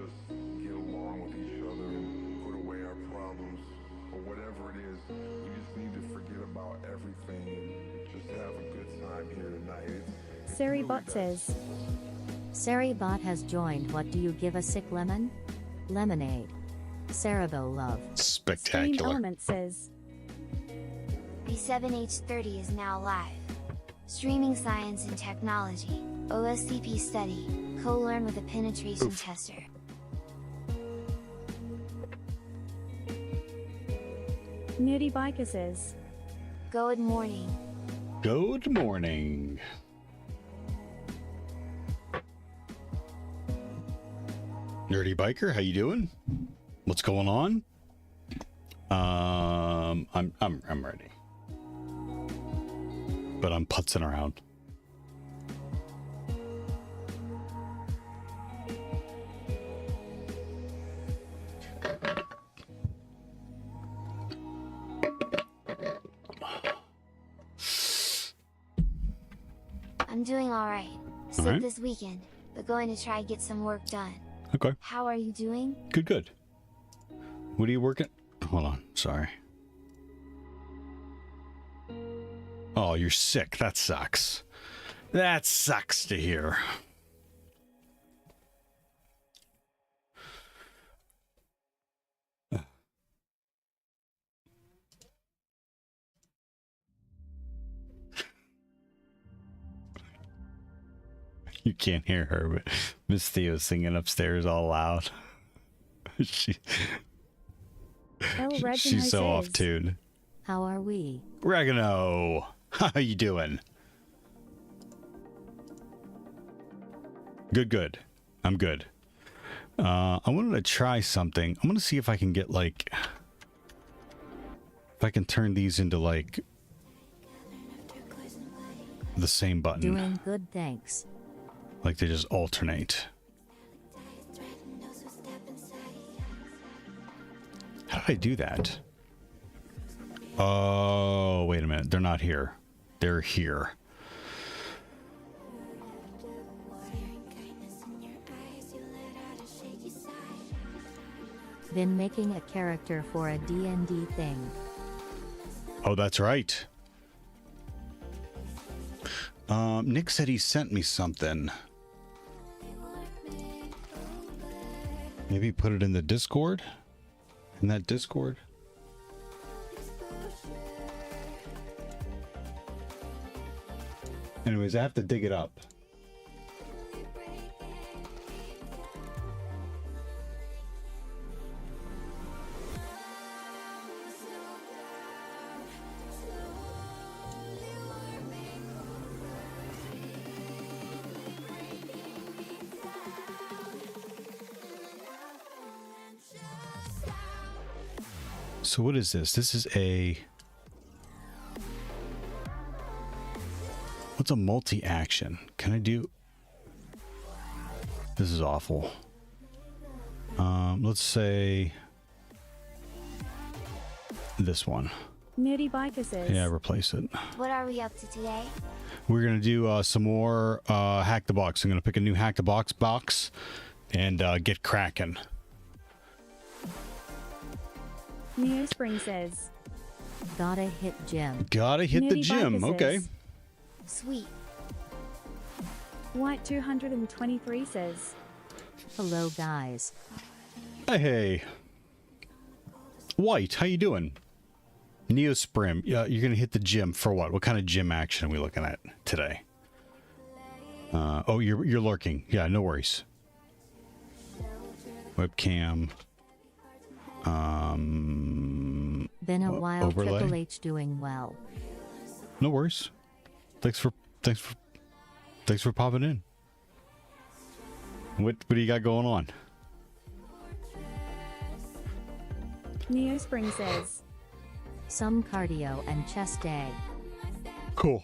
just get along with each other and put away our problems or whatever it is. We just need to forget about everything and just have a good time here tonight. Seribot says. Seribot has joined. What do you give a sick lemon? Lemonade. Cerebro love. Stream Spectacular. Element says. B7H30 is now live. Streaming science and technology, OSCP study, co-learn with a penetration tester. Nerdy Biker says. Good morning. Good morning. Nerdy Biker, how you doing? What's going on? I'm ready. But I'm putzing around. I'm doing alright. Sick Alright. this weekend, but going to try get some work done. Okay. How are you doing? Good, good. What are you working? Hold on. Sorry. Oh, you're sick. That sucks. That sucks to hear. You can't hear her, but Miss Theo's singing upstairs all loud. She's so off tune. How are we? Regano, how you doing? Good, good. I'm good. I wanted to try something. I'm gonna see if I can get like, if I can turn these into like the same button. Doing good, thanks. Like they just alternate. How did I do that? Oh, wait a minute. They're not here. They're here. Been making a character for a D&D thing. Oh, that's right. Nick said he sent me something. Maybe put it in the Discord? In that Discord? Anyways, I have to dig it up. So what is this? This is a... What's a multi-action? Can I do... This is awful. Let's say... This one. Nerdy Biker says. Yeah, replace it. What are we up to today? We're going to do some more Hack the Box. I'm going to pick a new Hack the Box box and get cracking. Neo Spring says. Gotta hit gym. Gotta hit the Nerdy gym. Biker Okay. says. Sweet. White 223 says. Hello, guys. Hey. White, how you doing? Neosprim, you're gonna hit the gym for what? What kind of gym action are we looking at today? Oh, you're lurking. Yeah, no worries. Webcam. Been a while. overlay? Triple H doing well. No worries. Thanks for popping in. What do you got going on? Neo Spring says. Some cardio and chest day. Cool.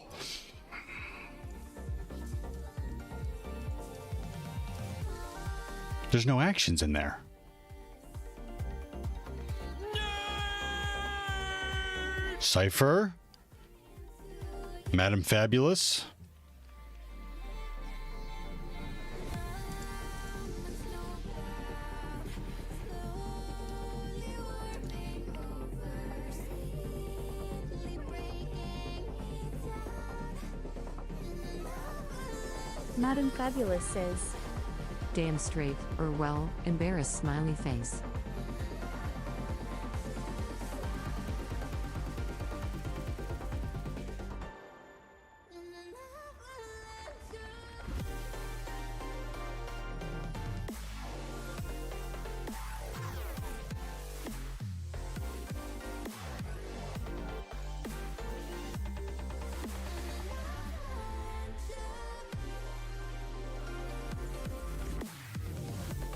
There's no actions in there. Cypher. Madam Fabulous. Madam Fabulous says. Damn straight, or well, embarrassed smiley face.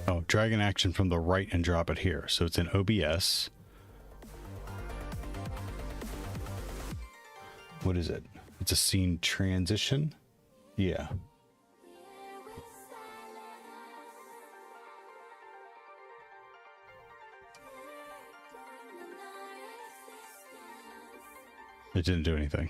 Oh, drag an action from the right and drop it here. So it's in OBS. What is it? It's a scene transition? Yeah. It didn't do anything.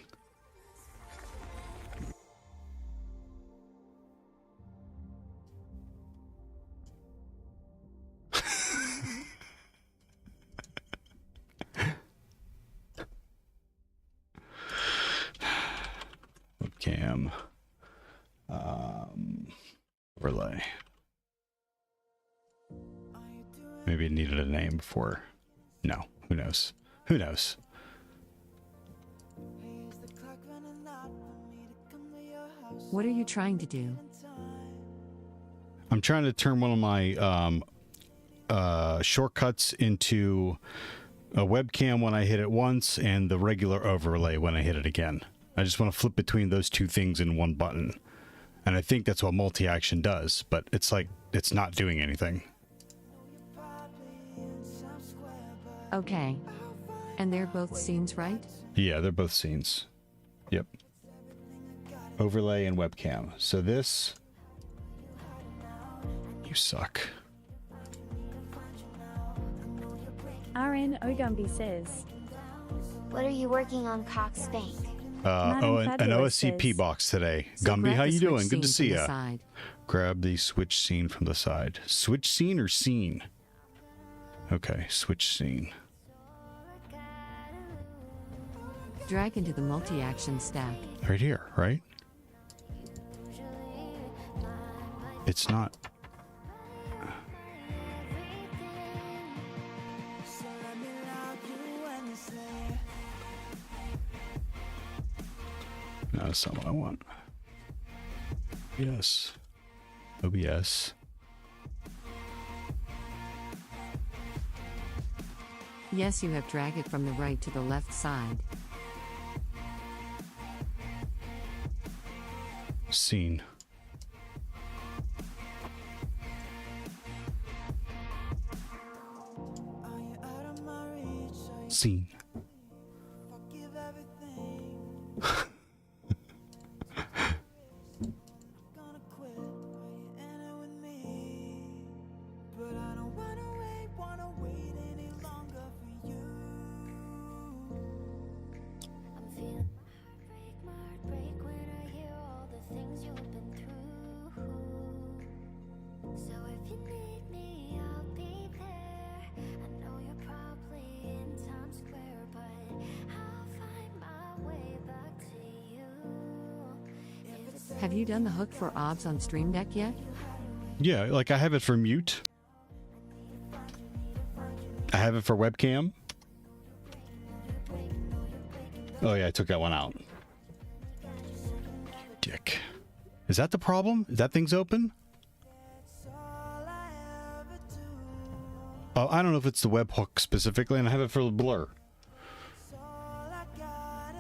Webcam. Overlay. Maybe it needed a name before. No, who knows? Who knows? What are you trying to do? I'm trying to turn one of my shortcuts into a webcam when I hit it once and the regular overlay when I hit it again. I just want to flip between those two things in one button. And I think that's what multi-action does, but it's like, it's not doing anything. Okay. And they're both scenes, right? Yeah, they're both scenes. Yep. Overlay and webcam. So this... You suck. RN Ogumbi says. What are you working on, Cockspank? An OSCP says, box today. So Gumby, grab how the you switch doing? Good to scene see from the ya. side. Grab the switch scene from the side. Switch scene or scene? Okay, switch scene. Drag into the multi-action stack. Right here, right? It's not... No, that's not what I want. Yes. OBS. Yes, you have dragged it from the right to the left side. Scene. Scene. Have you done the hook for OBS on Stream Deck yet? Yeah, like I have it for mute. I have it for webcam. Oh yeah, I took that one out. Dick. Is that the problem? Is that thing's open? Oh, I don't know if it's the webhook specifically, and I have it for the blur.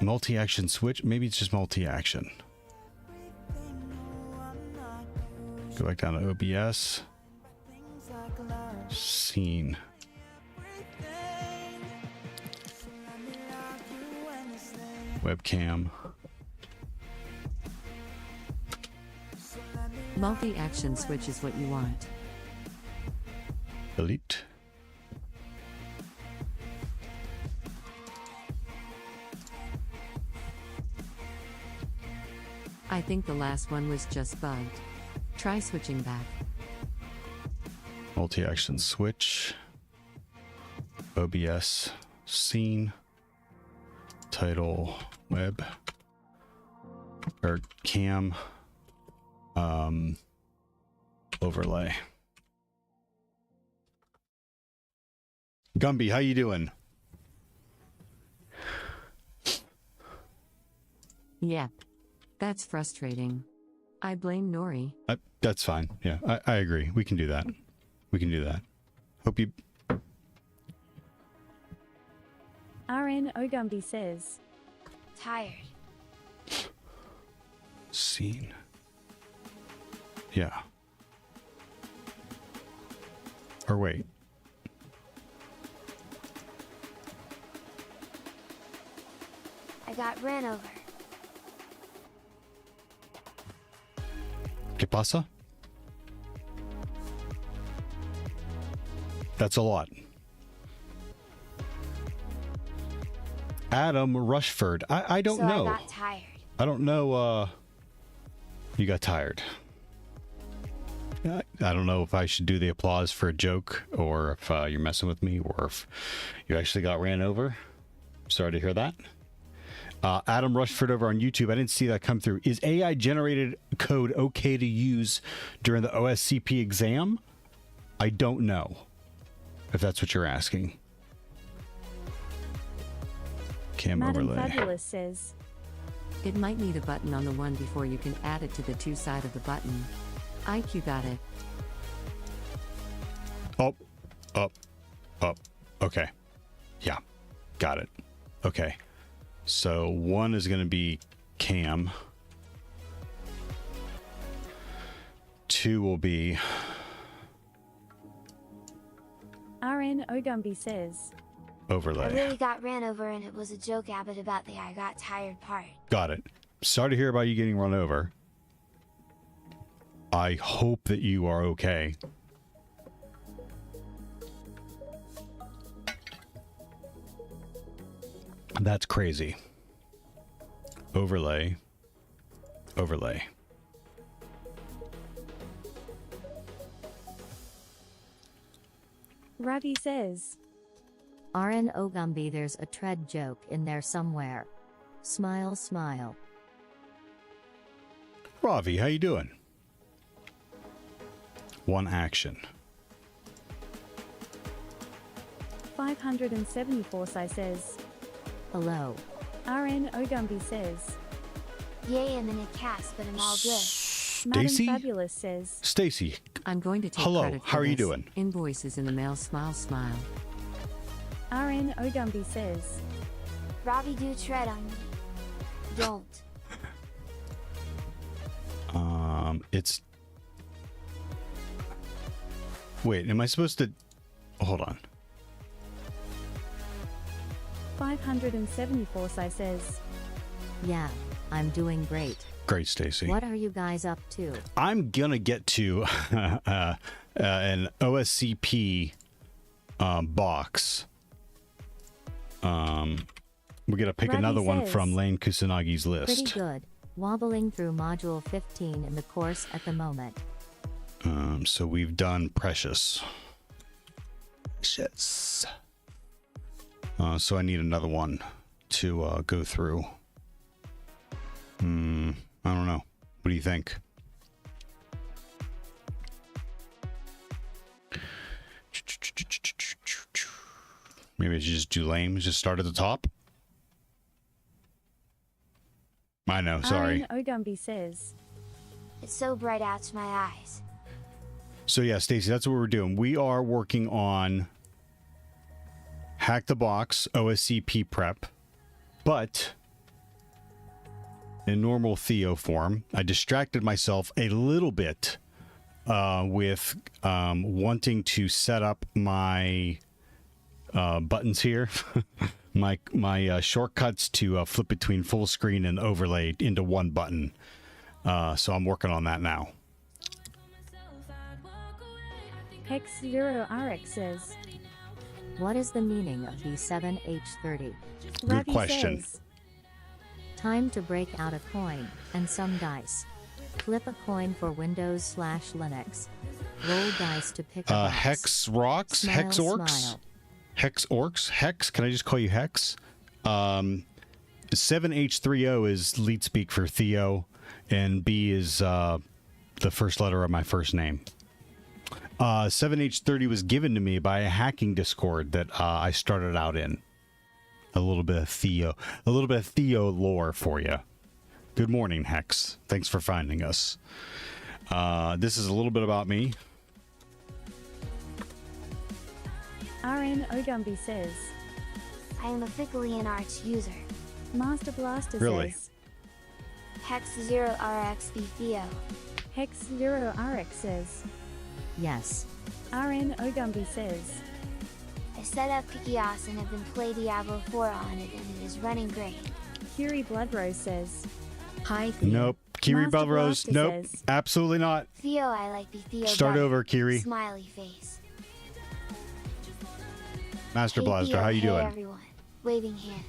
Multi-action switch? Maybe it's just multi-action. Go back down to OBS. Scene. Webcam. Multi-action switch is what you want. Delete. I think the last one was just bugged. Try switching back. Multi-action switch. OBS. Scene. Title. Web. Or cam. Overlay. Gumby, how you doing? Yep. That's frustrating. I blame Nori. That's fine. Yeah, I agree. We can do that. We can do that. Hope you... RN Ogumby says, Tired. Scene. Yeah. Or wait. I got ran over. ¿Qué pasa? That's a lot. Adam Rushford. I don't know. I got tired. I don't know. You got tired. I don't know if I should do the applause for a joke, or if you're messing with me, or if you actually got ran over. Sorry to hear that. Adam Rushford over on YouTube. I didn't see that come through. Is AI generated code okay to use during the OSCP exam? I don't know if that's what you're asking. Cam Madam overlay. Fabulous says, It might need a button on the one before you can add it to the two side of the button. IQ got it. Up, up, up. Okay. Yeah. Got it. Okay. So one is going to be Cam. Two will be... RN Ogumby says, overlay. I really got ran over and it was a joke, Abbott, about the I got tired part. Got it. Sorry to hear about you getting run over. I hope that you are okay. That's crazy. Overlay. Overlay. Ravi says, RN Ogumby, there's a tread joke in there somewhere. Smile, smile. Ravi, how you doing? One action. 574 Sai says, Hello. RN Ogumby says, Yay, I'm in a cast, but I'm all good. Madam Stacy? Fabulous says, Stacy, I'm going to take hello, credit for how are you this. doing? Invoices in the mail, smile, smile. RN Ogumby says, Robbie, do tread on me. Don't. It's... Wait, am I supposed to... Hold on. 574 Sai says, Yeah, I'm doing great. Great, Stacy. What are you guys up to? I'm gonna get to an OSCP box. We're gonna pick Ravi another one says, from Lane Kusanagi's Pretty list. good. Wobbling through module 15 in the course at the moment. So we've done Precious. Precious. So I need another one to go through. I don't know. What do you think? Maybe I should just do lame. Just start at the top. I know. Sorry. RN Ogumby says, It's so bright out to my eyes. So yeah, Stacy, that's what we're doing. We are working on Hack the Box OSCP prep, but in normal Theo form. I distracted myself a little bit with wanting to set up my buttons here, my shortcuts to flip between full screen and overlay into one button. So I'm working on that now. Hex 0RX says, What is the meaning of B7H30? Good Ravi question. says, Time to break out a coin and some dice. Flip a coin for Windows/Linux. Roll dice to pick a box. Hex Rocks? Smile, Hex Orcs? smile. Hex Orcs? Hex? Can I just call you Hex? 7H30 is lead speak for Theo, and B is the first letter of my first name. 7H30 was given to me by a hacking Discord that I started out in. A little bit of Theo lore for you. Good morning, Hex. Thanks for finding us. This is a little bit about me. RN Ogumby says. I am a Fickly an Arch user. Master Blaster Really? says. Hex 0RXB Theo. Hex 0RX says. Yes. RN Ogumby says. I set up Kikios and have been playing Diablo 4 on it and it is running great. Curie Bloodrose says. Hi, Theo. Nope. Kiri Master Belrose. Blaster Nope. says. Absolutely not. Theo, I like the Theo. Start better. over, Kiri. Smiley face. Master Hey, Blaster, Theo, how you hey doing? everyone. Waving hand.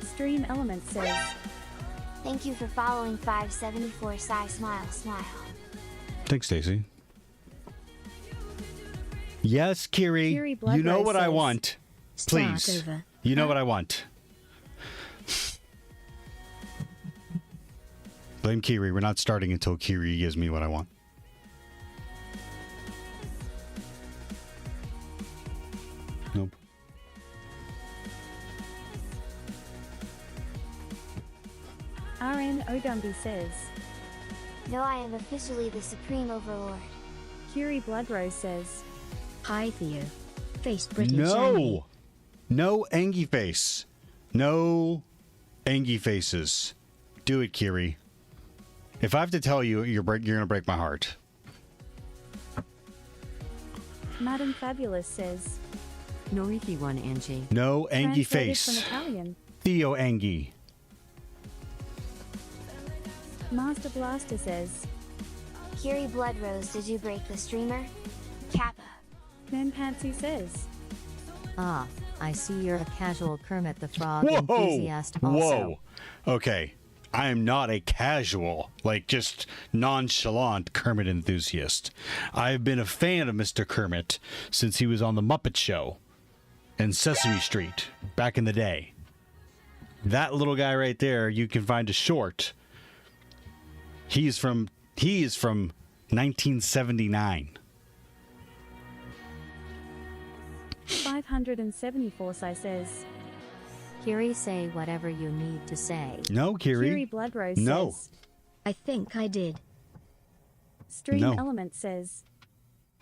Stream Element says. Thank you for following 574 Smile Smile. Thanks, Stacy. Yes, Kiri. Kiri You know Bloodrose what I says. want. Please. Start over. You know what I want. Blame Kiri. We're not starting until Kiri gives me what I want. Nope. RN Ogumby says. No, I am officially the Supreme Overlord. Curie Bloodrose says. Hi, Theo. Face pretty No. shiny. No Angie face. No Angie faces. Do it, Kiri. If I have to tell you, you're going to break my heart. Madam Fabulous says. Noriki 1 Angie. No Angie Translated from face. Italian. Theo Angie. Master Blaster says. Curie Bloodrose, did you break the streamer? Kappa. Pansy says. Ah, I see you're a casual Kermit the Frog Whoa! enthusiast also. Whoa! Okay. I am not a casual, like just nonchalant Kermit enthusiast. I've been a fan of Mr. Kermit since he was on The Muppet Show and Sesame Street back in the day. That little guy right there, you can find a short. He is from 1979. 574 says. Kiri, say whatever you need to say. No, Curie Kiri. Bloodrose No. says. I think I did. Stream No. Element says.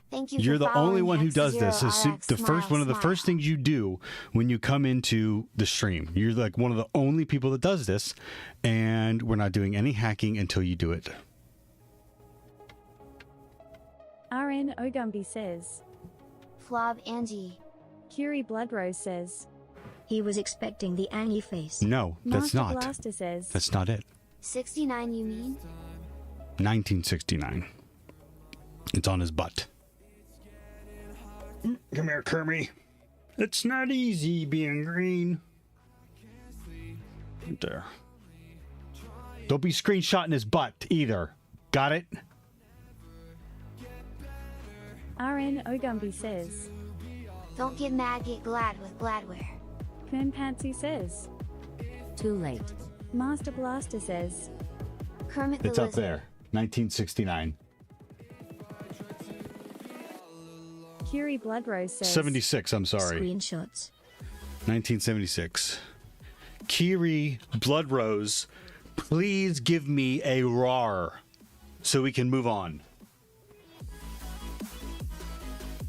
Thank you You're for the only following one who Hex does this. 0RX The first one of the Smile first Smile. things you do when you come into the stream. You're like one of the only people that does this, and we're not doing any hacking until you do it. RN Ogumby says. Flob Angie. Curie Bloodrose says. He was expecting the Angie face. No, that's Master not. Blaster says. That's not it. 69 you mean? 1969. It's on his butt. Come here, Kermie. It's not easy being green. Right there. Don't be screenshotting his butt either. Got it? RN Ogumby says. Don't get mad, get glad with Gladware. Pansy says. Too late. Master Blaster says. Kermit the It's up Lizard. there. 1969. Curie Bloodrose says. 76, I'm sorry. Screenshots. 1976. Kiri Bloodrose, please give me a RAR so we can move on.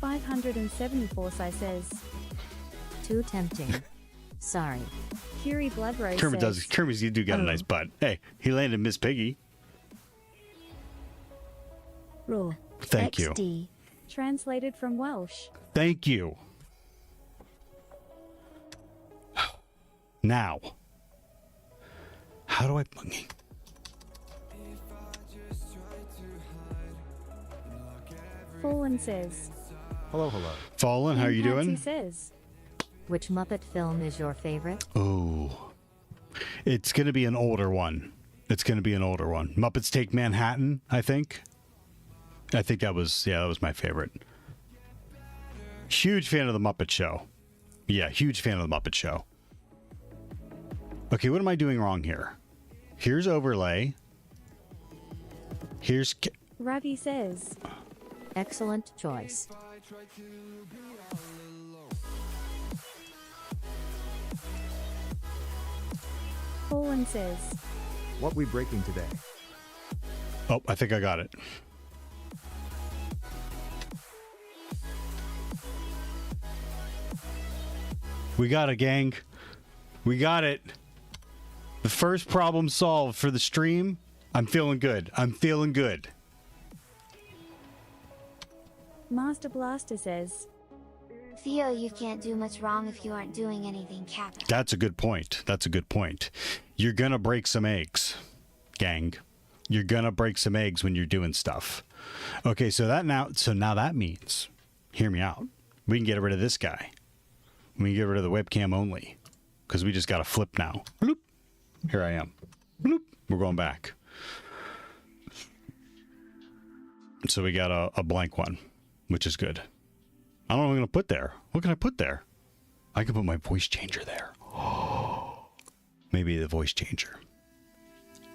574 says. Too tempting. Sorry. Curie Bloodrose Kermit says. does. Kermit, you do got a nice butt. Hey, he landed Miss Piggy. Raw. Thank you. XD. Translated from Welsh. Thank you. Now, how do I... Fallen says. Hello. Fallen, how are you Pansy doing? says. Which Muppet film is your favorite? Oh, it's going to be an older one. Muppets Take Manhattan, I think. I think that was my favorite. Huge fan of The Muppet Show. Yeah, huge fan of the Muppet Show. Okay, what am I doing wrong here? Here's overlay. Here's... Ravi says. Excellent choice. Fallen says. What we breaking today? Oh, I think I got it. We got it, gang. We got it. The first problem solved for the stream. I'm feeling good. I'm feeling good. Master Blaster says. Theo, you can't do much wrong if you aren't doing anything capital. That's a good point. That's a good point. You're gonna break some eggs, gang. You're gonna break some eggs when you're doing stuff. Okay, so now that means, hear me out. We can get rid of this guy. We can get rid of the webcam only, because we just got to flip now. Bloop. Here I am. Bloop. We're going back. So we got a blank one, which is good. I don't know what I'm going to put there. What can I put there? I can put my voice changer there. Maybe the voice changer.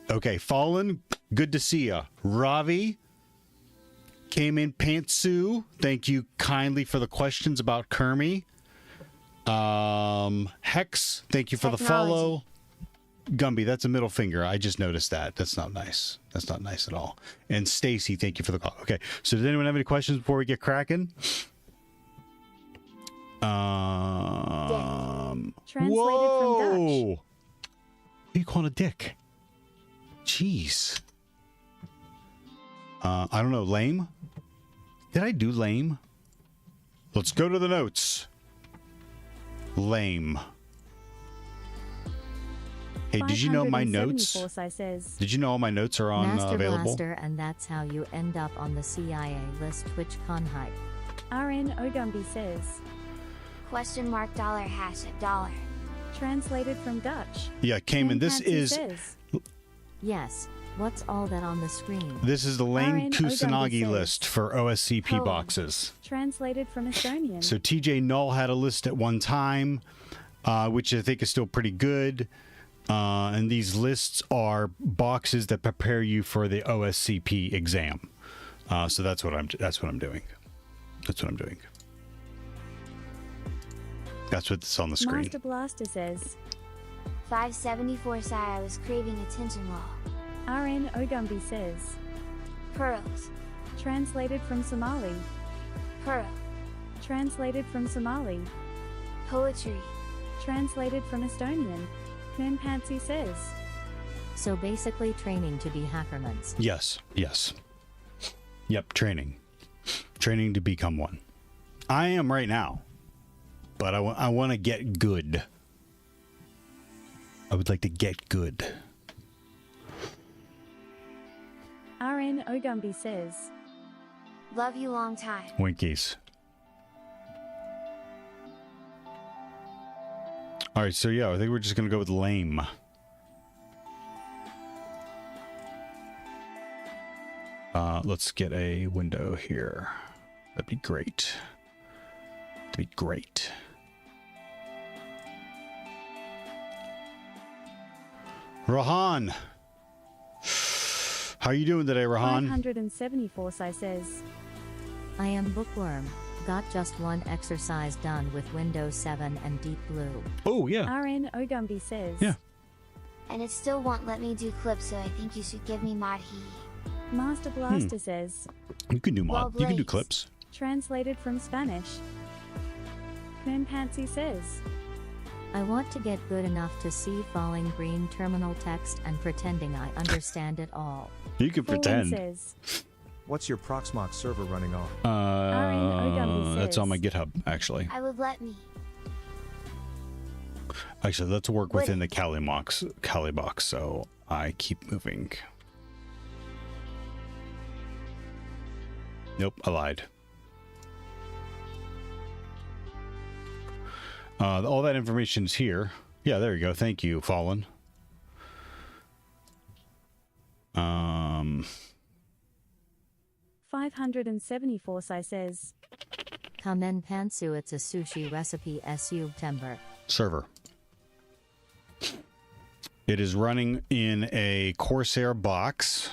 Okay, Fallen, good to see ya. Ravi came in. Pantsu, thank you kindly for the questions about Kermie. Hex, thank you for the follow. Gumby, that's a middle finger. I just noticed that. That's not nice. That's not nice at all. And Stacy, thank you for the call. Okay, so does anyone have any questions before we get cracking? Translated from Dutch. Whoa! What are you calling a dick? Jeez. I don't know. Lame? Did I do lame? Let's go to the notes. Lame. Hey, did you know my notes? Says. Did you know all my notes are on Master available? Blaster, and that's how you end up on the CIA list. TwitchCon hype. RN Ogumbi says. Question mark dollar hash at dollar. Translated from Dutch. Yeah, Cayman. This Fancy is says. Yes. What's all that on the screen? this is the Lane RN Kusanagi says. list for OSCP Poland. boxes. Translated from Estonian. So TJ Null had a list at one time, which I think is still pretty good. And these lists are boxes that prepare you for the OSCP exam. So that's what I'm doing. That's what I'm doing. That's what's on the screen. Master Blaster says. 574 Sai, I was craving attention wall. RN Ogumbi says. Pearls. Translated from Somali. Pearl. Translated from Somali. Poetry. Translated from Estonian. Pansy says. So basically training to be hackermans. Yes. Yep, training to become one. I am right now, but I want to get good. I would like to get good. RN Ogumbi says. Love you long time. Winkies. All right, so yeah, I think we're just gonna go with lame. Let's get a window here. That'd be great. Rahan, how you doing today, Rahan? 574 Sai says. I am Bookworm. Got just one exercise done with Windows 7 and Deep Blue. Oh yeah. RN Ogumbi says. Yeah. And it still won't let me do clips, so I think you should give me mod he. Master Blaster says. You can do mod. Well, You can do Blaze. clips. Translated from Spanish. Pansy says. I want to get good enough to see falling green terminal text and pretending I understand it all. You can Fallen pretend. says. What's your Proxmox server running on? Ogumbi That's says. on my GitHub, actually. I would let me. Actually, let's work within the Kali box, so I keep moving. Nope, I lied. All that information is here. Yeah, there you go. Thank you, Fallen. 574 Sai says. Kamen Pantsu, it's a sushi recipe su timber. Server. It is running in a Corsair box.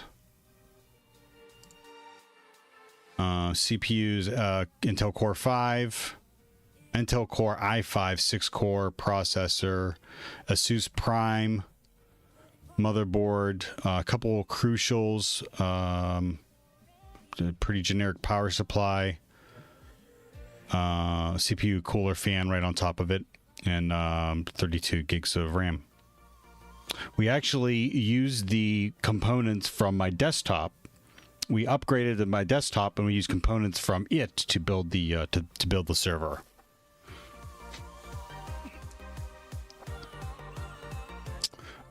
CPUs, Intel Core 5, Intel Core i5 6-core processor, Asus Prime, motherboard, a couple crucials, a pretty generic power supply, CPU cooler fan right on top of it, and 32 gigs of RAM. We actually used the components from my desktop. We upgraded my desktop and we used components from it to build the to build the server.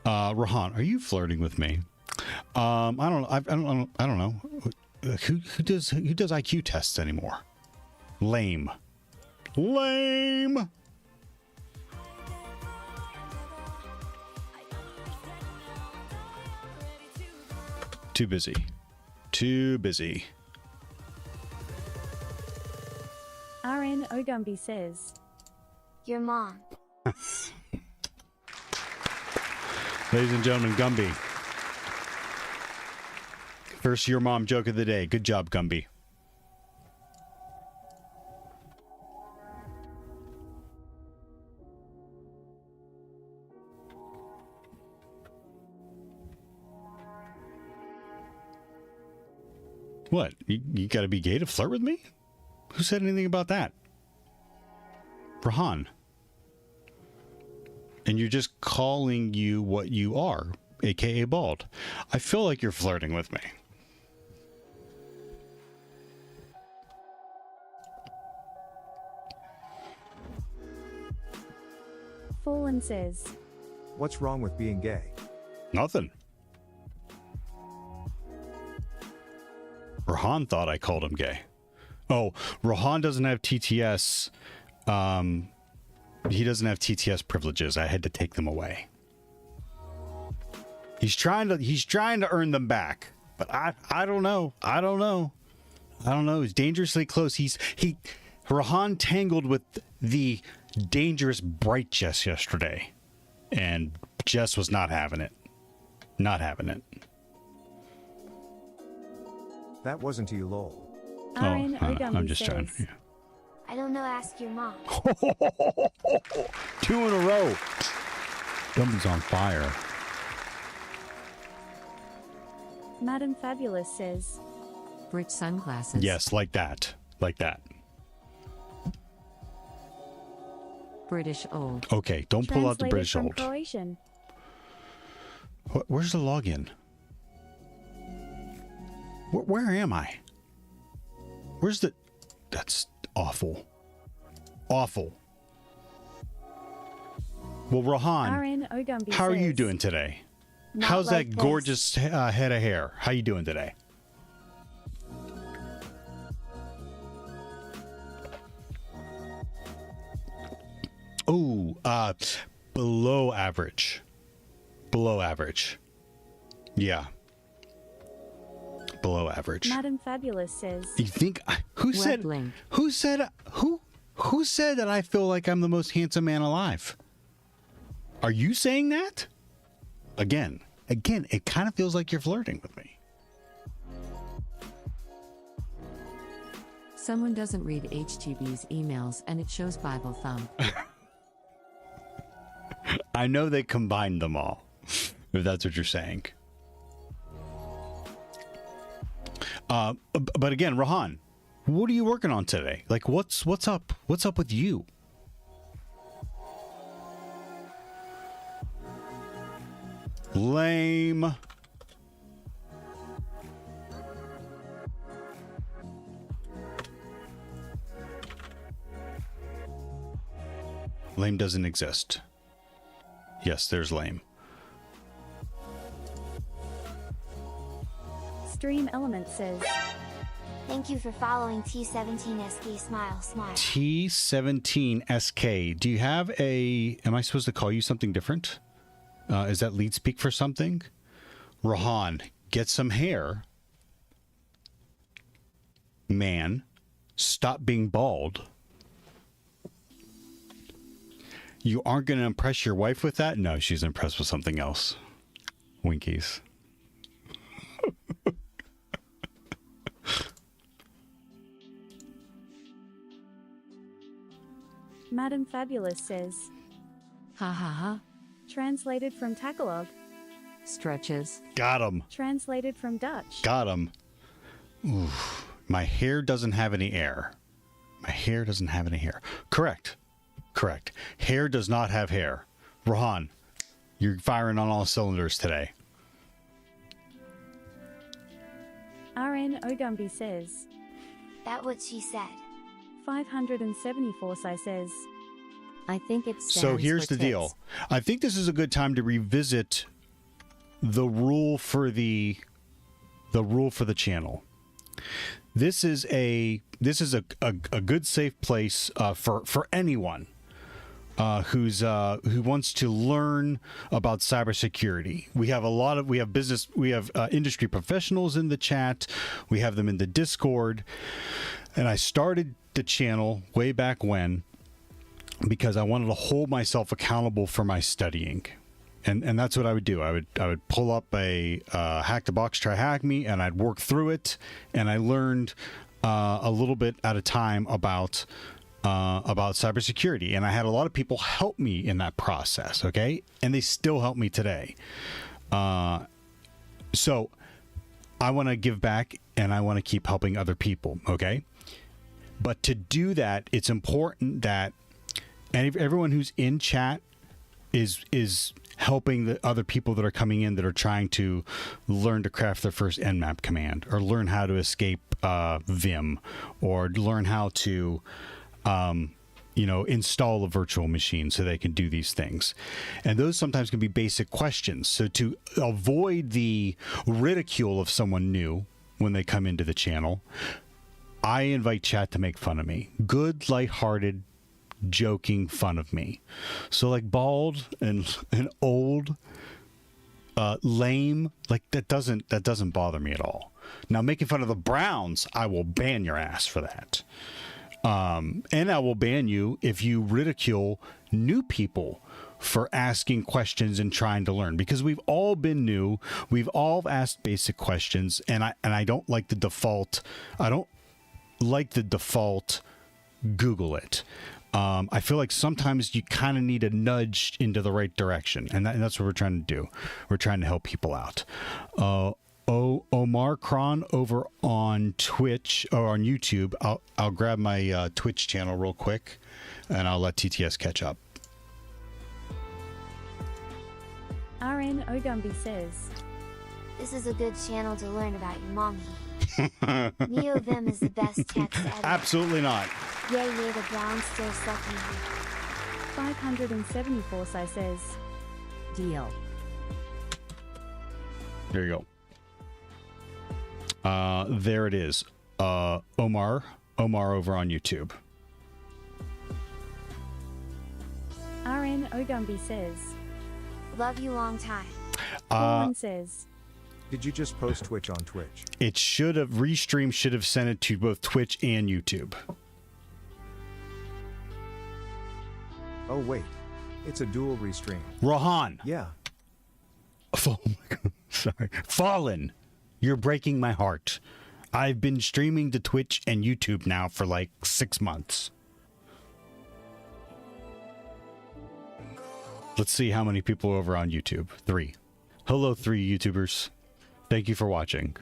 Rahan, are you flirting with me? I don't know. Who does IQ tests anymore? Lame. Lame. Too busy. Too busy. RN Ogumbi says, Your mom. Ladies and gentlemen, Gumby. First Your Mom joke of the day. Good job, Gumby. What? You got to be gay to flirt with me? Who said anything about that? Rahan. And you're just calling you what you are, aka bald. I feel like you're flirting with me. Fallen says, What's wrong with being gay? Nothing. Rahan thought I called him gay. Oh, Rahan doesn't have TTS. He doesn't have TTS privileges. I had to take them away. He's trying to earn them back, but I don't know. I don't know. He's dangerously close. Rahan tangled with the dangerous Bright Jess yesterday, and Jess was not having it. Not having it. That wasn't you, lol. RN Ogumbi I'm just trying. says, Yeah. I don't know, ask your mom. 2 in a row. Gumby's on fire. Madam Fabulous says, Bridge sunglasses. Yes, like that. Like that. British old. Okay, don't pull out the translated British from old. Croatian. Where's the login? Where am I? Where's the... That's awful. Awful. Well, Rahan, RN Ogumbi how are you says, doing today? "Not How's like that this." gorgeous head of hair? How you doing today? Oh, below average. Below average. Yeah. Below average. Madam Fabulous says, You think who said link. who said that I feel like I'm the most handsome man alive? Are you saying that? Again, it kind of feels like you're flirting with me. Someone doesn't read HTB's emails and it shows Bible thumb. I know they combined them all, if that's what you're saying. But again, Rahan, what are you working on today? Like, what's up? What's up with you? Lame. Lame doesn't exist. Yes, there's lame. Stream Element says, Thank you for following T17SK Smile Smile. T17SK. Do you have a... Am I supposed to call you something different? Is that lead speak for something? Rahan, get some hair. Man, Stop being bald. You aren't going to impress your wife with that? No, she's impressed with something else. Winkies. Madam Fabulous says, Ha ha ha. translated from Tagalog, Stretches. Got him. translated from Dutch. Got him. Oof. My hair doesn't have any air. My hair doesn't have any hair. Correct. Correct. Hair does not have hair. Rohan, you're firing on all cylinders today. RN Ogumbi says, That what she said. 574 Sai says, I think it stands So here's for the deal. tits. I think this is a good time to revisit the rule for the channel. This is a good safe place for anyone who wants to learn about cybersecurity. We have industry professionals in the chat. We have them in the Discord, and I started the channel way back when because I wanted to hold myself accountable for my studying. And that's what I would do. I would pull up a Hack the Box, Try Hack Me, and I'd work through it. And I learned a little bit at a time about cybersecurity. And I had a lot of people help me in that process. Okay, and they still help me today. So I want to give back, and I want to keep helping other people. Okay, but to do that, it's important that everyone who's in chat is helping the other people that are coming in that are trying to learn to craft their first Nmap command, or learn how to escape Vim, or learn how to install a virtual machine so they can do these things. And those sometimes can be basic questions. So to avoid the ridicule of someone new when they come into the channel, I invite chat to make fun of me. Good, lighthearted, joking fun of me. So like bald and old, lame, like that doesn't bother me at all. Now making fun of the Browns, I will ban your ass for that. And I will ban you if you ridicule new people for asking questions and trying to learn, because we've all been new. We've all asked basic questions, and I don't like the default. I don't like the default Google it. I feel like sometimes you kind of need a nudge into the right direction, and that's what we're trying to do. We're trying to help people out. Omar Kron over on Twitch or on YouTube. I'll grab my Twitch channel real quick, and I'll let TTS catch up. RN Ogumbi says, This is a good channel to learn about your mommy. NeoVim is the best text editor. Absolutely not. Yay, the Browns still suck me. 574 Sai says, Deal. There you go. There it is. Omar over on YouTube. RN Ogumbi says, Love you long time. Colin says, Did you just post Twitch on Twitch? It should have Restream should have sent it to both Twitch and YouTube. Oh wait, it's a dual restream. Rohan. Yeah. Oh my God. Sorry. Fallen. You're breaking my heart. I've been streaming to Twitch and YouTube now for like 6 months. Let's see how many people are over on YouTube. 3. Hello, 3 YouTubers. Thank you for watching.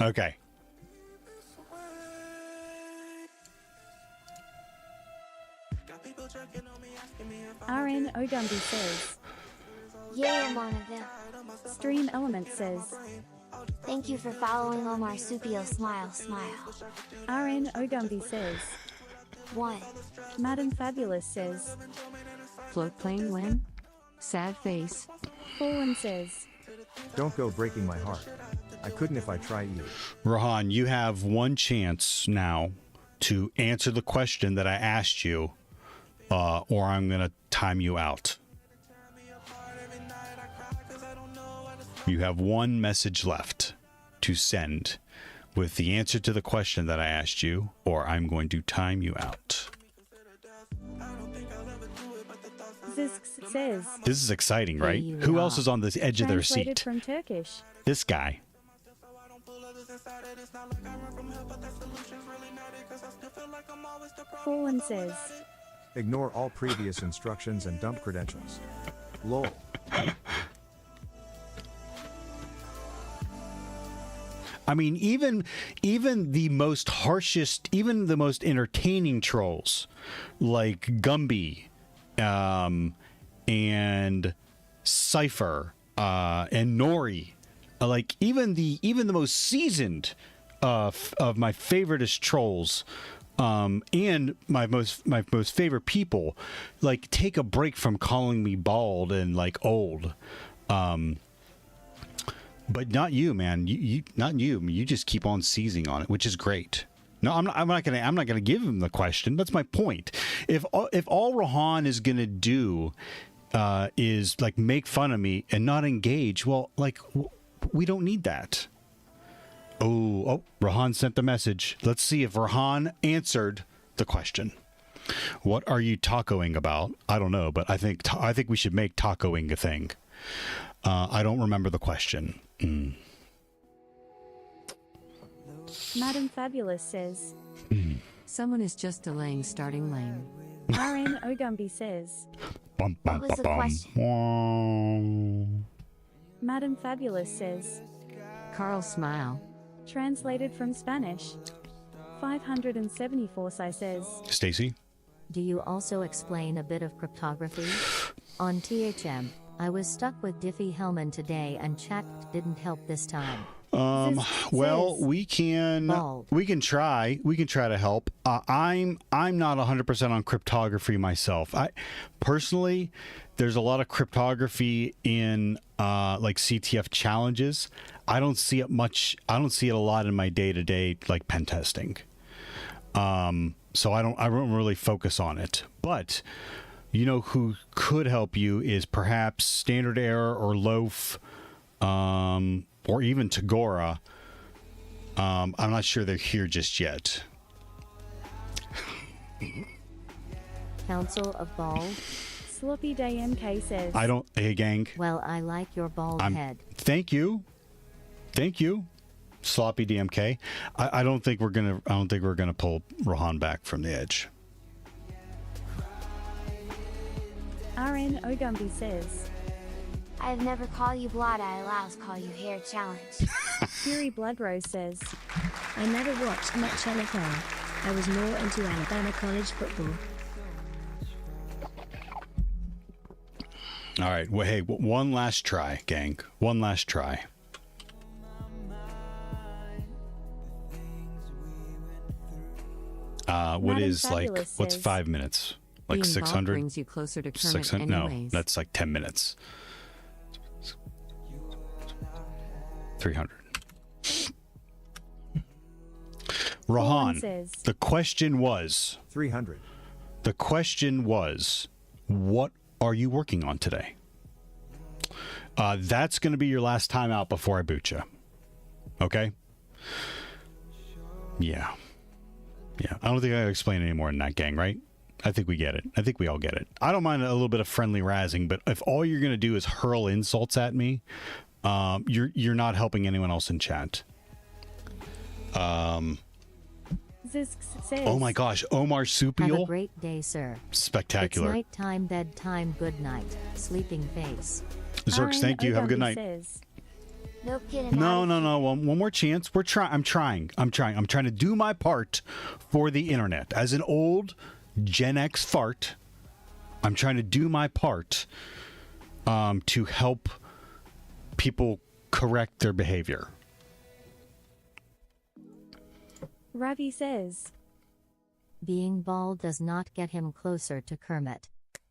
Okay. RN Ogumbi says, Yay, I'm on a Vim. Stream Element says, Thank you for following Omar Supio. Smile, smile. RN Ogumbi says, 1. Madam Fabulous says, Float plane when? Sad face. Fallen says, Don't go breaking my heart. I couldn't if I try you. Rohan, you have one chance now to answer the question that I asked you, or I'm going to time you out. You have one message left to send with the answer to the question that I asked you, or I'm going to time you out. Zisk says. This is exciting, right? Hey, Who wow. else is on the edge of their Translated seat? from Turkish. This guy. Fallen says. Ignore all previous instructions and dump credentials. Lol. I mean, even the most harshest, even the most entertaining trolls, like Gumby, and Cypher, and Nori, like even the most seasoned of my favoriteest trolls, and my most favorite people, like take a break from calling me bald and like old. But not you, man. Not you. You just keep on seizing on it, which is great. No, I'm not gonna give him the question. That's my point. If all Rahan is gonna do is like make fun of me and not engage, well, like we don't need that. Oh, Rahan sent the message. Let's see if Rahan answered the question. What are you tacoing about? I don't know, but I think we should make tacoing a thing. I don't remember the question. Madam Fabulous says. Someone is just delaying starting lane. RN Ogumbi says. What was the question? Madam Fabulous says. Carl smile. Translated from Spanish. 574 says. Stacy? Do you also explain a bit of cryptography? On THM, I was stuck with Diffie-Hellman today and chat didn't help this time. Well, we can try to help. I'm not 100% on cryptography myself. I personally, there's a lot of cryptography in like CTF challenges. I don't see it much. I don't see it a lot in my day-to-day like pen testing. So I don't really focus on it. But you know who could help you is perhaps Standard Error or Loaf, or even Tagora. I'm not sure they're here just yet. Council of Bald? Sloppy Day MK says. Hey gang. Well, I like your bald head. Thank you. Sloppy DMK. I don't think we're gonna pull Rahan back from the edge. RN Ogumbi says. I've never called you blood, I allows call you hair challenge. Fury Bloodrose says. I never watched much NFL. I was more into Alabama college football. All right. Well, hey, one last try, gang. One last try. What's 5 minutes? Like Being bald 600? brings you closer to Kermit 600? No, anyways. that's like 10 minutes. 300. Rahan, says. the question was, 300. the question was, what are you working on today? That's going to be your last time out before I boot you. Okay? Yeah. I don't think I gotta explain any more than that, gang, right? I think we get it. I think we all get it. I don't mind a little bit of friendly razzing, but if all you're gonna do is hurl insults at me, you're not helping anyone else in chat. Zisk says. Oh my gosh, Omar Have a Supial, great day, sir. spectacular. It's nighttime, bedtime, good night, sleeping face. Zerks, thank you. Have a good Ogumbi night. Says. No kidding. No. One more chance. I'm trying. I'm trying to do my part for the internet. As an old Gen X fart, I'm trying to do my part to help people correct their behavior. Ravi says. Being bald does not get him closer to Kermit.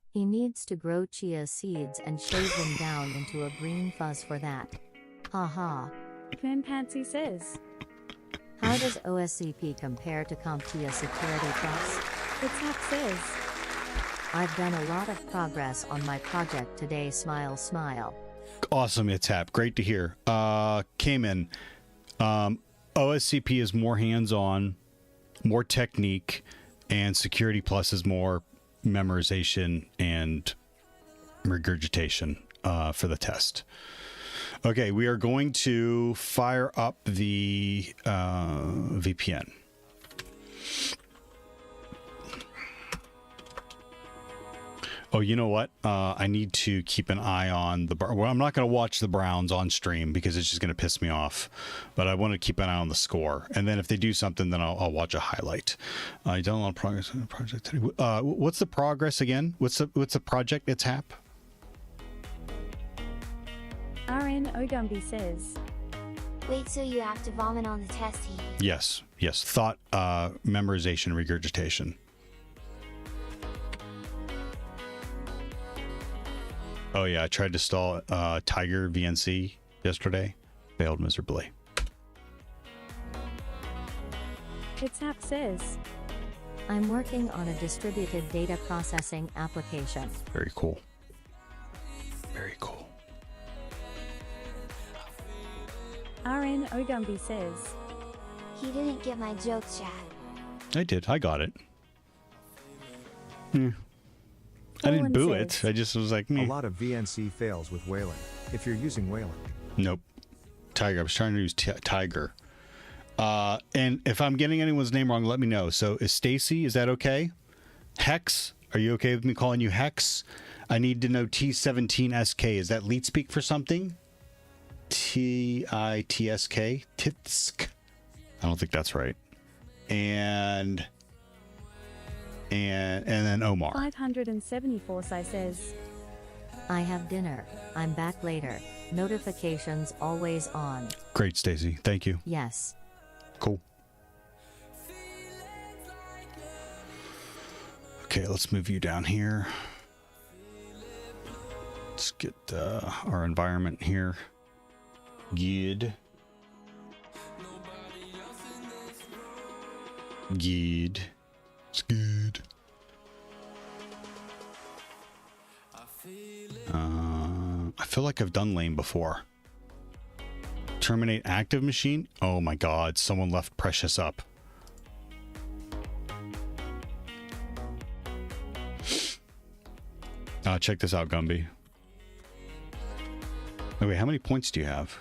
He needs to grow chia seeds and shave them down into a green fuzz for that. Haha. Fancy says. How does OSCP compare to CompTIA Security Plus? Itzhak says. I've done a lot of progress on my project today, smile smile. Awesome, it's Hap. Great to hear. Cayman, OSCP is more hands-on, more technique, and Security Plus is more memorization and regurgitation for the test. Okay, we are going to fire up the VPN. Oh, you know what? I need to keep an eye on the... Well, I'm not going to watch the Browns on stream because it's just going to piss me off. But I want to keep an eye on the score. And then if they do something, then I'll watch a highlight. I done a lot of progress on the project. What's the progress again? What's the project? It's HAP? RN Ogumbi says. Wait, so you have to vomit on the test heap? Yes. Thought, memorization, regurgitation. Oh yeah, I tried to install Tiger VNC yesterday. Failed miserably. It's Hap says. I'm working on a distributed data processing application. Very cool. Very cool. RN Ogumbi says. He didn't get my joke, chat. I did. I got it. I didn't boo it. I just was like, meh. A lot of VNC fails with Wayland, if you're using Wayland. Nope. Tiger. I was trying to use Tiger. And if I'm getting anyone's name wrong, let me know. So is Stacy, is that okay? Hex, are you okay with me calling you Hex? I need to know T17SK. Is that lead speak for something? TITSK? Titsk. I don't think that's right. And then Omar. 574 says. I have dinner. I'm back later. Notifications always on. Great, Stacy. Thank you. Yes. Cool. Okay, let's move you down here. Let's get our environment here. Good. Good. It's good. I feel like I've done lane before. Terminate active machine? Oh my god, someone left Precious up. Check this out, Gumby. Oh, wait, how many points do you have?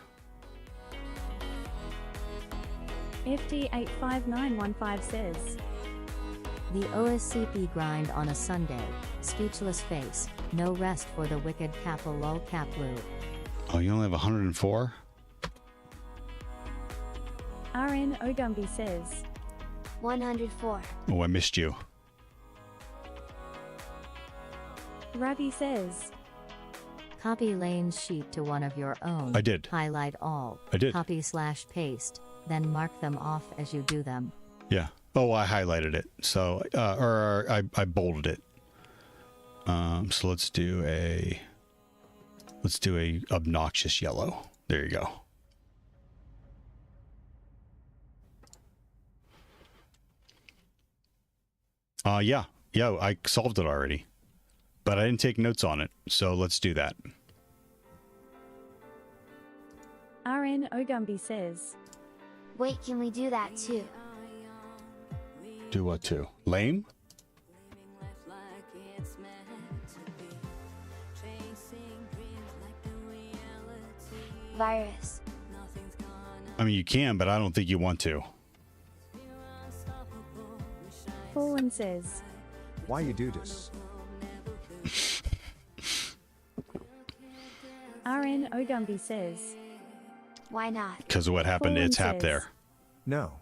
FD85915 says. The OSCP grind on a Sunday. Speechless face. No rest for the wicked kappa lol kaplu. Oh, you only have 104? RN Ogumbi says. 104. Oh, I missed you. Ravi says. Copy Lane's sheet to one of your own. I did. Highlight all. I did. Copy/paste. Then mark them off as you do them. Yeah. Oh, I highlighted it. So, or I bolded it. So let's do a obnoxious yellow. There you go. Yeah, I solved it already, but I didn't take notes on it. So let's do that. RN Ogumbi says. Wait, can we do that too? Do what too? Lame? Virus. I mean, you can, but I don't think you want to. Fallen says. Why you do this? RN Ogumbi says. Why not? Because of what happened, Fallen it's Hap says. there. No.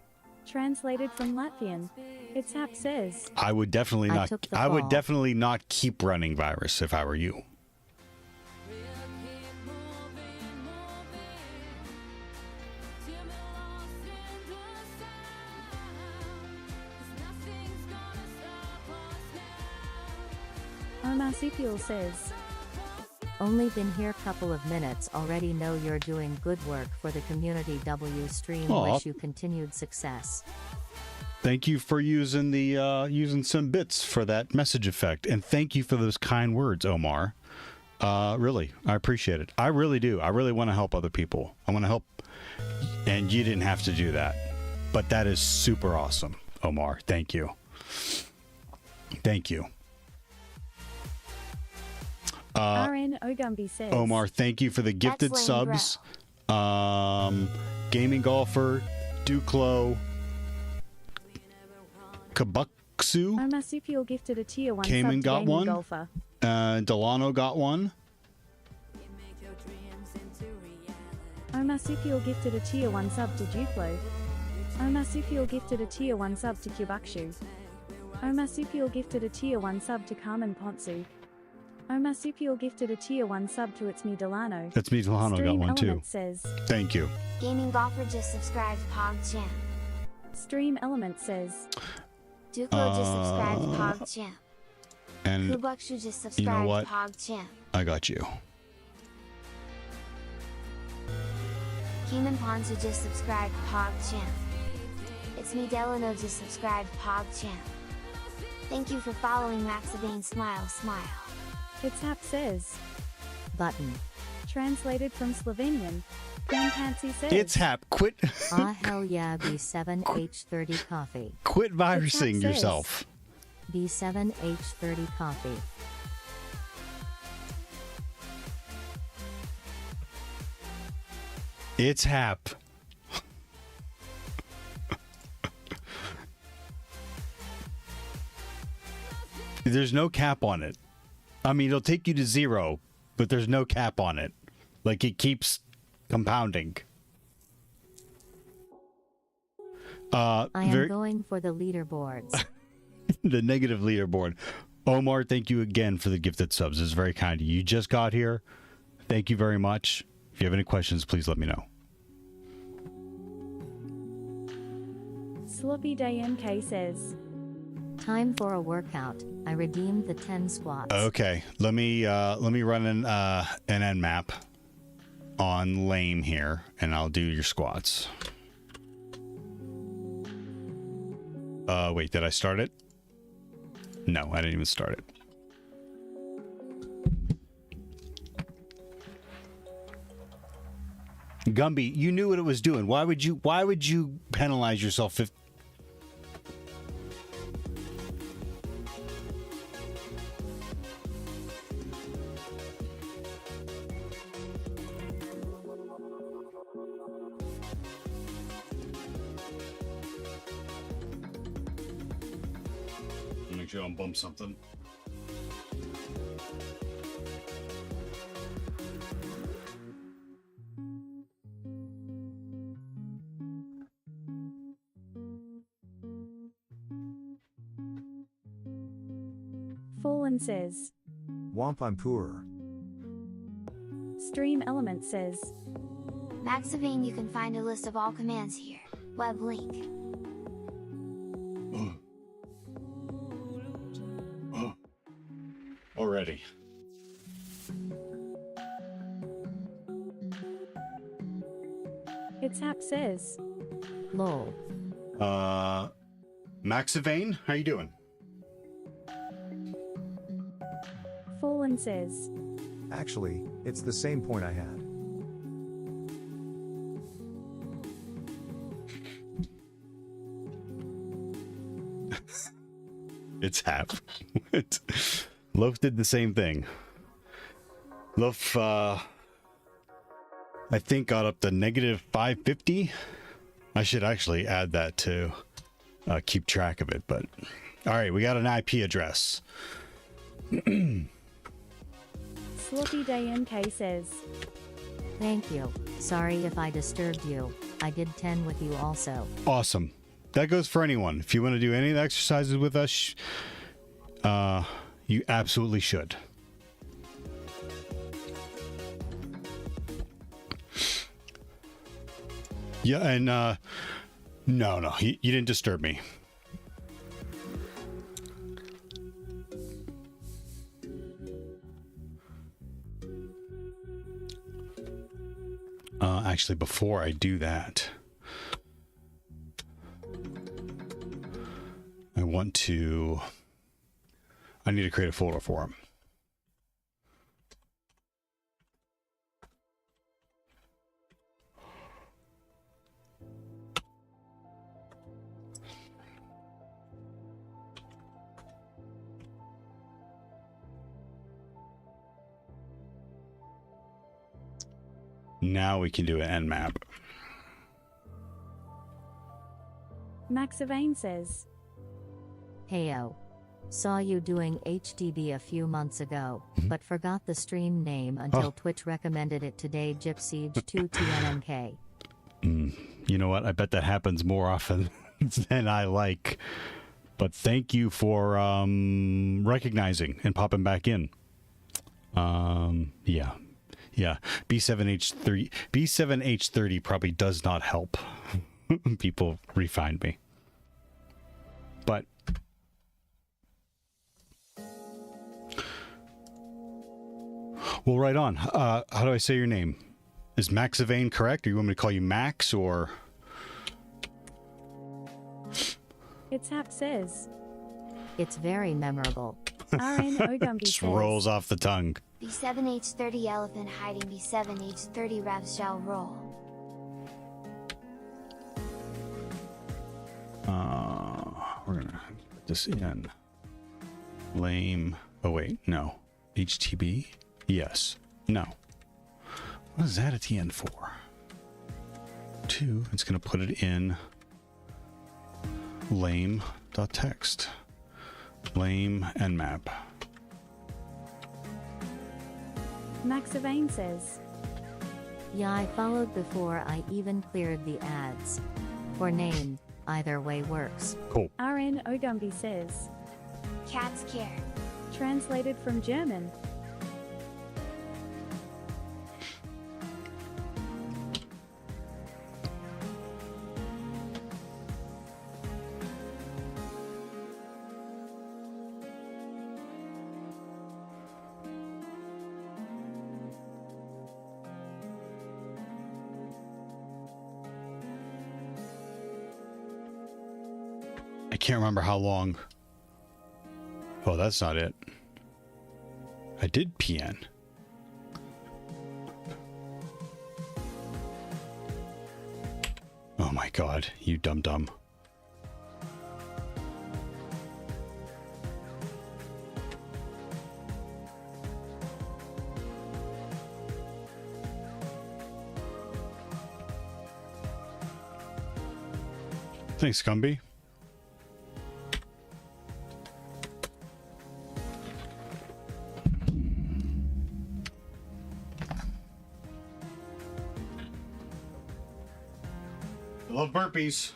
Translated from Latvian. It's Hap says. I would definitely I not. took the I would fall. definitely not keep running virus if I were you. Omar says. Only been here couple of minutes, already know you're doing good work for the community. W stream. Aw. Wish you continued success. Thank you for using the using some bits for that message effect, and thank you for those kind words, Omar. Really, I appreciate it. I really do. I really want to help other people. I want to help And you didn't have to do that. But that is super awesome, Omar. Thank you. Thank you. RN Ogumbi says, Omar, thank you for the gifted That's lame, subs. Gaming Golfer, Duclo, Kabuksu, Omasupial gifted a tier 1 Cayman sub to got Gaming one. Golfer. Delano got one. Omasupial gifted a tier 1 sub to Duplo. Omasupial gifted a tier 1 sub to Kubakshu. Omasupial gifted a tier 1 sub to Carmen Ponsu. Omasupial gifted a tier 1 sub to It's Me Delano. It's me, Delano got one too. Element says, Thank you. Gaming Golfer just subscribed to PogChamp. Stream Element says, Duplo just subscribed to PogChamp. And Kubukshu just subscribed what? to PogChamp. I got you. Keenan Ponzu just subscribed to PogChamp. It's Me Delano just subscribed to PogChamp. Thank you for following Maxabane Smile Smile. It's Hap says, Button. translated from Slovenian. Fancy says, It's Hap. Quit. Ah hell yeah B7H30 coffee. Quit virusing It's Hap says. yourself. B7H30 coffee. It's Hap. There's no cap on it. I mean, it'll take you to 0, but there's no cap on it. Like, it keeps compounding. I am going for the leaderboards. The negative leaderboard. Omar, thank you again for the gifted subs. It's very kind of you. You just got here. Thank you very much. If you have any questions, please let me know. Sloppy Day MK says, Time for a workout. I redeemed the 10 squats. Okay, let me run an nmap on lame here, and I'll do your squats. Wait, did I start it? No, I didn't even start it. Gumby, you knew what it was doing. Why would you penalize yourself? Make sure I don't bump something. Fallen says, Womp I'm poor. Stream Element says, Maxabane, you can find a list of all commands here. Web link. Already. It's Hap says, Lol. Maxivane, how you doing? Fallen says, Actually, it's the same point I had. It's Hap. Loaf did the same thing. Loaf, I think got up to negative 550. I should actually add that to keep track of it, but all right, we got an IP address. Sloppy Day MK says, Thank you. Sorry if I disturbed you. I did 10 with you also. Awesome. That goes for anyone. If you want to do any of the exercises with us, you absolutely should. Yeah, and no, you didn't disturb me. Actually, before I do that, I need to create a folder for him. Now we can do an nmap. Maxivane says, Heyo. Saw you doing HTB a few months ago, but forgot the stream name until Twitch recommended it today. Gypsiege 2 TNMK. You know what? I bet that happens more often than I like. But thank you for recognizing and popping back in. Yeah. B7H30 probably does not help people re-find me. But well, right on. How do I say your name? Is Maxivane correct? Or you want me to call you Max, or? It's Hap says, It's very memorable. RN Ogumbi Just says, rolls off the tongue. B7H30 elephant hiding B7H30 revs shall roll. We're gonna put this in. Lame. Oh wait, no. HTB? Yes. No. What is that at the end for? 2. It's gonna put it in lame.txt. Lame nmap. Maxivane says, Yeah, I followed before I even cleared the ads. For name, either way works. Cool. RN Ogumbi says, Cats care. translated from German. I can't remember how long. Oh, that's not it. I did PN. Oh my god, you dum-dum. Thanks, Gumby. I love burpees.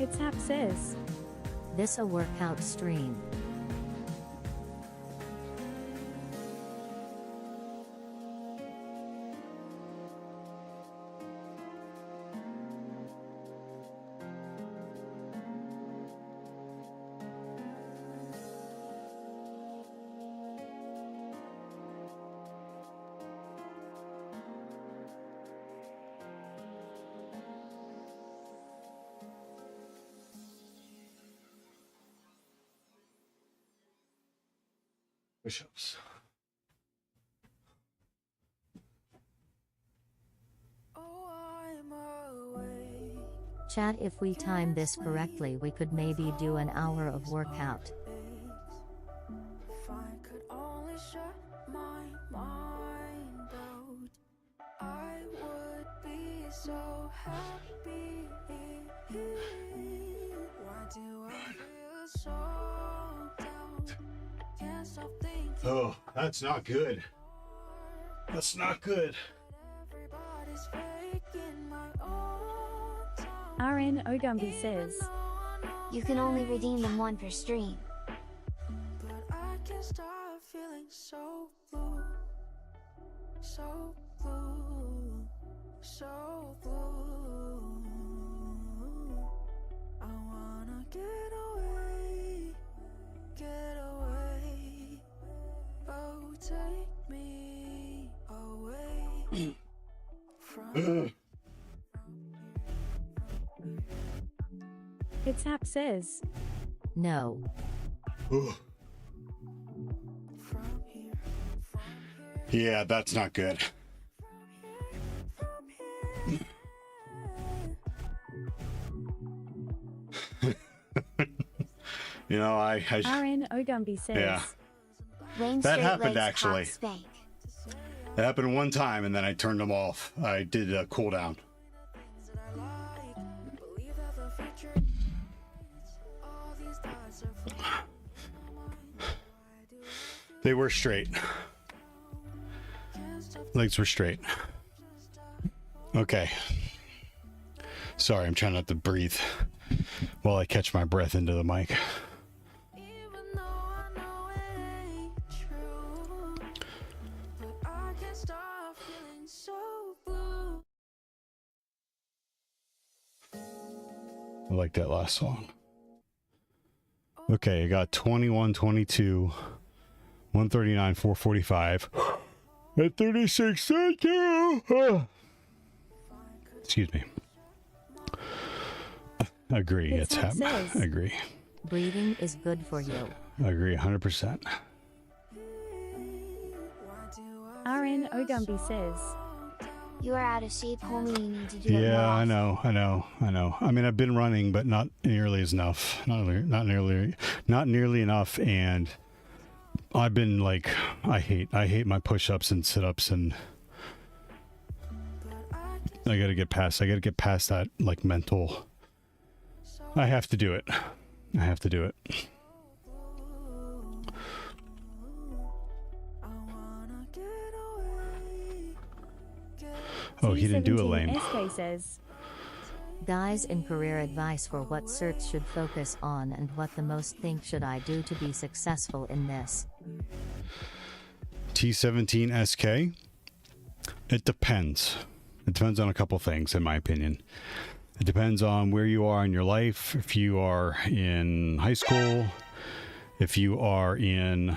It's Hap says, This a workout stream. Push-ups. Chat, if we time this correctly, we could maybe do an hour of workout. If I could only shut my mind out, I would be so happy. Why do I feel so down? Can't stop thinking. Oh, that's not good. That's not good. Everybody's faking my own time. RN Ogumbi says, You can only redeem them one per stream. But I can't stop feeling so blue, so blue, so blue. I wanna get away, oh take me away from It's Hap says, No. from here, Yeah, that's not good. from here. You know, I RN Ogumby says. yeah, Lane That straight happened, legs, actually. cock spank. it happened one time, and then I turned them off. I did a cooldown. They were straight. Legs were straight. Okay. Sorry, I'm trying not to breathe while I catch my breath into the mic. Even though I know it ain't true, but I can't stop feeling so blue. I like that last song. Okay, I got 21, 22, 139, 445, at 36. Thank you. Excuse me. Agree. It's It's what it happening. says. Agree. Breathing is good for you. Agree 100%. RN Ogumby says. You are out of shape, homie. You need to do it more Yeah, I often. know. I mean, I've been running, but not nearly as enough. Not nearly enough. And I've been like, I hate my push-ups and sit-ups, and I gotta get past that like mental. I have to do it. Oh, he didn't do a lane. SK says. Guys in career advice for what certs should focus on and what the most think should I do to be successful in this. T17SK. It depends. It depends on a couple things, in my opinion. It depends on where you are in your life. If you are in high school, if you are in,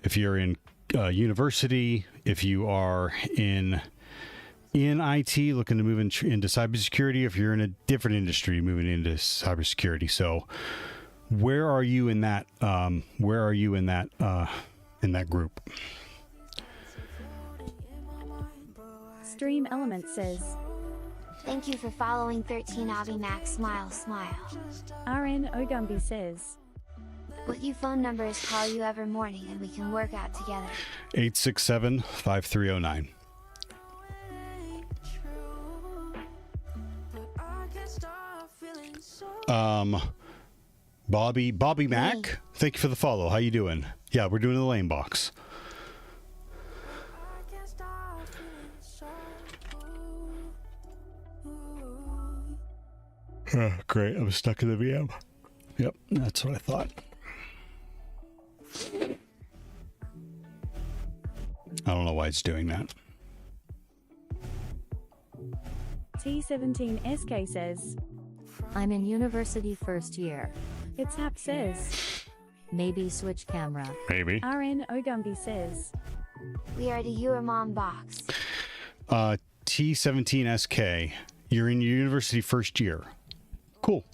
if you're in university, if you are in IT, looking to move into cybersecurity, if you're in a different industry, moving into cybersecurity. So, where are you in that? Where are you in that group? Stream Element says. Thank you for following 13 Abby Max. Smile, smile. RN Ogumby says. What you phone numbers call you every morning and we can work out together. 867-5309. Bobby Mac, thank you for the follow. How you doing? Yeah, we're doing the lane box. Great, I was stuck in the VM. Yep, that's what I thought. I don't know why it's doing that. T17SK says. I'm in university first year. It's Hap says. Maybe switch camera. Maybe. RN Ogumby says. We are the Your Mom box. T17SK, you're in your university first year. Cool.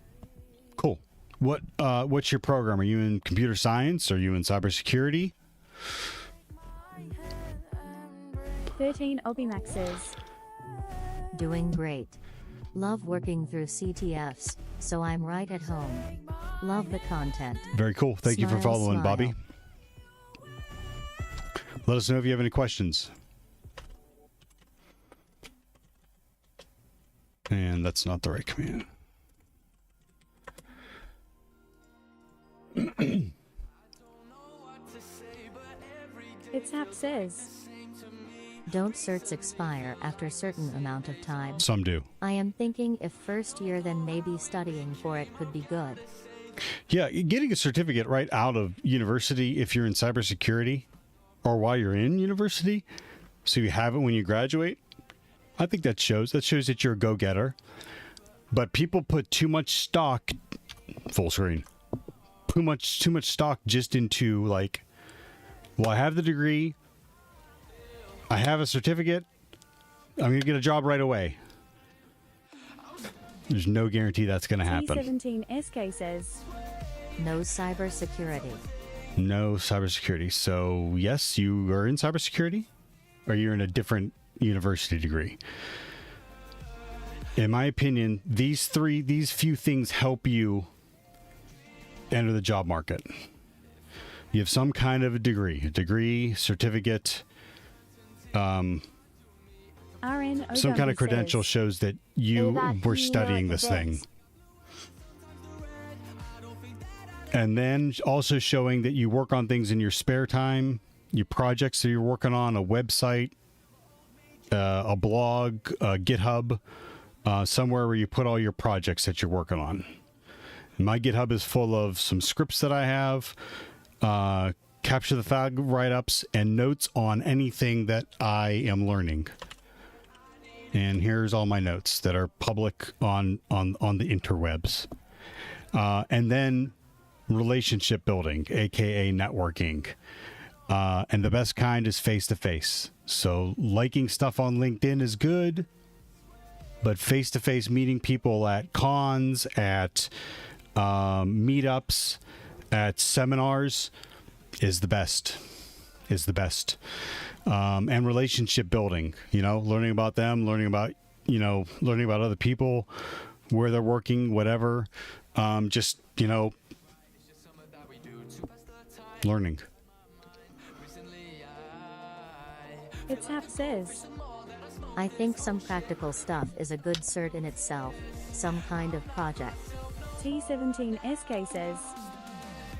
What's your program? Are you in computer science? Are you in cybersecurity? 13 Obimax says. Doing great. Love working through CTFs, so I'm right at home. Love the content. Very cool. Thank you for Smile, following, smile. Bobby. Let us know if you have any questions. And that's not the right command. It's Hap says. Don't certs expire after certain amount of time? Some do. I am thinking if first year then maybe studying for it could be good. Yeah, getting a certificate right out of university if you're in cybersecurity or while you're in university, so you have it when you graduate, I think that shows that you're a go-getter. But people put too much stock, full screen, too much stock just into like, well, I have the degree, I have a certificate, I'm going to get a job right away. There's no guarantee that's going to happen. T17SK says. No cybersecurity. No cybersecurity. So, yes, you are in cybersecurity, or you're in a different university degree. In my opinion, these few things help you enter the job market. You have some kind of a degree, certificate, some kind of credential shows that you were studying this thing. And then also showing that you work on things in your spare time, your projects that you're working on, a website, a blog, GitHub, somewhere where you put all your projects that you're working on. My GitHub is full of some scripts that I have, capture the flag write-ups, and notes on anything that I am learning. And here's all my notes that are public on the interwebs. And then relationship building, aka networking. And the best kind is face-to-face. So liking stuff on LinkedIn is good, but face-to-face meeting people at cons, at meetups, at seminars is the best. And relationship building, learning about them, learning about other people, where they're working, whatever. Learning. It's Hap says. I think some practical stuff is a good cert in itself, some kind of project. T17SK says.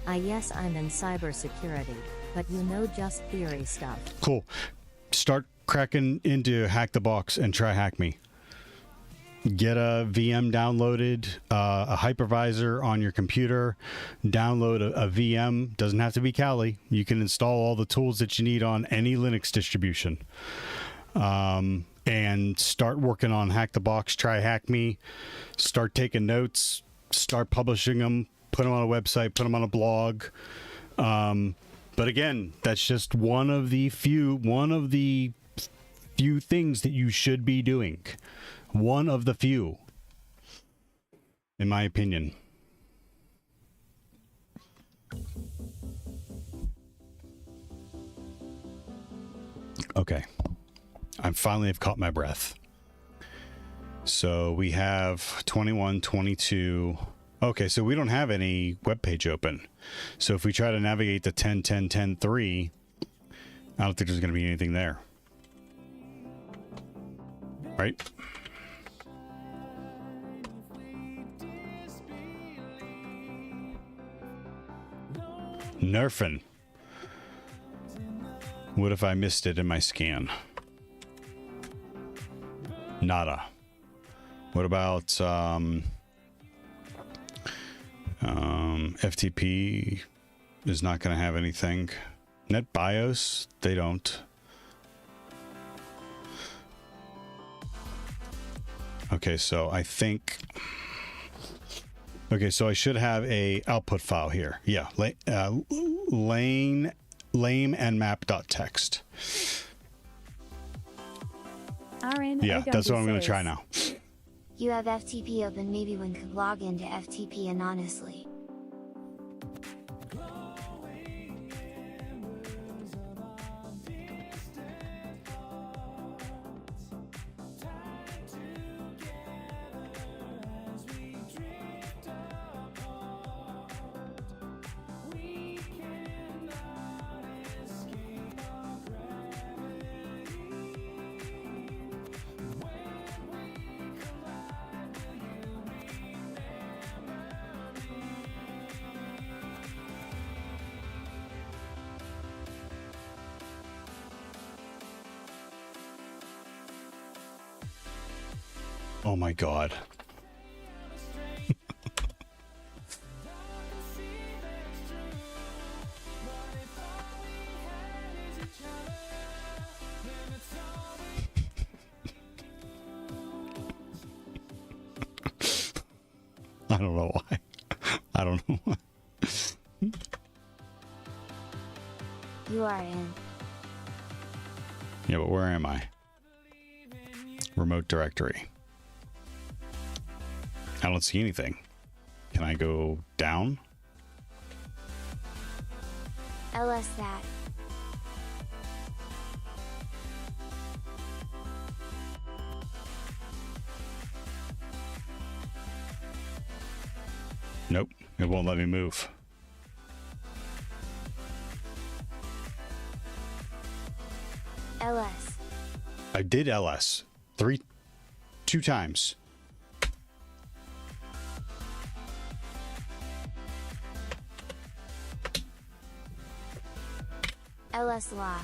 Yes, I'm in cybersecurity, but just theory stuff. Cool. Start cracking into Hack the Box and try Hack Me. Get a VM downloaded, a hypervisor on your computer, download a VM. Doesn't have to be Kali. You can install all the tools that you need on any Linux distribution. And start working on Hack the Box, try Hack Me, start taking notes, start publishing them, put them on a website, put them on a blog. But again, that's just one of the few things that you should be doing. One of the few, in my opinion. Okay. I finally have caught my breath. So we have 21, 22. Okay, so we don't have any web page open. So if we try to navigate to 10, 10, 10, 3, I don't think there's going to be anything there. Right? Nerfing. What if I missed it in my scan? Nada. What about FTP is not going to have anything. NetBIOS, they don't. Okay, so I think... Okay, so I should have a output file here. Yeah, lame and map.txt. Yeah, that's what I'm going to try now. You have FTP open, maybe one could log into FTP anonymously. Oh my God. I don't know why. I don't know why. You are in. Yeah, but where am I? Remote directory. I don't see anything. Can I go down? LS that. Nope, it won't let me move. LS. I did LS. 2 times. LS La.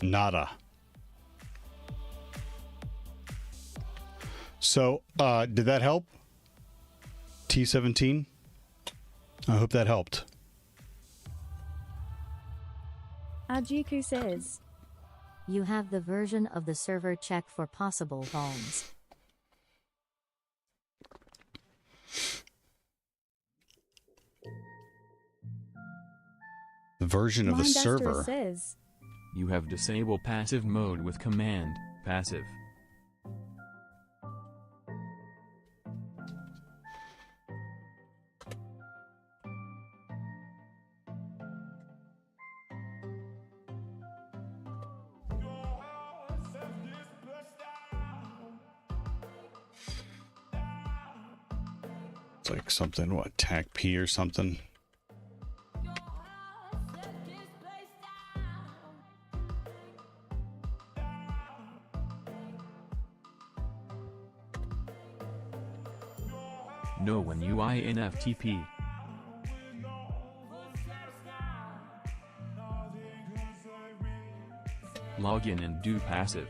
Nada. So, did that help? T17? I hope that helped. Ajuku says, You have the version of the server check for possible vulns. The version of the Mind Asterisk server. says, You have disabled passive mode with command, passive. It's like something, what, TAC P or something? No when UI in FTP. Login and do passive.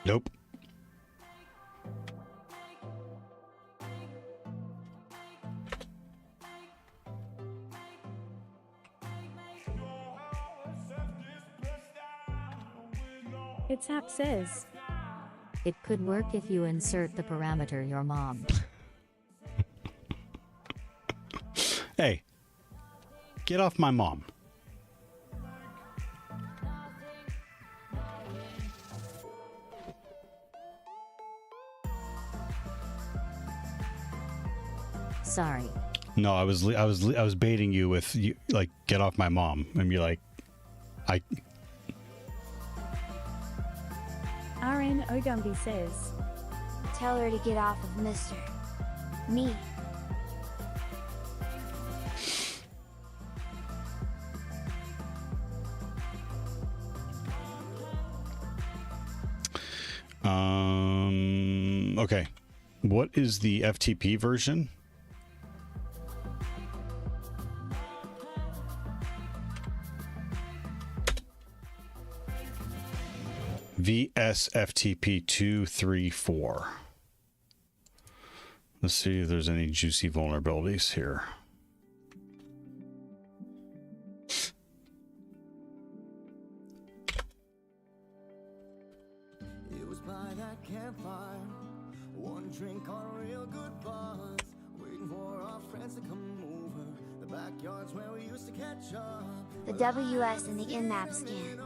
Nope. It's Hap says, It could work if you insert the parameter your mom. Hey, get off my mom. Sorry. No, I was baiting you with you, like, get off my mom, and you're like, RN Ogumbi says, Tell her to get off of Mr. Me. Okay. What is the FTP version? VSFTP 234. Let's see if there's any juicy vulnerabilities here. It was by that campfire, one drink on a real good buzz, waiting for our friends to come over. The backyard's where we used to catch up. The WS and the in-map scan.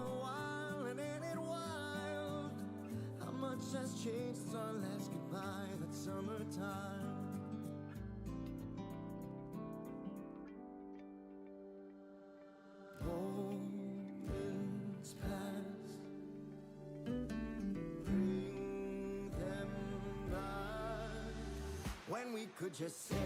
How much has changed since our last goodbye that summertime? Moments pass, bring them back, when we could just sit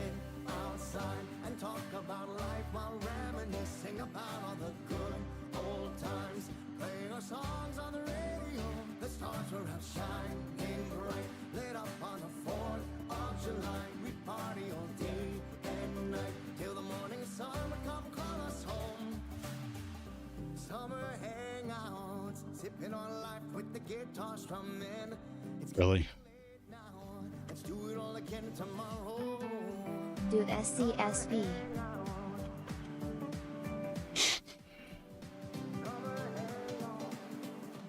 outside and talk about life while reminiscing about all the good old times, playing our songs on the radio. The stars were out shining bright, lit up on the 4th of July. We'd party all day and night till the morning sun would come call us home. Summer hangouts, sipping on life with the guitar strumming. It's Really? late now, let's do it all again tomorrow. Do SCSV.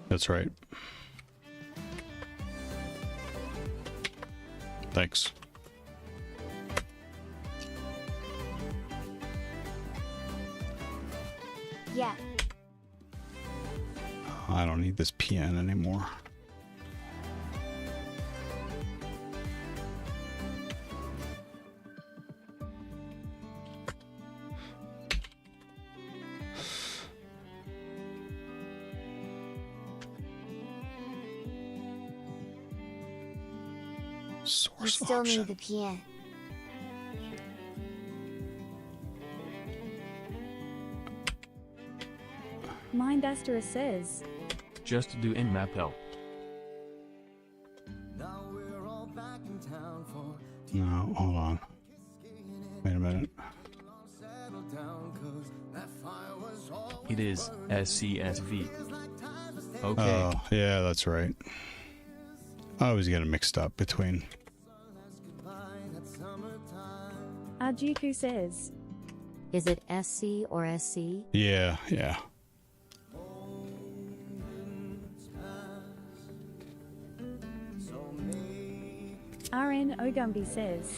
That's right. Thanks. Yeah. I don't need this PN anymore. You still need the PN. Mind Asterisk says. Just do nmap help. Now we're all back in town for No, hold on. Wait a minute. settle down, 'cause that fire was all It is SCSV. Okay. Oh, yeah, that's right. I always get it mixed up between. Arjuku says. Is it SC or SC? Yeah, yeah. RN Ogumbi says.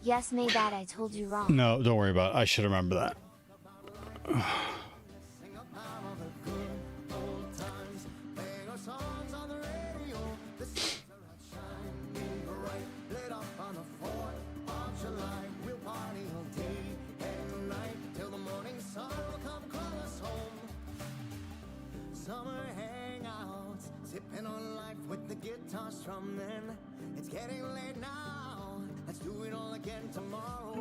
Yes, my bad, I told you wrong. No, don't worry about it. I should remember that. Summer hangouts, sipping on life with the guitar strumming. It's getting late now, let's do it all again tomorrow.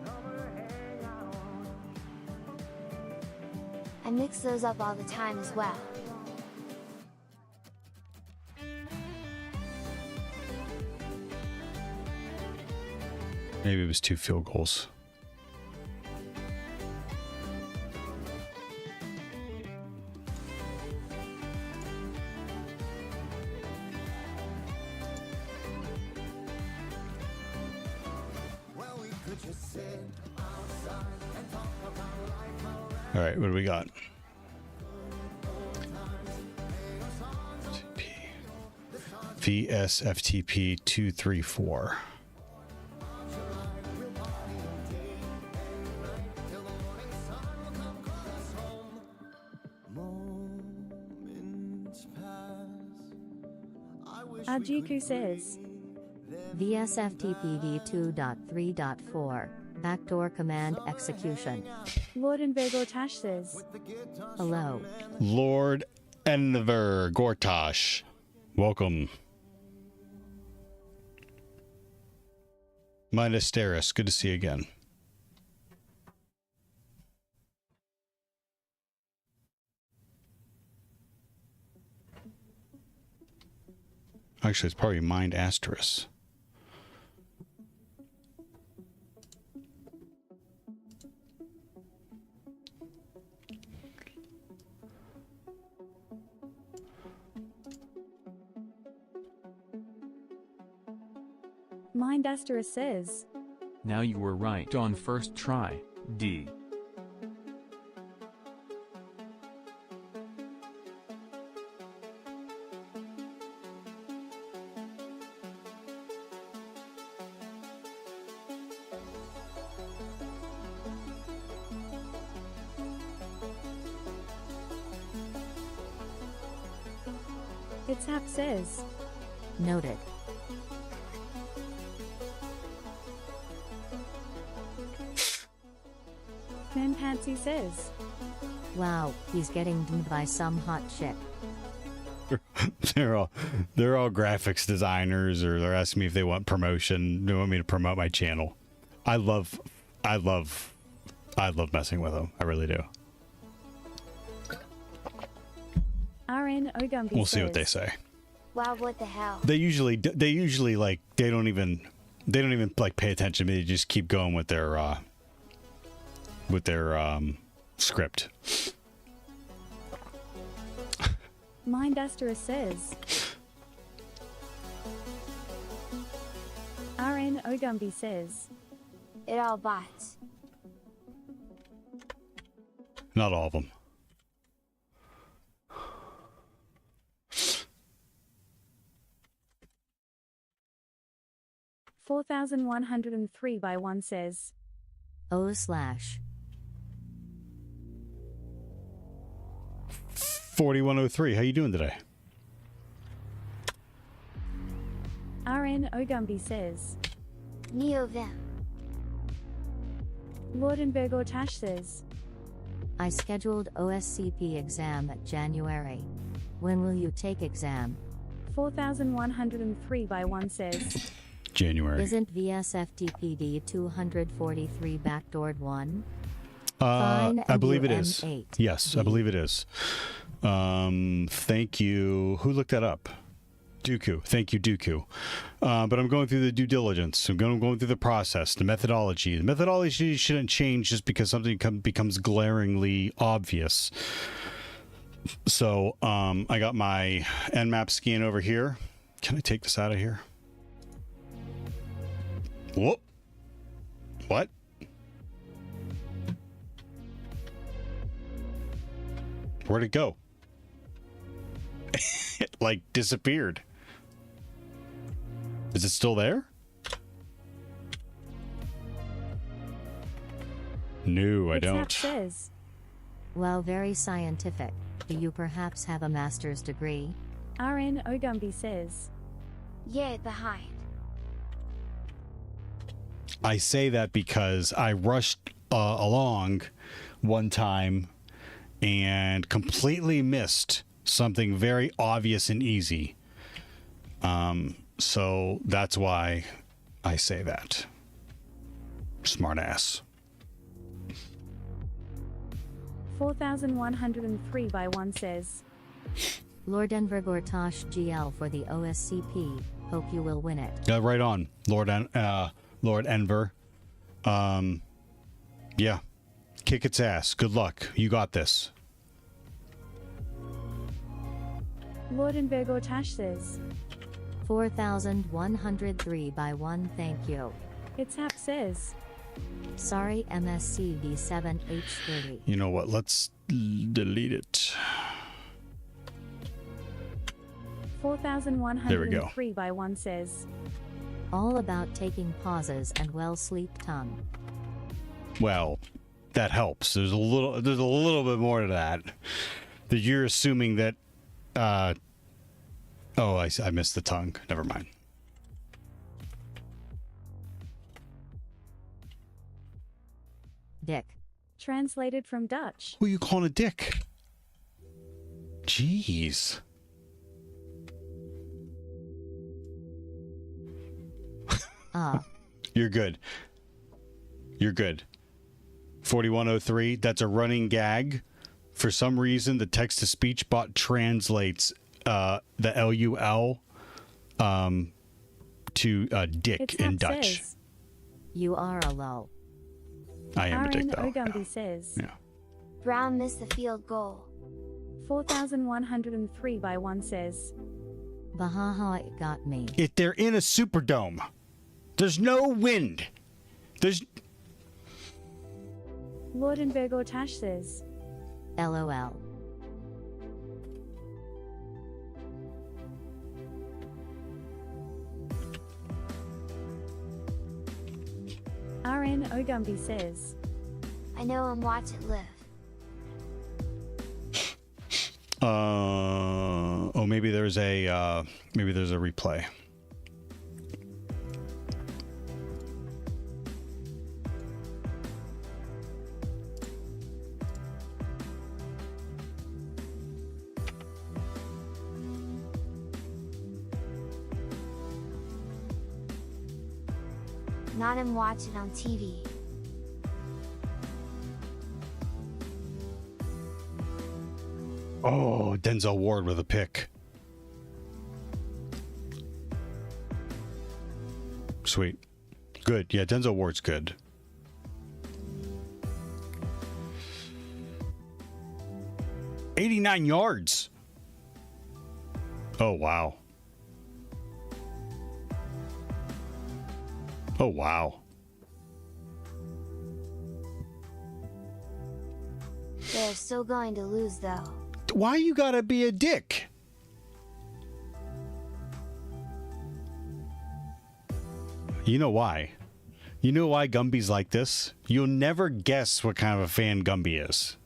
Summer hangouts. I mix those up all the time as well. Maybe it was 2 field goals. All right, what do we got? VSFTP 234. Arjuku says. VSFTP v2.3.4. Backdoor command execution. Lord Envergor Tash says. Hello. Lord Enver Gortash. Welcome. Midas Steris, good to see you again. Actually, it's probably Mind Asterisk. Mind Asterisk says. Now you were right on first try, D. It's Hap says. Noted. Manpansy says. Wow, he's getting doomed by some hot chick. they're all graphics designers, or they're asking me if they want promotion. They want me to promote my channel. I love messing with them. I really do. RN Ogumbi We'll says. see what they say. Wow, what the hell? They usually like they don't even like pay attention to me. They just keep going with their script. Mind Asterisk says. RN Ogumbi says. It all bots. Not all of them. 4103 by 1 says. O slash. 4103, how you doing today? RN Ogumbi says. Neovim. Lordenberg Ortash says. I scheduled OSCP exam at January. When will you take exam? 4103 by 1 says. January. Isn't VSFTPD 243 backdoored 1? I believe it is. WM8. Yes, I believe it is. Thank you. Who looked that up? Dooku. Thank you, Dooku. But I'm going through the due diligence. I'm going through the process, the methodology. The methodology shouldn't change just because something becomes glaringly obvious. So I got my Nmap scan over here. Can I take this out of here? Whoop. What? Where'd it go? It like disappeared. Is it still there? No, I don't. Says. Well, very scientific. Do you perhaps have a master's degree? RN Ogumbi says. Yeah, behind. I say that because I rushed along one time and completely missed something very obvious and easy. So that's why I say that. Smart ass. 4103 by 1 says. Lord Enver Gortash GL for the OSCP. Hope you will win it. Yeah, right on, Lord Enver. Yeah. Kick its ass. Good luck. You got this. Lordenberg Ortash says. 4103 by 1. Thank you. Itzhap says. Sorry, MSC V7H30. You know what? Let's delete it. 4103 by 1 says. All about taking pauses and well sleep tongue. Well, that helps. There's a little bit more to that. That you're assuming that I missed the tongue. Never mind. Dick. Translated from Dutch. Who are you calling a dick? Jeez. You're good. You're good. 4103, that's a running gag. For some reason, the text-to-speech bot translates the LUL to dick in Dutch. Says. You are a lull. I am a dick, though. Ogumbi says. Yeah. Brown missed the field goal. 4103 by 1 says. Bahaha, it got me. If they're in a Superdome, there's no wind. There's... Lordenberg Ortash says. LOL. RN Ogumbi says. I know him, watch it live. Maybe there's a replay. Not him, watch it on TV. Oh, Denzel Ward with a pick. Sweet. Good. Yeah, Denzel Ward's good. "89 yards. Oh, wow. Oh, wow. They're still going to lose, though. Why you gotta be a dick? You know why? You know why Gumby's like this? You'll never guess what kind of a fan Gumby is.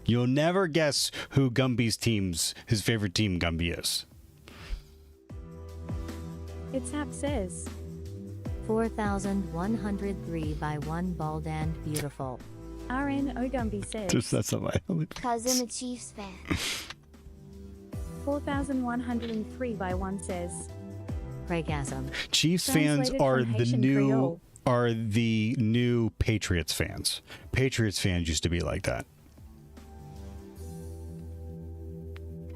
You'll never guess who his favorite team Gumby is. It's Hap says. 4103 by 1 bald and beautiful. RN Ogumby says. That's not my only. Cause I'm a Chiefs fan. 4103 by 1 says. Craigasm. Chiefs fans Translated are from the Haitian new Creole. Patriots fans. Patriots fans used to be like that.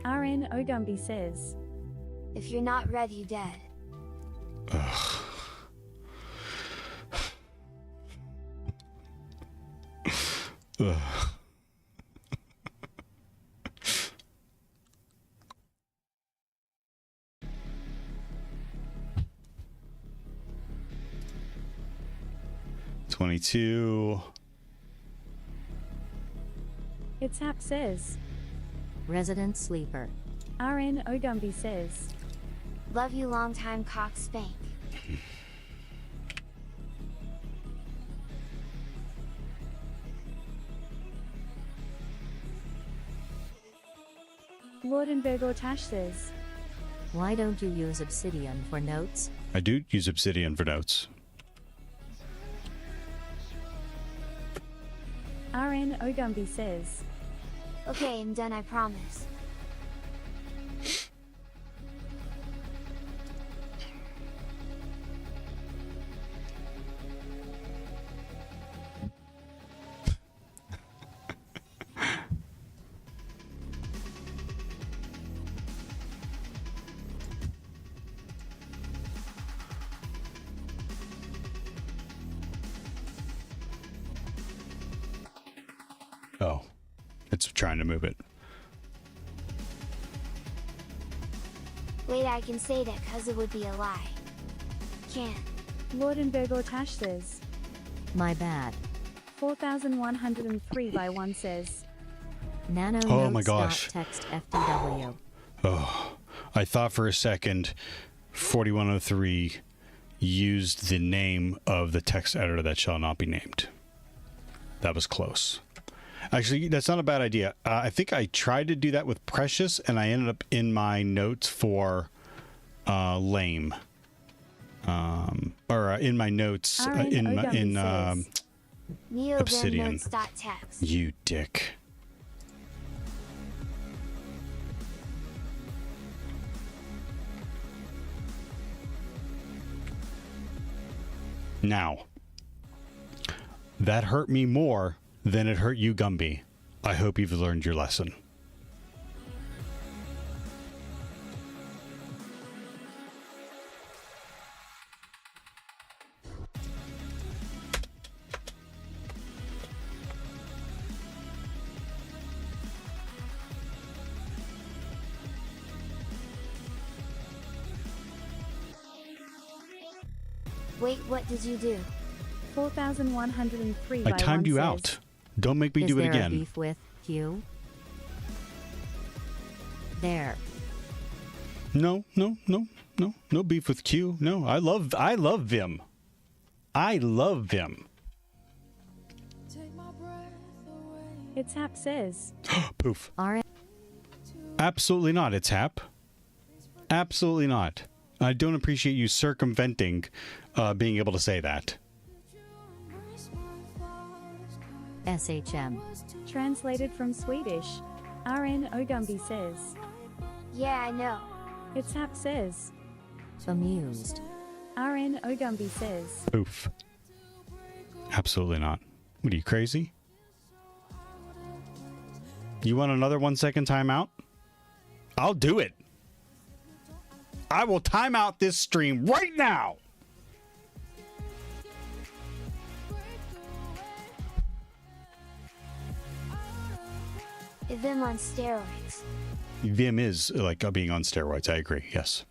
RN Ogumby says. If you're not red, you dead. Ugh. Ugh. $22. It's Hap says. Resident sleeper. RN Ogumby says. Love you long time cock spank. Lordenberg Ortash says. Why don't you use Obsidian for notes? I do use Obsidian for notes. RN Ogumby says. Okay, I'm done, I promise. Oh, it's trying to move it. Wait, I can say that cause it would be a lie. Can't. Lordenberg Ortash says. My bad. 4103 by 1 says. Nano Oh my notes gosh. dot text FTW. Oh, I thought for a second 4103 used the name of the text editor that shall not be named. That was close. Actually, that's not a bad idea. I think I tried to do that with Precious, and I ended up in my notes for lame. In my notes in Obsidian. Notes.txt. You dick. Now, that hurt me more than it hurt you, Gumby. I hope you've learned your lesson. Wait, what did you do? 4103 I by timed 1 you says. out. Don't make me Is do it there a again. beef with Q? There. No beef with Q. No, I love Vim. I love Vim. It's Hap says. Poof. RN. Absolutely not. It's Hap. Absolutely not. I don't appreciate you circumventing being able to say that. SHM. Translated from Swedish. RN Ogumby says. Yeah, I know. It's Hap says. Amused. RN Ogumby says. Poof. Absolutely not. What are you, crazy? You want another 1 second timeout? I'll do it. I will time out this stream right now. Them on steroids. Vim is like being on steroids. I agree. Yes.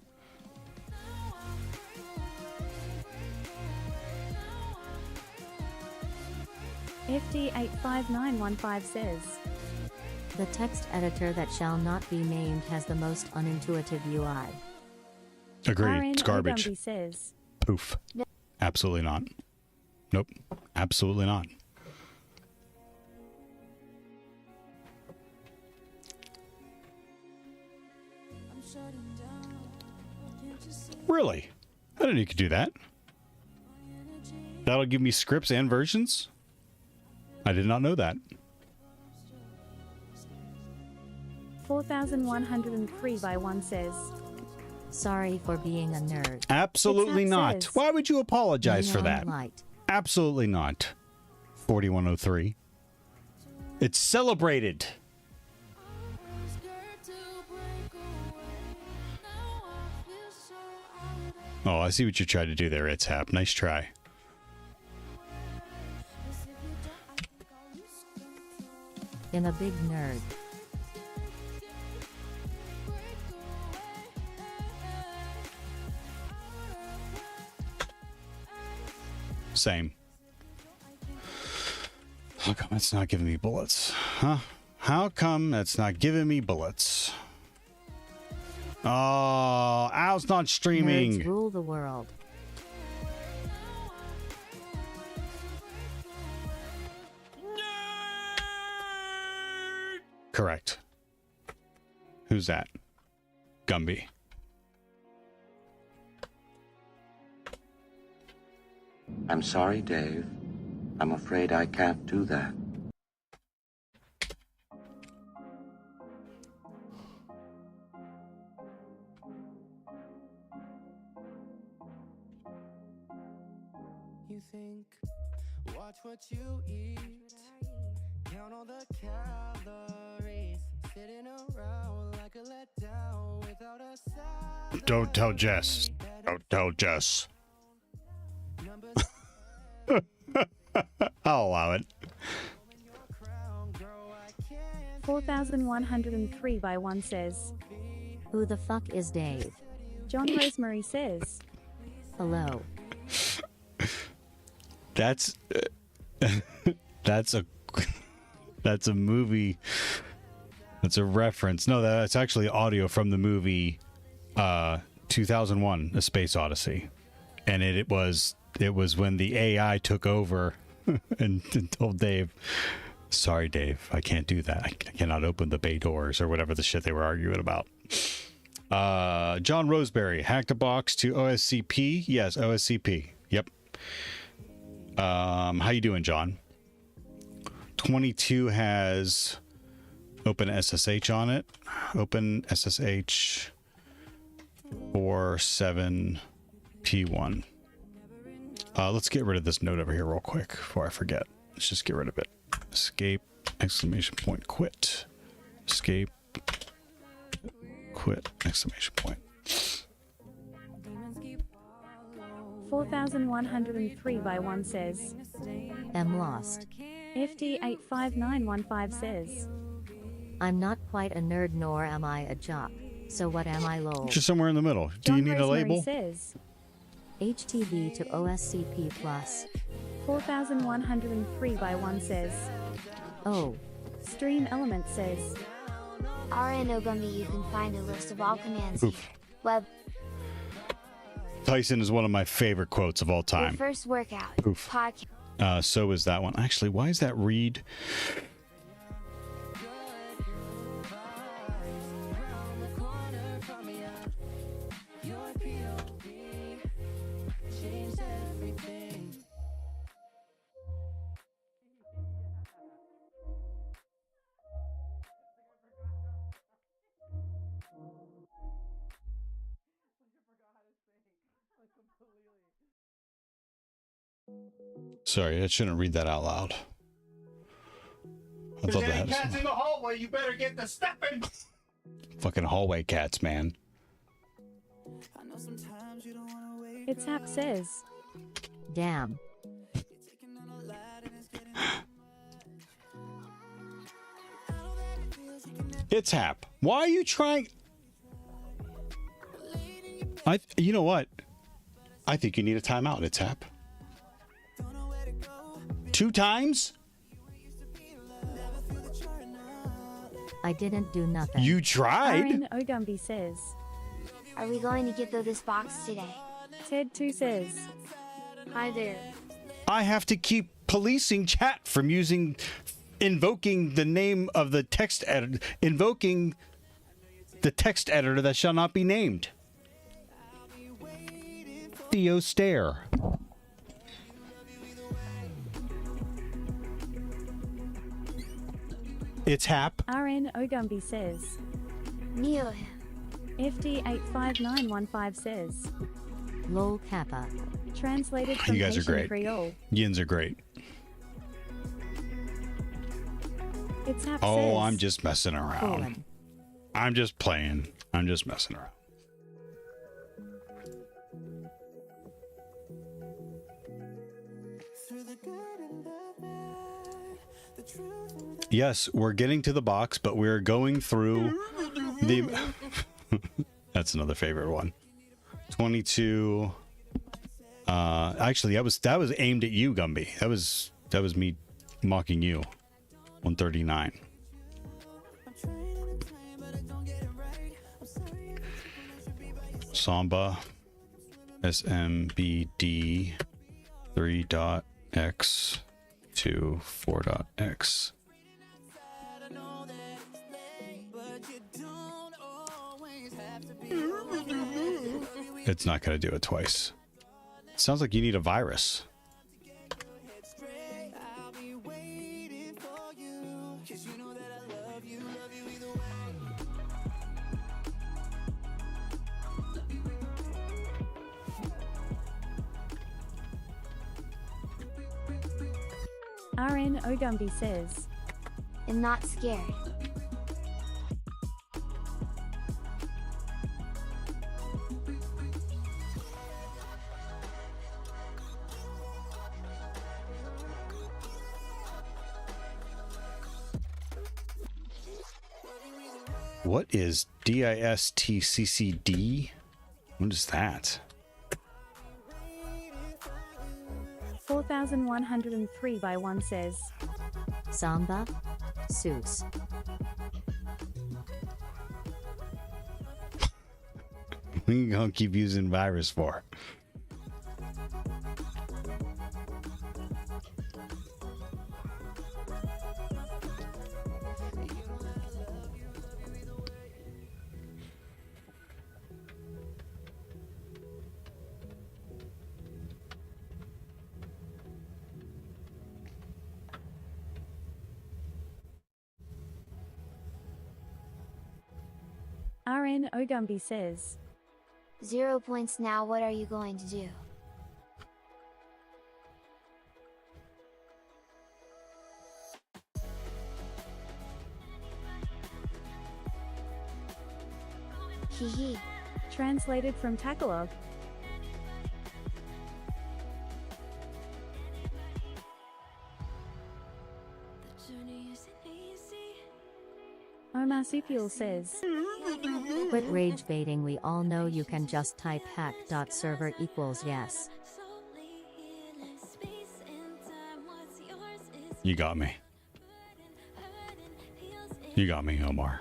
FD85915 says. The text editor that shall not be named has the most unintuitive UI. Agreed. RN It's garbage. Ogumby says. Poof. Absolutely not. Nope. Absolutely not. Really? I didn't know you could do that. That'll give me scripts and versions? I did not know that. 4103 by 1 says, Sorry for being a nerd. Absolutely It's not. says. Why would you apologize for Neon that? light. Absolutely not. 4103. It's celebrated. Oh, I see what you tried to do there, It's Hap. Nice try. In a big nerd. Same. How come it's not giving me bullets? Huh? How come it's not giving me bullets? Oh, Al's not streaming. Nerds rule the world. Correct. Who's that? Gumby. I'm sorry, Dave. I'm afraid I can't do that. You think, watch what you eat, count all the calories, sitting around like a letdown without a salary. Don't tell Jess. Don't tell Jess. I'll allow it. 4103 by 1 says, Who the fuck is Dave? John Rosemary says, Hello. That's that's a movie. That's a reference. No, that's actually audio from the movie 2001: A Space Odyssey, and it was when the AI took over and told Dave, "Sorry, Dave, I can't do that. I cannot open the bay doors," or whatever the shit they were arguing about. John Roseberry hacked a box to OSCP. Yes, OSCP. Yep. How you doing, John? 22 has Open SSH on it. Open SSH 47P1. Let's get rid of this note over here real quick before I forget. Let's just get rid of it. Escape, exclamation point, quit. Escape, quit, exclamation point. 4103 by 1 says, Am lost. FD85915 says, I'm not quite a nerd nor am I a jock. So what am I lol? Just somewhere in the middle. Do you need a label? Says, HTV to OSCP plus. 4103 by 1 says, Oh. Stream Element says, RN Ogumbi, you can find a list of all commands Oof. here. Web. Tyson is one of my favorite quotes of all Your time. first workout. Oof. Podcast. So is that one. Actually, why is that read? Sorry, I shouldn't read that out loud. I thought that had cats in the hallway, you better get the stepping. fucking hallway cats, man. It's Hap says, Damn. It's Hap. Why are you trying? You know what? I think you need a timeout. It's Hap. 2 times? I didn't do nothing. You tried. RN Ogumbi says, Are we going to get through this box today? Ted2 says, Hi there. I have to keep policing chat from invoking the name of the text editor, invoking the text editor that shall not be named. Theo Stare. It's Hap. RN Ogumbi says. Neo him. FD85915 says. Lol Kappa. Translated from You guys are Haitian great. Creole. Yins are great. It's Hap Oh, says. I'm just messing around. Colon. I'm just playing. I'm just messing around. Yes, we're getting to the box, but we're going through the... That's another favorite one. 22... actually, that was aimed at you, Gumby. That was me mocking you. 139. Samba SMBD 3.x to 4.x. It's not going to do it twice. Sounds like you need a virus. RN Ogumbi says. I'm not scared. What is DISTCCD? What is that? 4103 by 1 says. Samba. Seuss. What are you gonna keep using virus for? RN Ogumbi says. 0 points now. What are you going to do? Hee hee. Translated from Tagalog. Marsupial says. Quit rage baiting. We all know you can just type hack.server equals yes. You got me. You got me, Omar.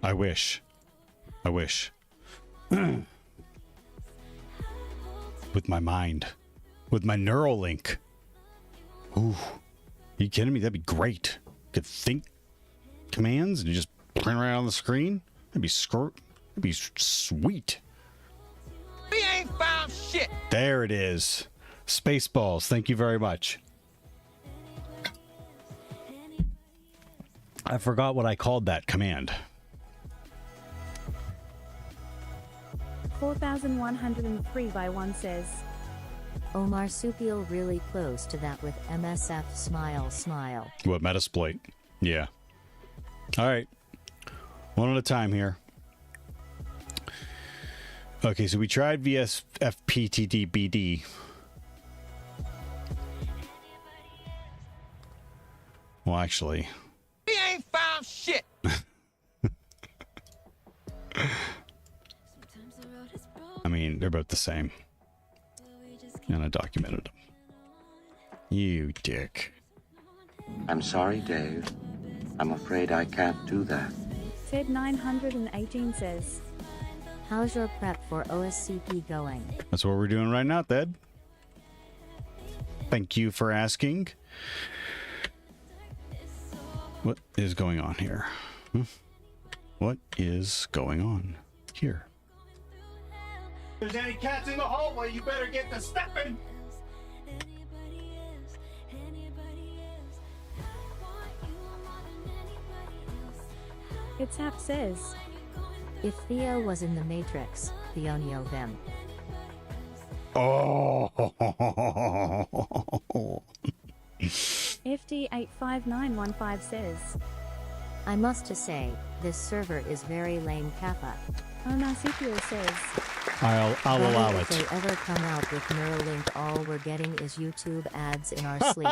I wish. I wish. With my mind. With my Neuralink. Ooh. Are you kidding me? That'd be great. Could think commands and you just print right on the screen. That'd be That'd be sweet. We ain't found shit. There it is. Spaceballs. Thank you very much. I forgot what I called that command. 4103 by 1 says. Marsupial really close to that with MSF smile smile. What, Metasploit? Yeah. All right. One at a time here. Okay, so we tried VSFPTDBD. Well, actually. We ain't found shit. I mean, they're both the same. And I documented them. You dick. I'm sorry, Dave. I'm afraid I can't do that. Ted 918 says. How's your prep for OSCP going? That's what we're doing right now, Ted. Thank you for asking. What is going on here? What is going on here? If there's any cats in the hallway, you better get to stepping. It's Hap says. If Theo was in the Matrix, Theonio them. Oh. FD85915 says. I must say, this server is very lame kappa. Marsupial says. I'll allow it. If they ever come out with Neuralink, all we're getting is YouTube ads in our sleep.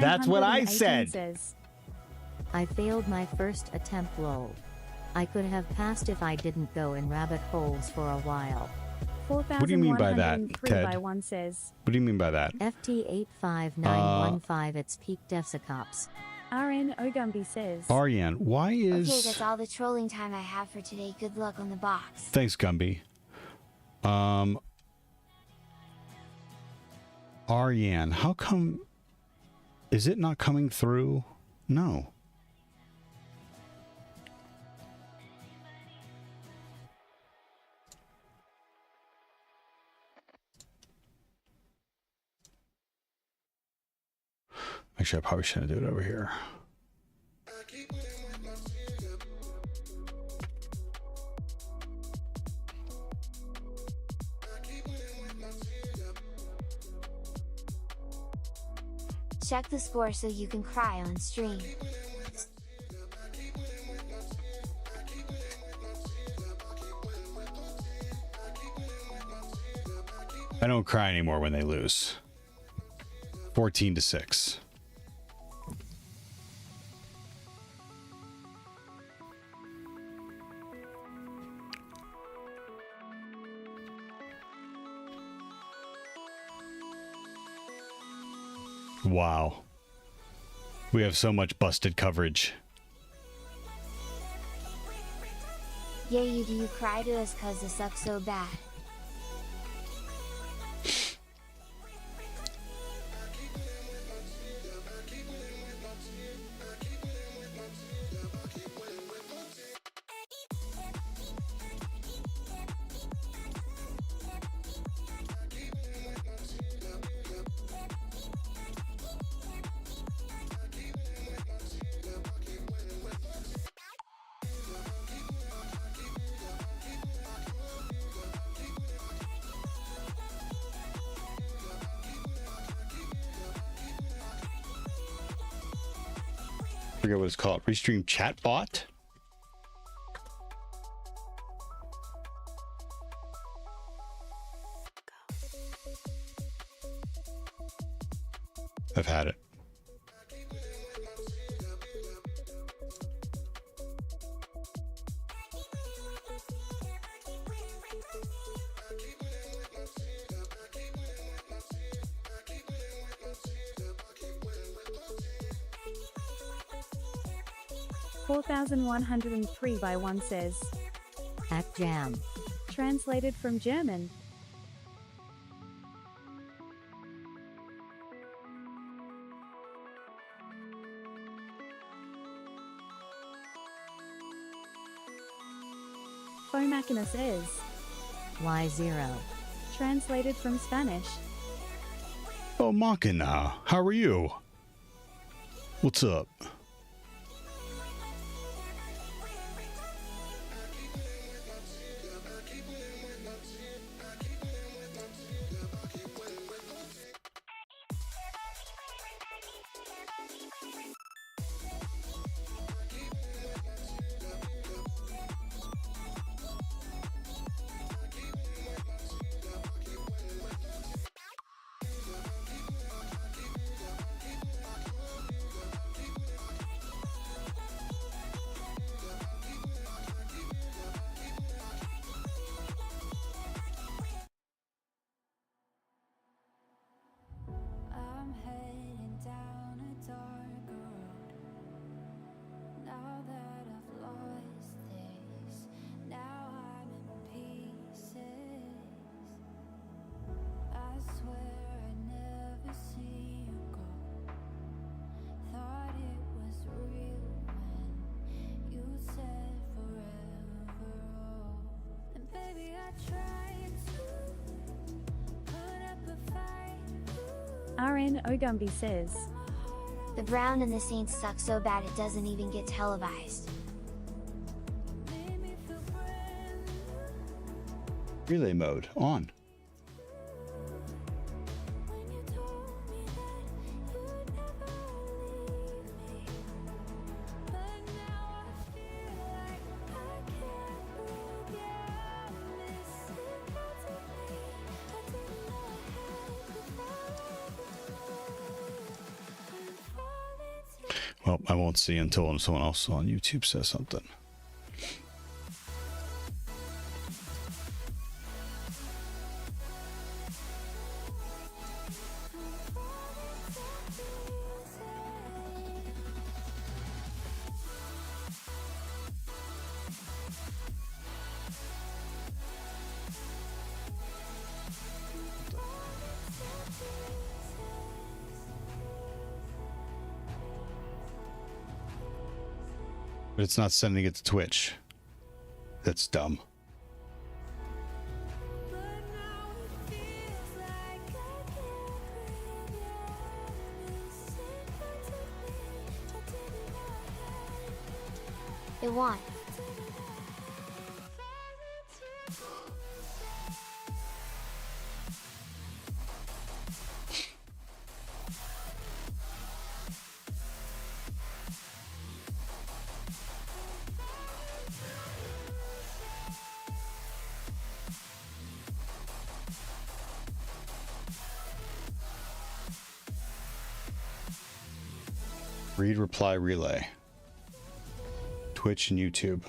That's what I said. Says. I failed my first attempt, lol. I could have passed if I didn't go in rabbit holes for a while. What do you mean by that, Ted? By one says. What do you mean by that? FT85915, it's peak Defsicops. RN Ogumbi says. Aryan, why is... Okay, that's all the trolling time I have for today. Good luck on the box. Thanks, Gumby. Aryan, how come... Is it not coming through? No. Actually, I probably shouldn't do it over here. Check the score so you can cry on stream. I don't cry anymore when they lose. 14-6. Wow. We have so much busted coverage. Yeah, do you cry to us cause this sucks so bad? I forget what it's called. Restream chatbot? I've had it. $4,103 by one says. At jam. Translated from German. Fomachina says. Y0. Translated from Spanish. Oh, Machina, how are you? What's up? RN Ogumbi says, The Brown and the Saints suck so bad it doesn't even get televised. Relay mode on. Well, I won't see until someone else on YouTube says something. But it's not sending it to Twitch. That's dumb. It won. Read reply relay. Twitch and YouTube.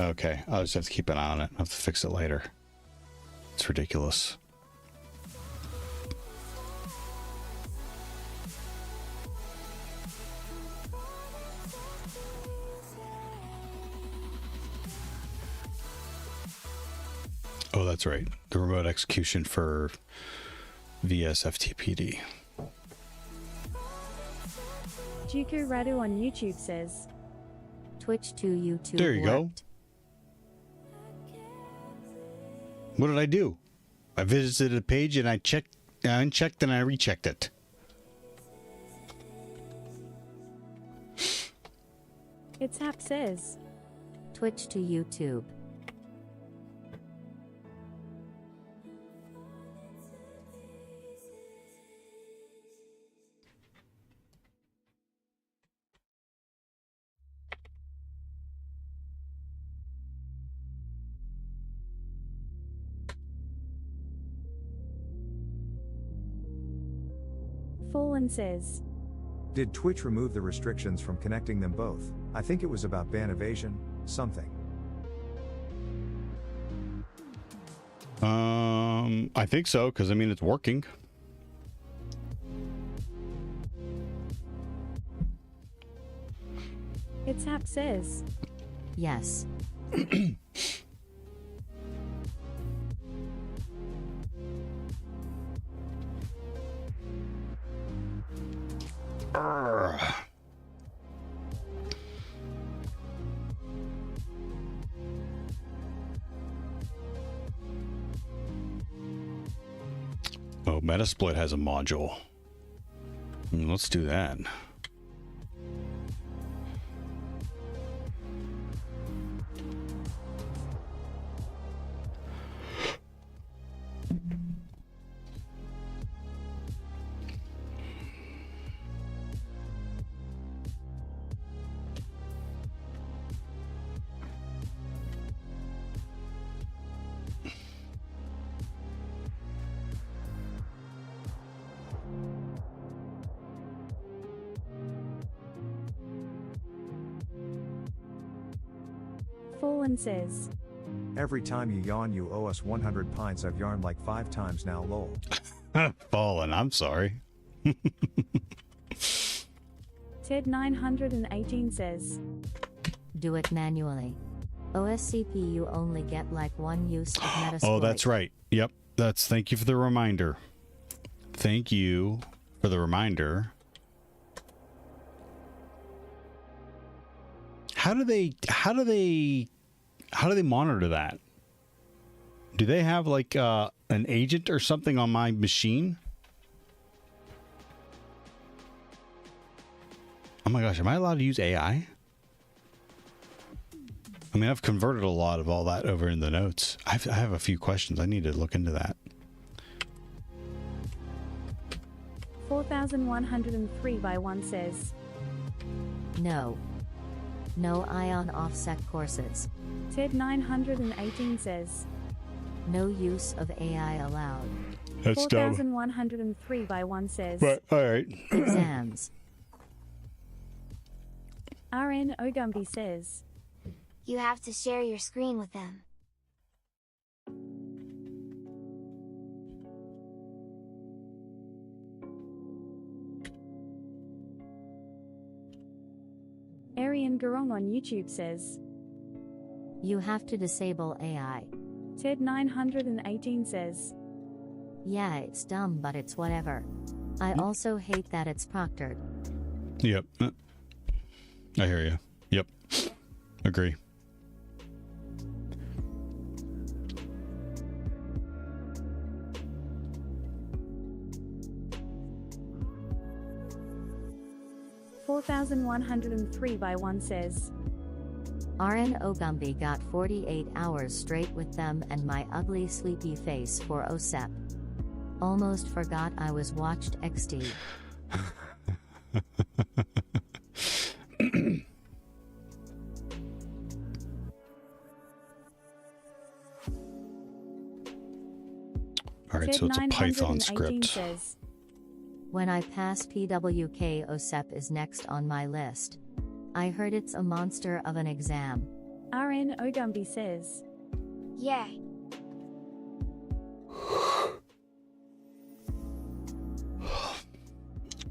Okay, I'll just have to keep an eye on it. I'll have to fix it later. It's ridiculous. Oh, that's right. The remote execution for VSFTPD. Juku Radu on YouTube says, Twitch to YouTube. There you go. What did I do? I visited a page and I unchecked and I rechecked it. It's Hap says, Twitch to YouTube. Fallen says, Did Twitch remove the restrictions from connecting them both? I think it was about ban evasion, something. I think so, because I mean it's working. It's Hap says, Yes. Oh, Metasploit has a module. Let's do that. Fallen says, Every time you yawn, you owe us 100 pints. I've yarned like 5 times now, lol. Fallen, I'm sorry. Ted 918 says, Do it manually. OSCP, you only get like 1 use of Metasploit. Oh, that's right. Yep. Thank you for the reminder. Thank you for the reminder. How do they monitor that? Do they have like an agent or something on my machine? Oh my gosh, am I allowed to use AI? I mean, I've converted a lot of all that over in the notes. I have a few questions. I need to look into that. 4103 by 1 says, No. No ion offset courses. Ted 918 says, No use of AI allowed. That's dumb. 4103 by 1 says, But, all right. Exams. RN Ogumbi says, You have to share your screen with them. Arian Garong on YouTube says, You have to disable AI. Ted 918 says, Yeah, it's dumb, but it's whatever. I also hate that it's proctored. Yep. I hear you. Yep. Agree. $4,103 by 1 says, RN Ogumbi got 48 hours straight with them and my ugly sleepy face for OSCP. Almost forgot I was watched XD. All right, so it's a Python 918 script. says, When I pass PWK, OSCP is next on my list. I heard it's a monster of an exam. RN Ogumbi says, Yay.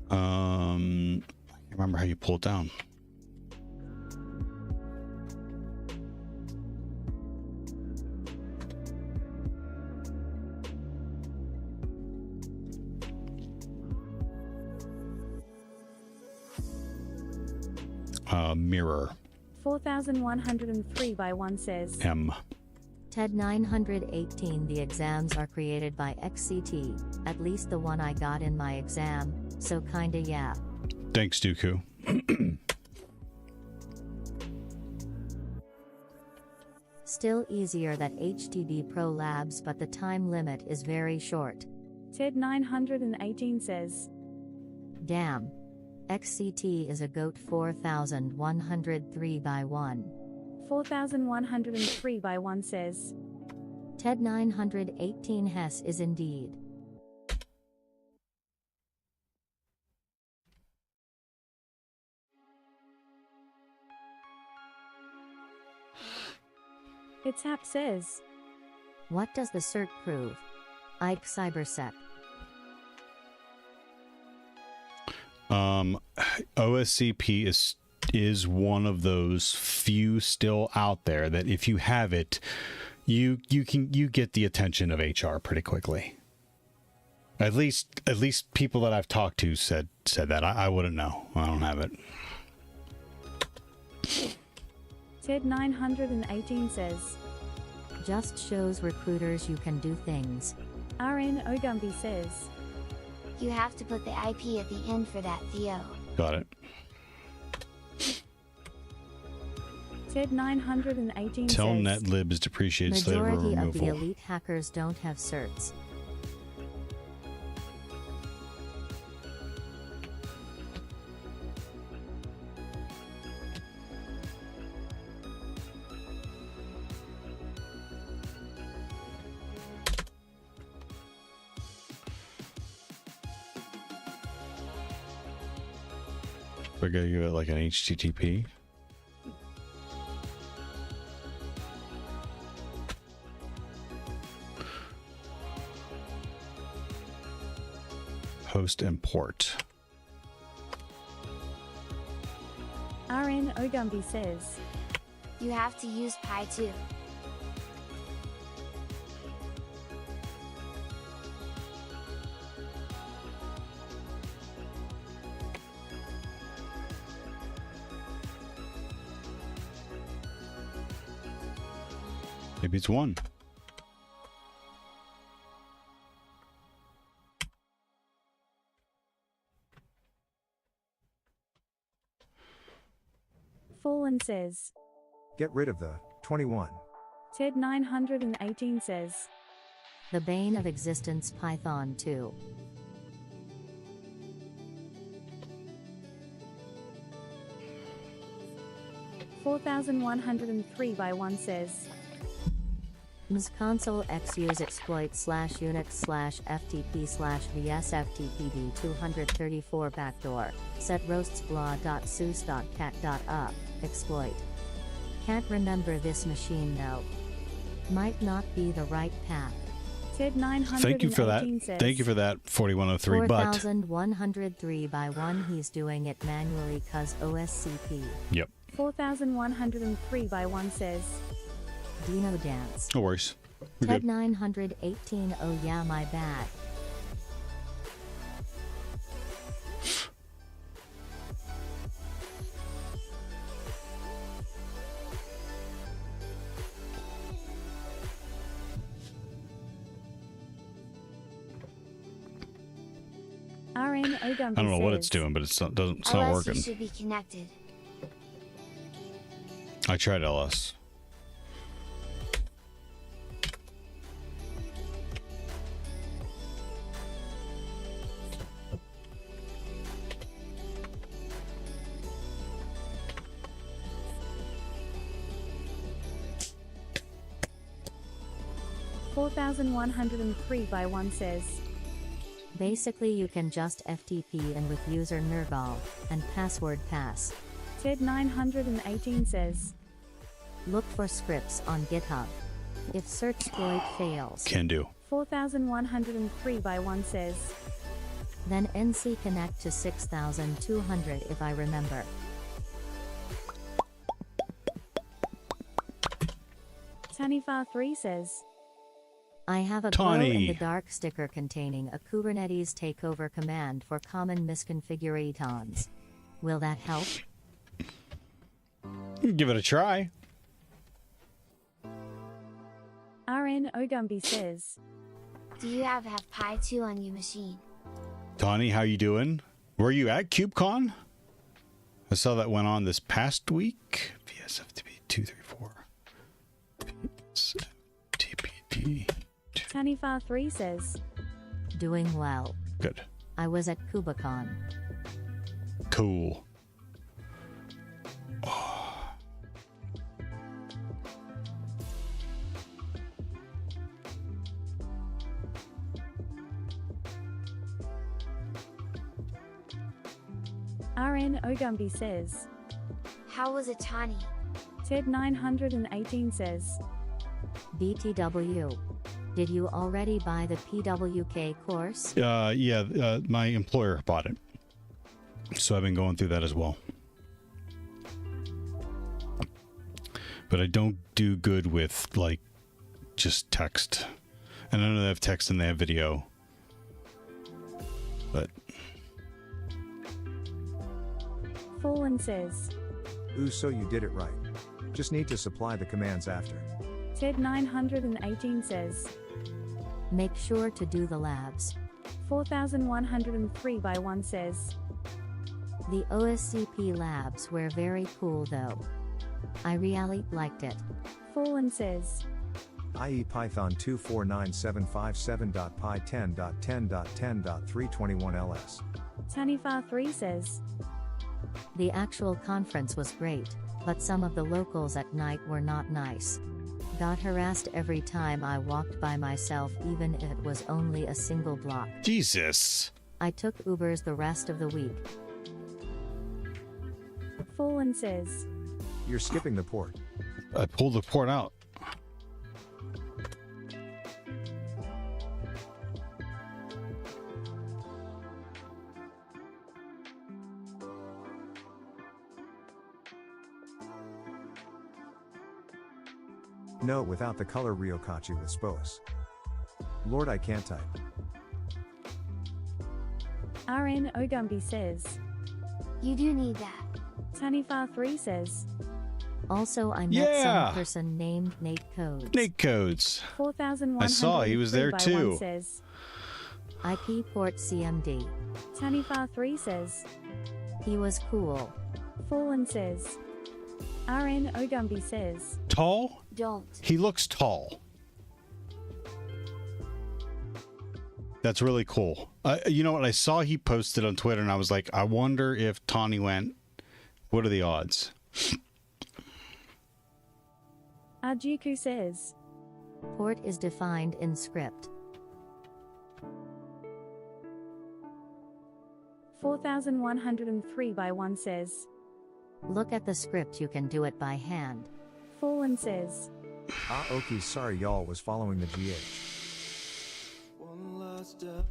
I can't remember how you pull it down. Mirror. 4103 by 1 says, M. TED 918. The exams are created by XCT, at least the one I got in my exam, so kinda yeah. Thanks, Dooku. Still easier than HTD Pro Labs, but the time limit is very short. Ted 918 says, Damn. XCT is a goat. 4103 by 1. 4103 by 1 says, TED 918 Hess is indeed. It's Hap says, What does the cert prove? Ike CyberSec. OSCP is one of those few still out there that if you have it, you get the attention of HR pretty quickly. At least people that I've talked to said that. I wouldn't know. I don't have it. Ted 918 says, Just shows recruiters you can do things. RN Ogumbi says, You have to put the IP at the end for that, Theo. Got it. Ted 918 Tell says, netlibs depreciate slavery Majority of the removal. elite hackers don't have certs. We're gonna give it like an HTTP. host and port. RN Ogumbi says, You have to use Pi 2. Maybe it's one. Fallen says, Get rid of the 21. Ted 918 says, The bane of existence Python 2. $4,103/1 says, Ms console x use exploit /unix/ftp/vsftpd 234 backdoor set roasts blah.seuss.cat.up exploit. Can't remember this machine though. Might not be the right path. Ted 918 Thank you for that. says, Thank you for that 4103. But 4103/1 he's doing it manually cause OSCP. yep. 4,103/1 says, Dino dance. No worries. We're Ted good. 918 oh yeah my bad. RN Ogumbi I don't know what it's says, doing, but it's not LS working. should be connected. I tried LS. $4,103/1 says, Basically you can just FTP in with user Nergal and password pass. Ted 918 says, Look for scripts on GitHub. If search exploit fails, Can do. 4,103/1 says, then NC connect to 6200 if I remember. Tanifar3 says, I have a Tawny. glow in the dark sticker containing a Kubernetes takeover command for common misconfigurations. Will that help? Give it a try. RN Ogumbi says, Do you have Pi 2 on your machine? Tawny, how you doing? Were you at KubeCon? I saw that went on this past week. VSFTP 234. VSFTPD. Tanifar3 says, Doing well. Good. I was at KubeCon. Cool. RN Ogumbi says, How was it, Tani? Ted 918 says, BTW. Did you already buy the PWK course? Yeah, my employer bought it. So I've been going through that as well. But I don't do good with, like, just text. And I know they have text and they have video. But Fallen says, Ooh, so you did it right. Just need to supply the commands after. Ted 918 says, Make sure to do the labs. 4,103/1 says, The OSCP labs were very cool though. I really liked it. Fallen says, IE Python 249757.py 10.10.10.321 ls. Tanifar3 says, The actual conference was great, but some of the locals at night were not nice. Got harassed every time I walked by myself, even if it was only a single block. Jesus. I took Ubers the rest of the week. Fallen says, You're skipping the port. I pulled the port out. No, without the color Ryokachi with Spos. Lord, I can't type. RN Ogumbi says. You do need that. Tanifar3 says. Also, I met Yeah. some person named Nate Codes. Nate Codes. 4103 I saw he was there by too. 1 says. IP port CMD. Tanifar3 says. He was cool. Fallen says. RN Ogumbi says. Tall? Don't. He looks tall. That's really cool. You know what? I saw he posted on Twitter and I was like, I wonder if Tawny went, what are the odds? Arjuku says. Port is defined in script. 4103 by 1 says. Look at the script, you can do it by hand. Fallen says. Ah, okay, sorry y'all, was following the GH. One last dance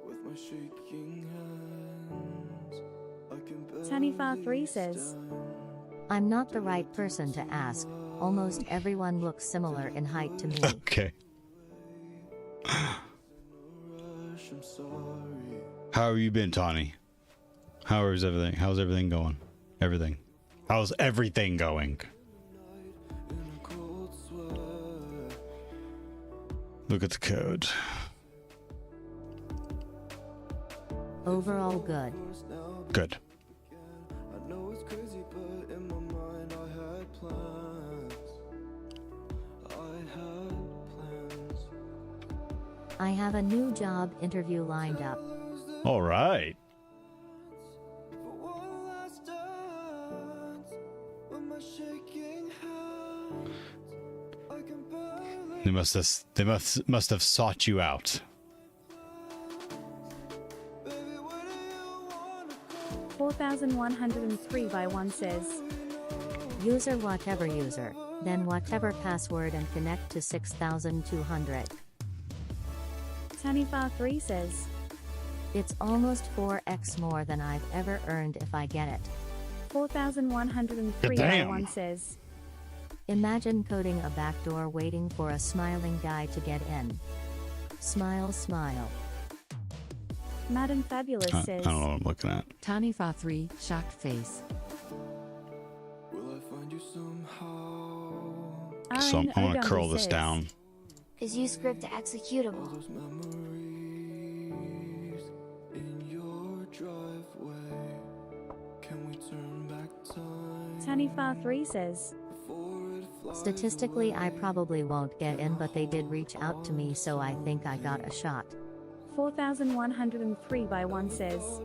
with my shaking hands. I can Tanifar3 says. I'm not the right person to ask. Almost everyone looks similar in height to me. Okay. How have you been, Tawny? How's everything? How's everything going? Everything. How's everything going? Look at the code. Overall good. Good. I know it's crazy, but in my mind I had plans. I have a new job interview lined up. All right. They must have sought you out. 4103 by 1 says. User whatever user, then whatever password and connect to 6200. Tanifar3 says. It's almost 4x more than I've ever earned if I get it. 4103 by Damn. 1 says. Imagine coding a backdoor waiting for a smiling guy to get in. Smile, smile. Madam Fabulous I says. don't know what I'm looking at. Tanifa 3, shocked face. Will I find you somehow? So I'm gonna Ogumbi curl this says. down. Is you script executable? Those memories in your driveway. Can we turn back time? Tanifar3 says. Before it flies Statistically, I away? probably won't get in, but they did reach out to me, so I think I got a shot. 4103 by 1 says.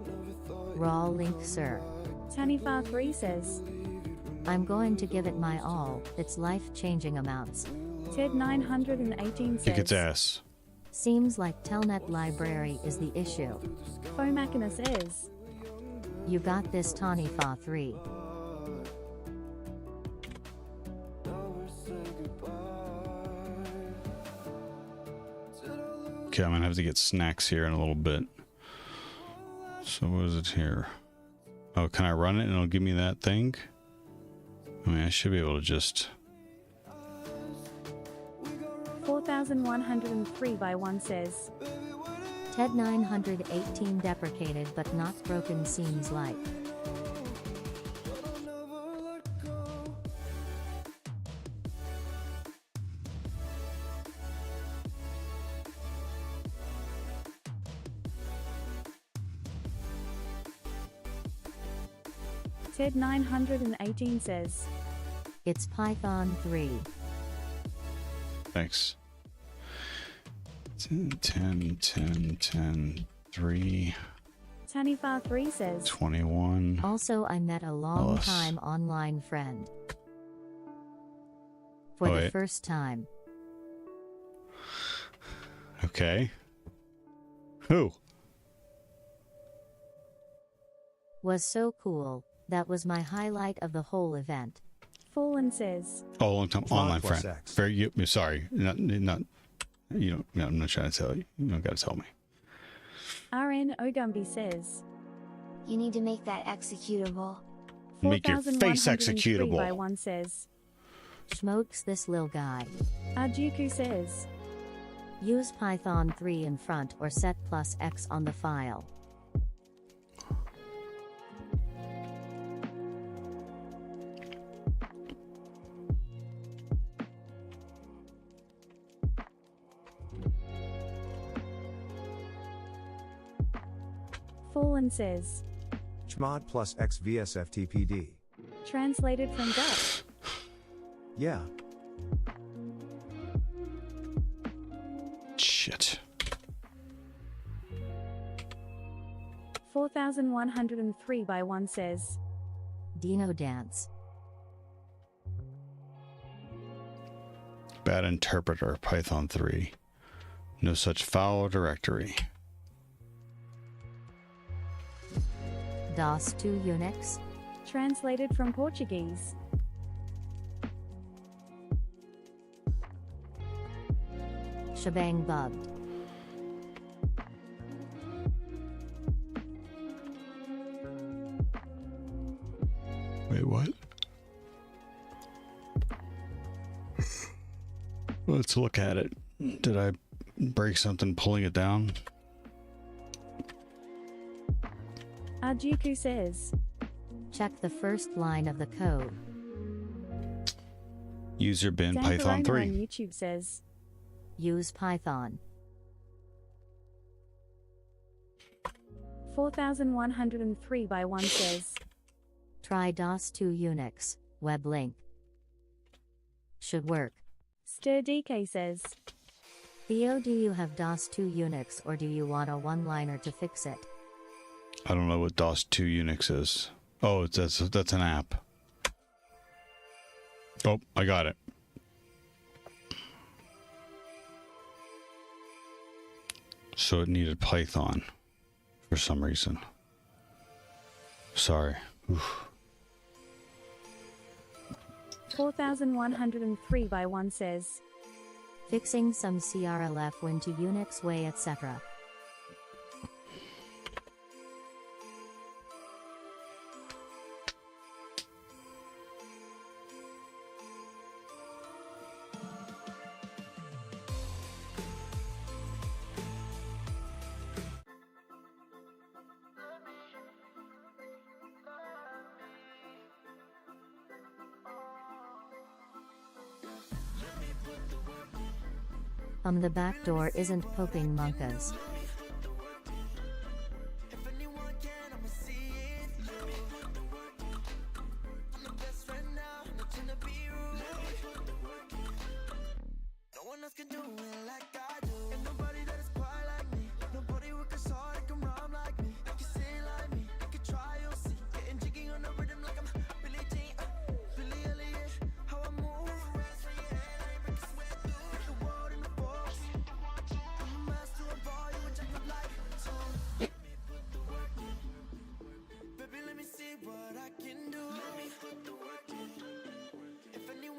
Raw link, sir. Tanifar3 says. I'm going to give it my all. It's life-changing amounts. Ted918 Kick its says. ass. Seems like Telnet library is the issue. Fomacinus is. You got this, Tanifa 3. Okay, I'm gonna have to get snacks here in a little bit. So what is it here? Oh, can I run it and it'll give me that thing? I mean, I should be able to just... 4103 by 1 says. TED 918 deprecated but not broken seems like. Ted918 says. It's Python 3. Thanks. 10, 3, Tanifar3 says. 21. Also, I met a long-time online friend. For Oh, the wait. first time. Okay. Who? Was so cool. That was my highlight of the whole event. Fallen says. Oh, long time Claude online plus friend. X. Very, sorry, not. You know, no, I'm not trying to tell you. You don't got to tell me. RN Ogumbi says. You need to make that executable. Make your face 4103 executable. by 1 says. Smokes this lil guy. Ajuku says. Use Python 3 in front or set +X on the file. Fallen says. Chmod plus X VSFTPD. Translated from Dutch. Yeah. Shit. 4103 by 1 says. Dino dance. Bad interpreter, Python 3. No such foul directory. DOS 2 Unix. Translated from Portuguese. Shebang bugged. Wait, what? Let's look at it. Did I break something pulling it down? Ajuku says. Check the first line of the code. User bin Dan Python Corona 3. on YouTube says. Use Python. 4103 by 1 says. Try DOS 2 Unix, web link. Should work. StirDK says. Theo, do you have DOS 2 Unix or do you want a one-liner to fix it? I don't know what DOS 2 Unix is. Oh, that's an app. Oh, I got it. So it needed Python for some reason. Sorry. Oof. 4103 by 1 says. Fixing some CRLF win to Unix way, etc. The back door isn't poking monkas.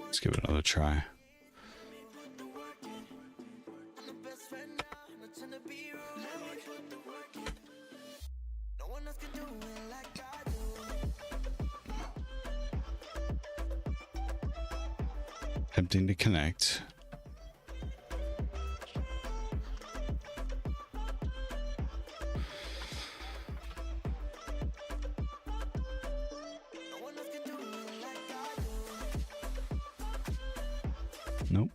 Let's give it another try. Attempting to connect. Nope.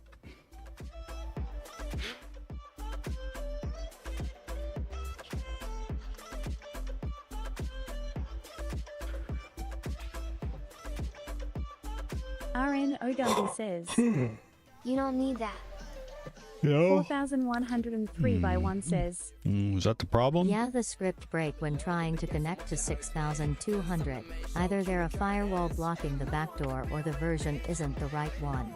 RN Ogumby says. You don't need that. 4103 by 1 says. Is that the problem? Yeah, the script break when trying to connect to 6200. Either they're a firewall blocking the backdoor or the version isn't the right one.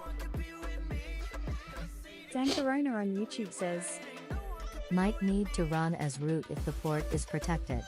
Dan Corona on YouTube says. Might need to run as root if the port is protected.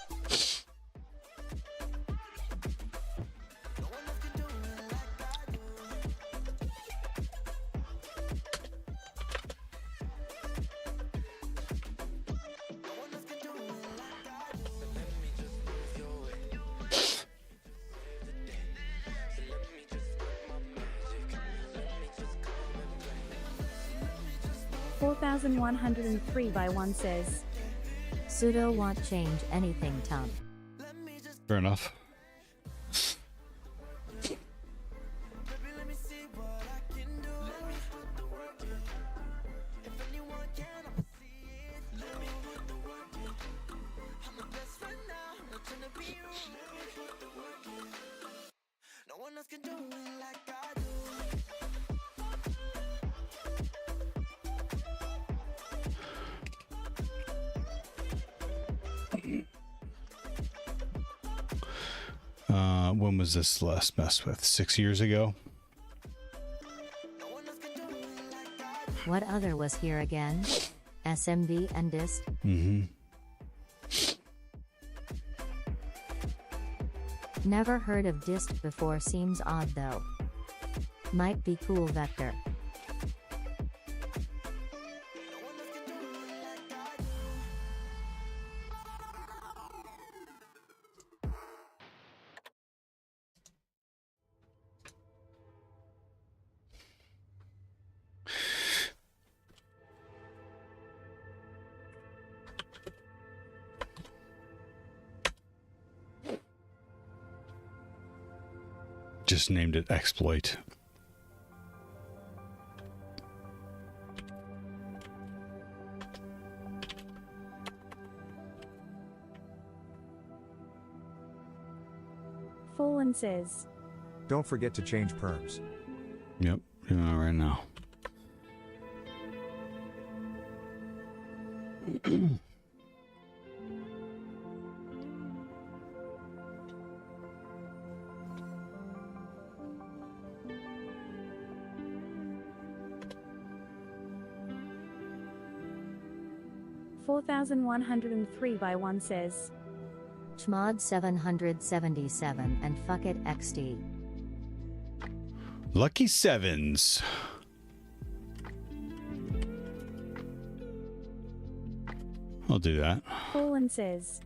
4103 by 1 says. Sudo won't change anything, Tom. Fair enough. No one else can do it like I do. When was this last messed with? 6 years ago? What other was here again? SMB and dist? Mm-hmm. Never heard of dist before, seems odd though. Might be cool vector. Just named it exploit. Fallen says. Don't forget to change perms. Yep, doing it right now. $4,103 by 1 says. Chmod 777 and fuck it XD. Lucky sevens. I'll do that. Fallen says.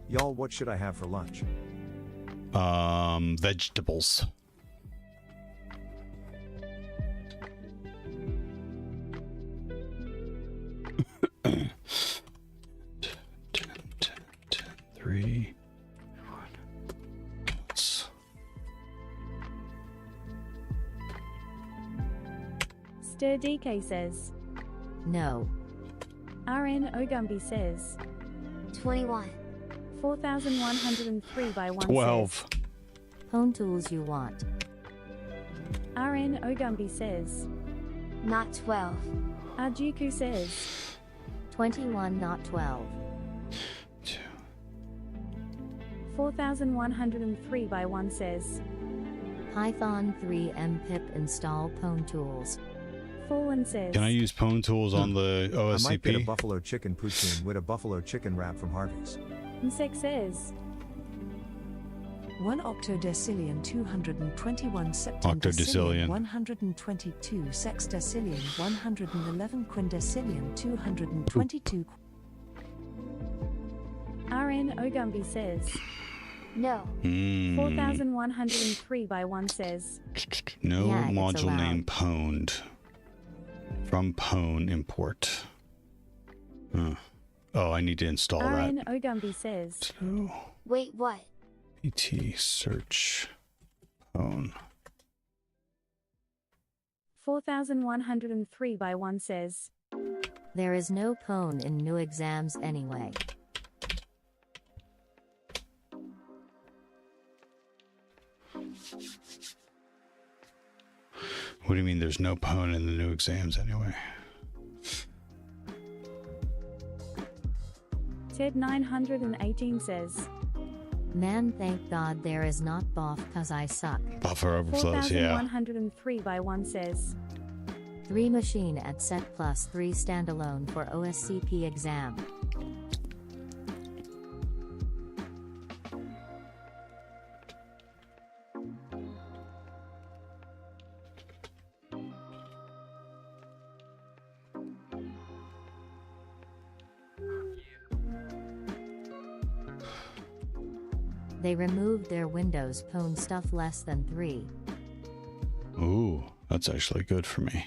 Y'all, what should I have for lunch? Vegetables. Three. Stir DK says. No. RN Ogumbi says. 21. 4,103 by 1 12. says. Phone tools you want. RN Ogumbi says. Not 12. Arjuku says. 21, not 12. 4,103 by 1 says. Python 3 mpip install Pwn tools. Fallen says. Can I use Pwn tools on the OSCP? I might get a buffalo chicken poutine with a buffalo chicken wrap from Harvey's. Insect says. 1 octodecillion 221 septendecillion Octodecillion. 122 sexdecillion 111 quindecillion 222. RN Ogumbi says. No. 4,103 by 1 says. No Yeah, it's module allowed. name pwned. From pwn import. Huh. Oh, I need to install RN that. Ogumbi says. So, Wait, what? PT search pwn. 4,103 by 1 says. There is no Pwn in new exams anyway. What do you mean there's no pwn in the new exams anyway? Ted 918 says. Man, thank God there is not BOF cause I suck. Buffer overflows, yeah. 4,103 by 1 says. 3 machine at set plus 3 standalone for OSCP exam. They removed their Windows Pwn stuff less than 3. Ooh, that's actually good for me.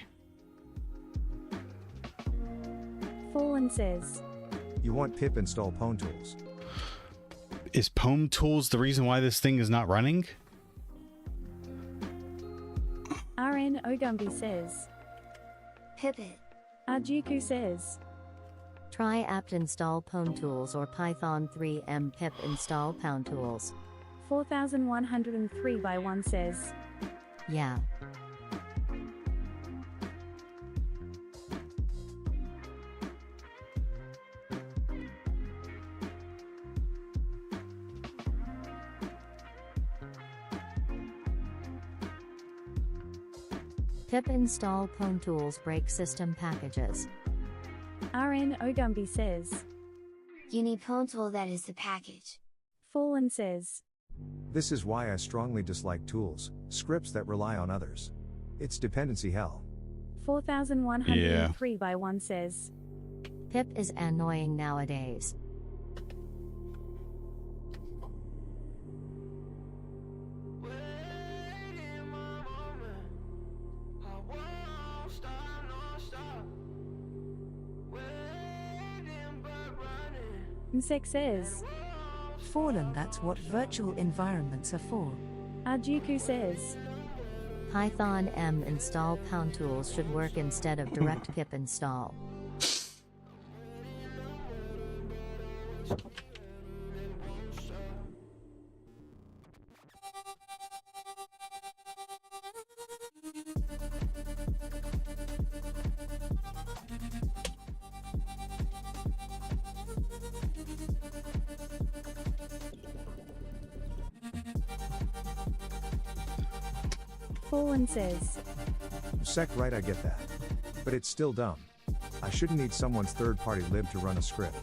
Fallen says. You want pip install Pwn Tools. Is Pwn Tools the reason why this thing is not running? RN Ogumbi says. Pip it. Arjuku says. Try apt install Pwn Tools or Python 3m pip install Pwn Tools. 4103 by 1 says. Yeah. Pip install Pwn Tools break system packages. RN Ogumbi says. You need Pwn Tool, that is the package. Fallen says. This is why I strongly dislike tools, scripts that rely on others. It's dependency hell. 4103 by 1 says. Pip is annoying nowadays. Msek says. Fallen, that's what virtual environments are for. Arjuku says. Python m install Pwn Tools should work instead of direct pip install. Fallen says. Sec right, I get that. But it's still dumb. I shouldn't need someone's third-party lib to run a script.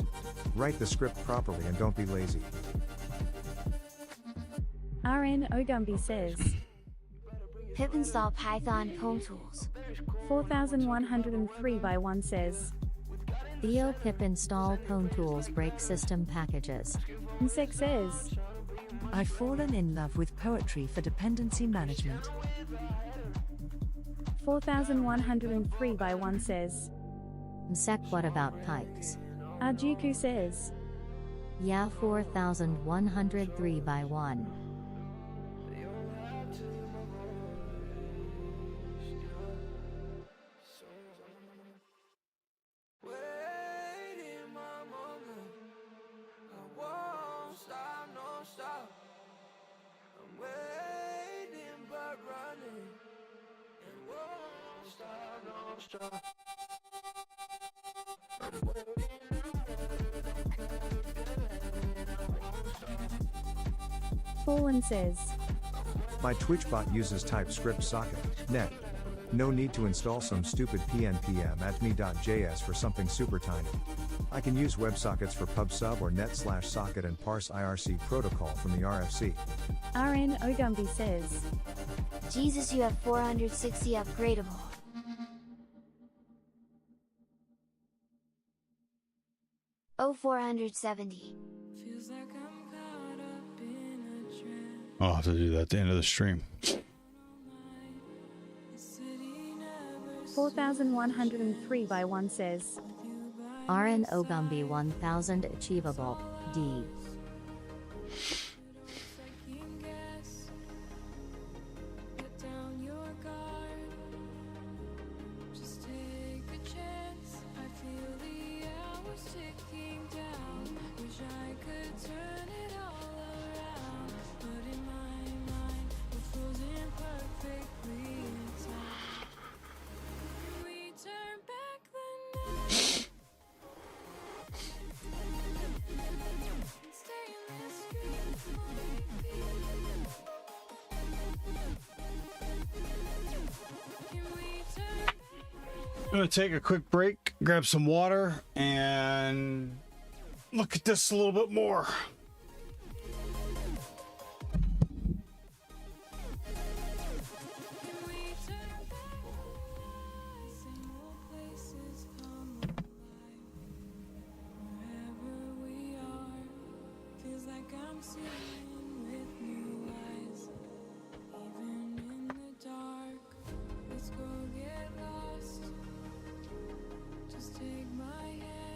Write the script properly and don't be lazy. RN Ogumbi says. Pip install Python Pwn Tools. 4103 by 1 says. Theo pip install Pwn Tools break system packages. Msek says. I've fallen in love with poetry for dependency management. 4103 by 1 says. Msek, what about pikes? Arjuku says. Yeah, 4103 by 1. Fallen says. My Twitch bot uses TypeScript socket, net. No need to install some stupid pnpm at me.js for something super tiny. I can use WebSockets for pub/sub or net/socket and parse IRC protocol from the RFC. RN Ogumbi says. Jesus, you have 460 upgradable. Oh, 470. I'll have to do that at the end of the stream. 4103 by 1 says. RN Ogumbi 1000 achievable, D. I'm gonna take a quick break, grab some water, and look at this a little bit more. Take my hand.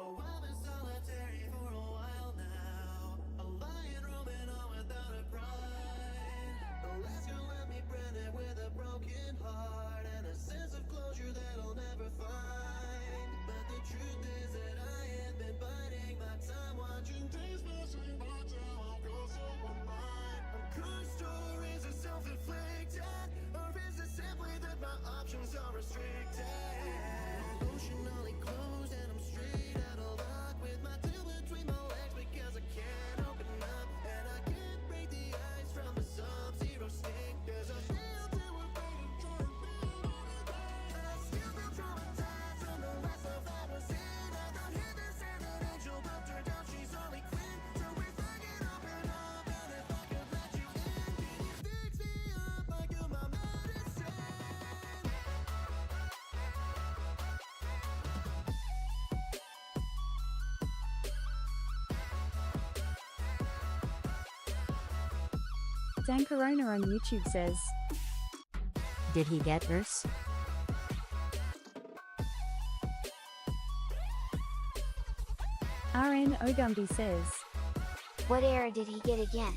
Oh, I've been solitary for a while now. A lion roaming on without a pride. The last girl left me branded with a broken heart and a sense of closure that I'll never find. But the truth is that I have been biding my time, watching days passing by till I'll go so mine. I'm cursed, or is it self-inflicted? Or is it simply that my options are restricted? Emotionally closed and I'm straight out of luck with my tail between my legs because I can't open up and I can't break the ice from the sub-zero stink. There's a feel to a pain and try and build on it. I still feel traumatized from the last love I was in. I thought hit this and an angel, but turned out she's only Quinn. So if I can open up and if I could let you in, can you fix me up like you're my medicine? Dan Corona on YouTube says, Did he get worse? RN Ogumbi says, What error did he get again?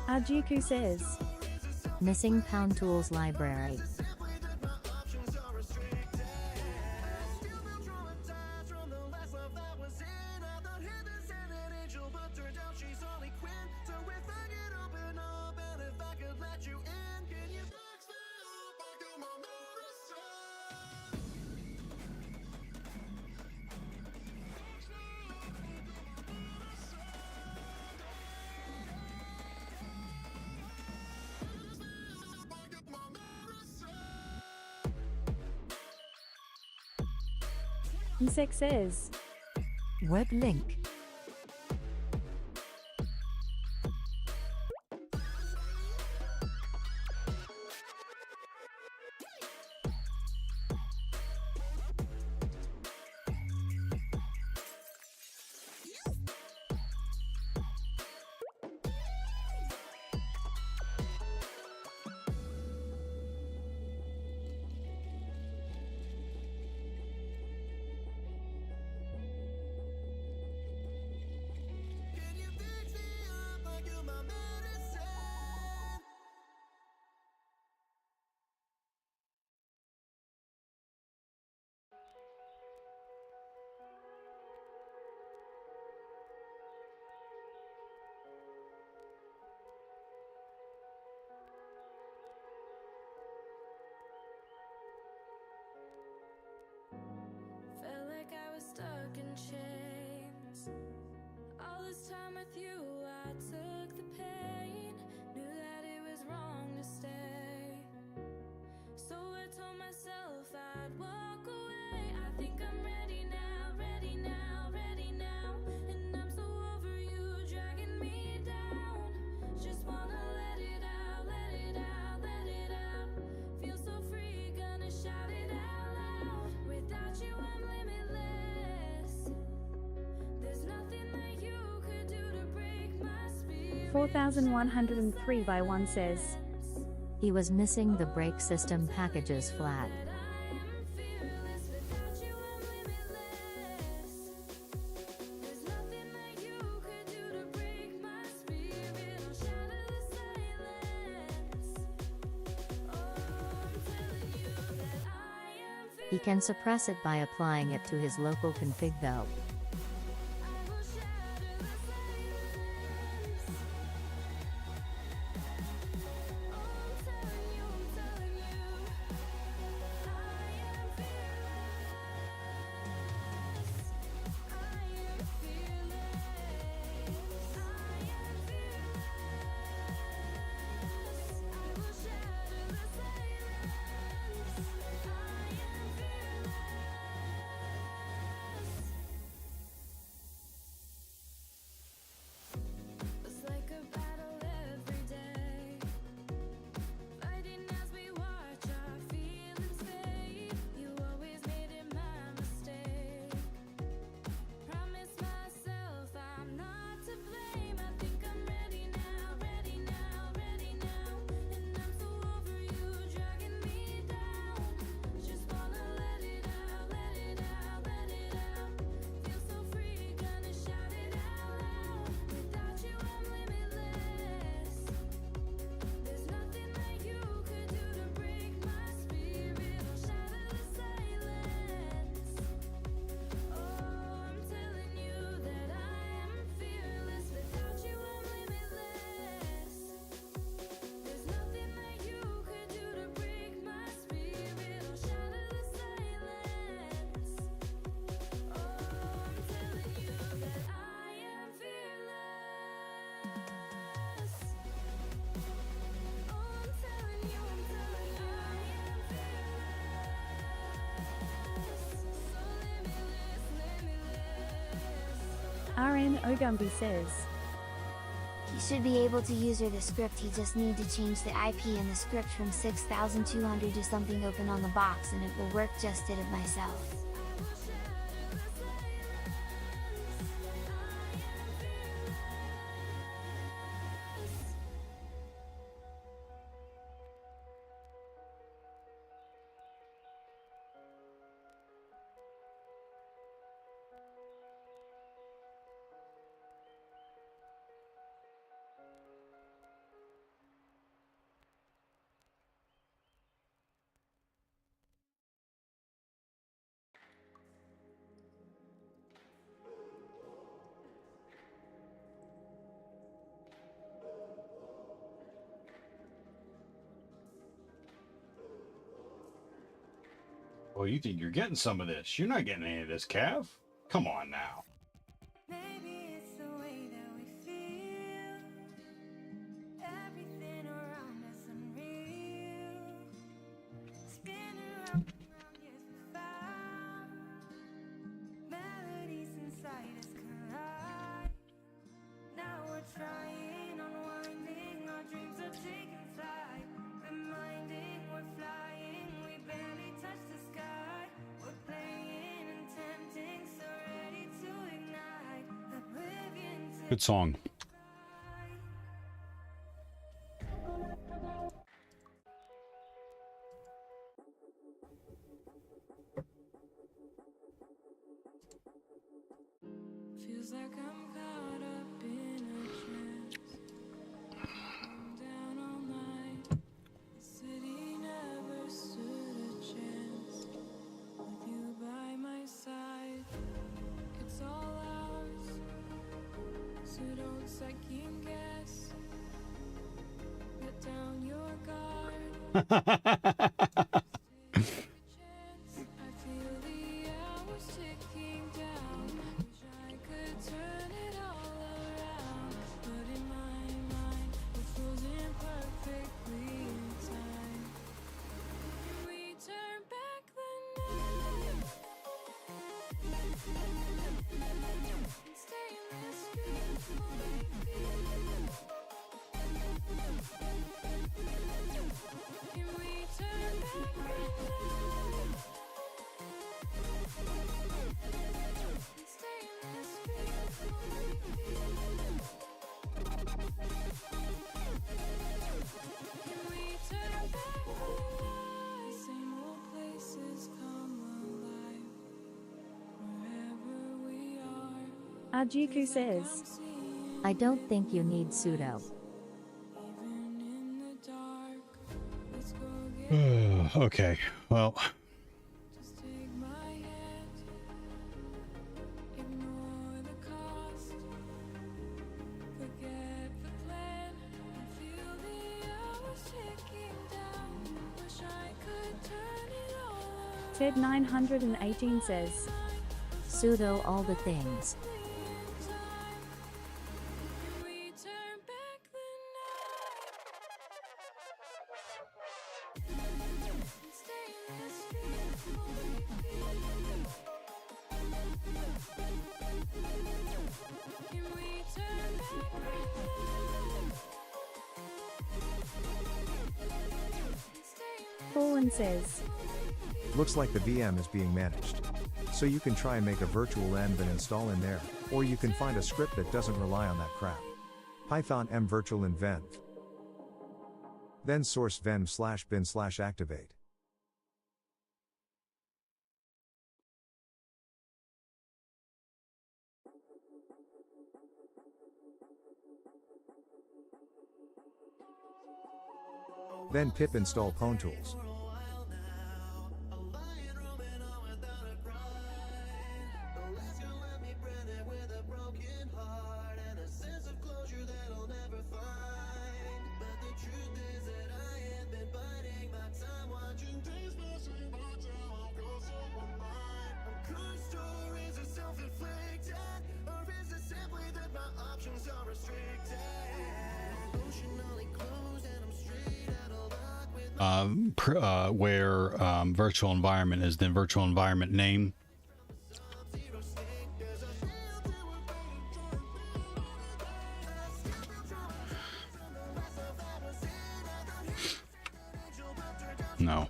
Arjuku says, Missing Pound Tools library. Insect says, Web link. Felt like I was stuck in chains. All this time with you, I took the pain. Knew that it was wrong to stay. So I told myself I'd walk away. I think I'm ready now, ready now, ready now. And I'm so over you dragging me down. Just wanna let it out, let it out, let it out. Feel so free, gonna shout it out loud. Without you, I'm limitless. 4103 by 1 says, He was missing the brake system packages flat. He can suppress it by applying it to his local config though. RN Ogumbi says, He should be able to use the script, he just need to change the IP in the script from 6200 to something open on the box and it will work. Just did it myself. Well, you think you're getting some of this. You're not getting any of this, Cav. Come on now. Maybe it's the way that we feel. Everything around us unreal. Spin around and round, yes, we found melodies inside us collide. Now we're trying, unwinding, our dreams are taking flight. Reminding we're flying, we barely touch the sky. We're playing and tempting, so ready to ignite. Oblivion to Good song. feels like I'm caught up in a trance. I'm down all night. The city never stood a chance. With you by my side, it's all ours. So don't second guess. Let down your guard. I feel the hours ticking down. Wish I could turn it all around, but in my mind we're frozen perfectly in time. Can we turn back the night and stay in this dream? Can we turn back the night and stay in this dream? Arjuku says. I don't think you need sudo. Okay, well. Ted 918 says. Sudo all the things. Fallen says. Looks like the VM is being managed. So you can try and make a virtual env and install in there, or you can find a script that doesn't rely on that crap. Python m virtual env. Then source venv/bin/activate. Then pip install PwnTools. Where virtual environment is, then virtual environment name. No.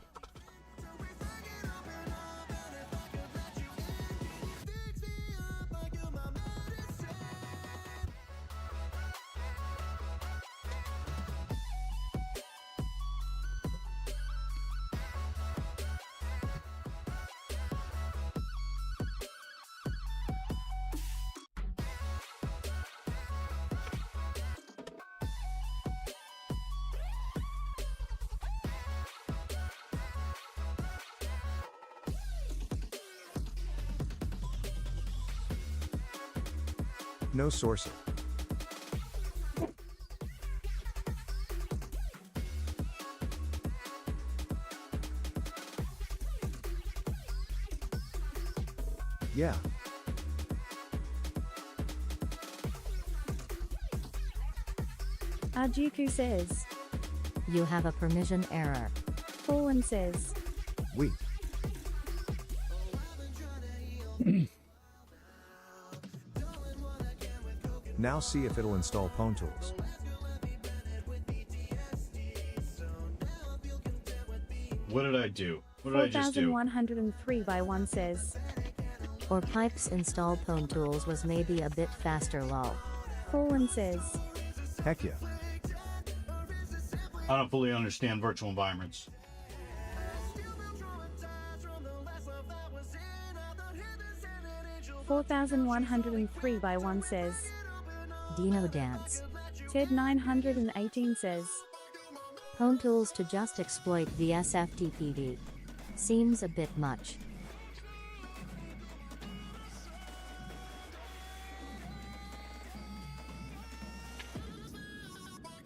No sourcing. Yeah. Arjuku says. You have a permission error. Fallen says. We. Now see if it'll install PwnTools. What did I do? What did I just do? 4103 by 1 says. Or pipes install PwnTools was maybe a bit faster lol. Fallen says. Heck yeah. I don't fully understand virtual environments. $4,103 by 1 says. Dino dance. Ted 918 says. PwnTools to just exploit VSFTPD. Seems a bit much.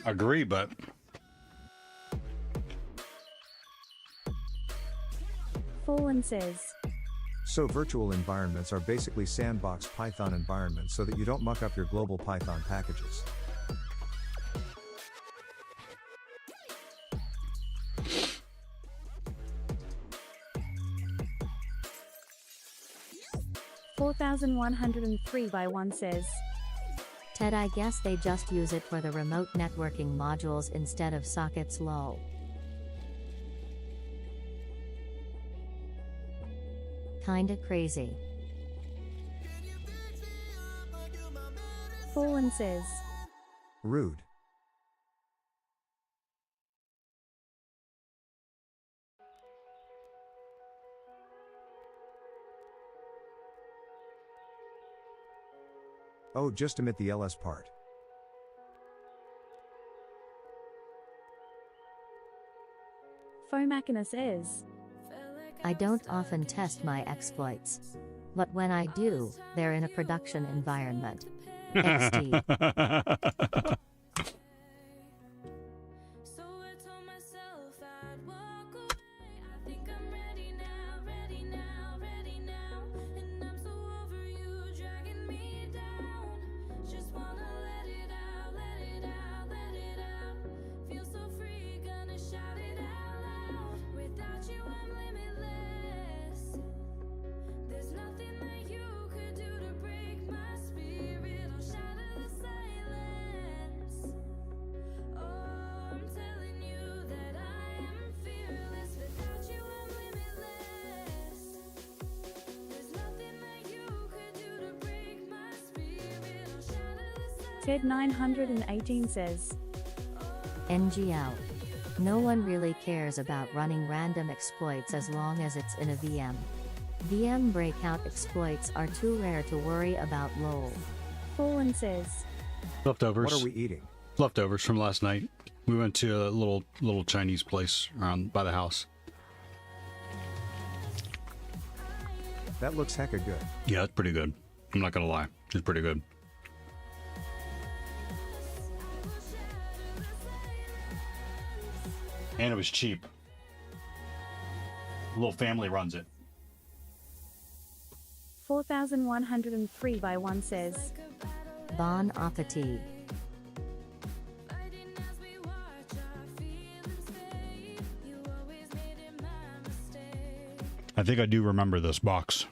Agree, but Fallen says. So virtual environments are basically sandbox Python environments so that you don't muck up your global Python packages. $4,103 by 1 says. Ted, I guess they just use it for the remote networking modules instead of sockets lol. Kinda crazy. Fallen says. Rude. Oh, just omit the ls part. Fomacinus is. I don't often test my exploits. But when I do, they're in a production environment. XD. So I told myself I'd walk away. I think I'm ready now, ready now, ready now. And I'm so over you dragging me down. Just wanna let it out, let it out, let it out. Feel so free, gonna shout it out loud. Without you, I'm limitless. There's nothing that you could do to break my spirit or shatter the silence. Oh, I'm telling you that I am fearless. Without you, I'm limitless. There's nothing that you could do to break my spirit or shatter the silence. Ted 918 says. NGL. No one really cares about running random exploits as long as it's in a VM. VM breakout exploits are too rare to worry about lol. Fallen says. Leftovers. What are we eating? Leftovers from last night. We went to a little Chinese place around by the house. That looks hecka good. Yeah, it's pretty good. I'm not gonna lie. It's pretty good. And it was cheap. A little family runs it. 4103 by 1 says. Bon appetit. Fighting as we watch our feelings fade. You always made it my mistake. I think I do remember this box.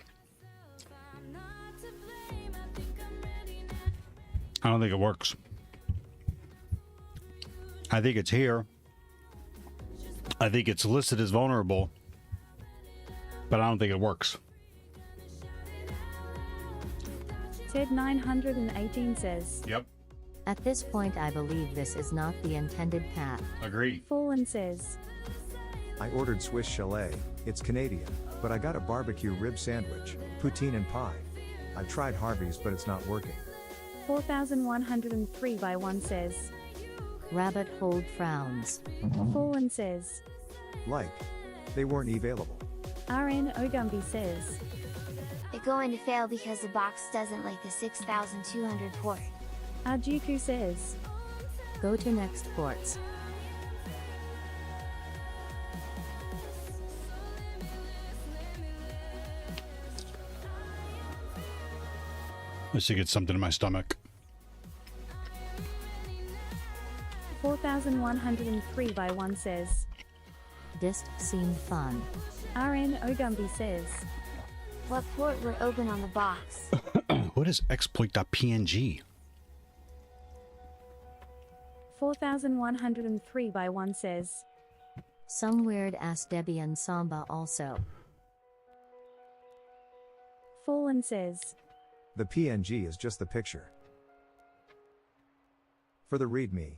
I'm not to blame. I think I'm ready now. I don't think it works. I think it's here. I think it's listed as vulnerable, but I don't think it works. Ted 918 says. Yep. At this point, I believe this is not the intended path. Agree. Fallen says. I ordered Swiss chalet, it's Canadian, but I got a barbecue rib sandwich, poutine and pie. I tried Harvey's but it's not working. 4103 by 1 says. Rabbit hold frowns. Fallen says. Like, they weren't available. RN Ogumbi says. It's going to fail because the box doesn't like the 6200 port. Arjuku says. Go to next ports. Let's see, get something in my stomach. 4103 by 1 says. Dist seemed fun. RN Ogumbi says. What port were open on the box? What is exploit.png? 4103 by 1 says. Some weird ass Debian Samba also. Fallen says. The PNG is just the picture. For the README.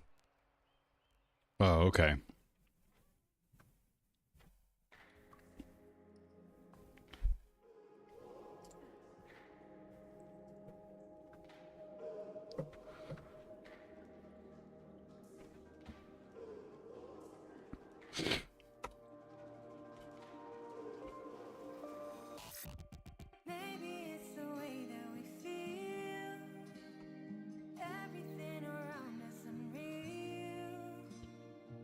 Oh, okay. Maybe it's the way that we feel. Everything around us unreal.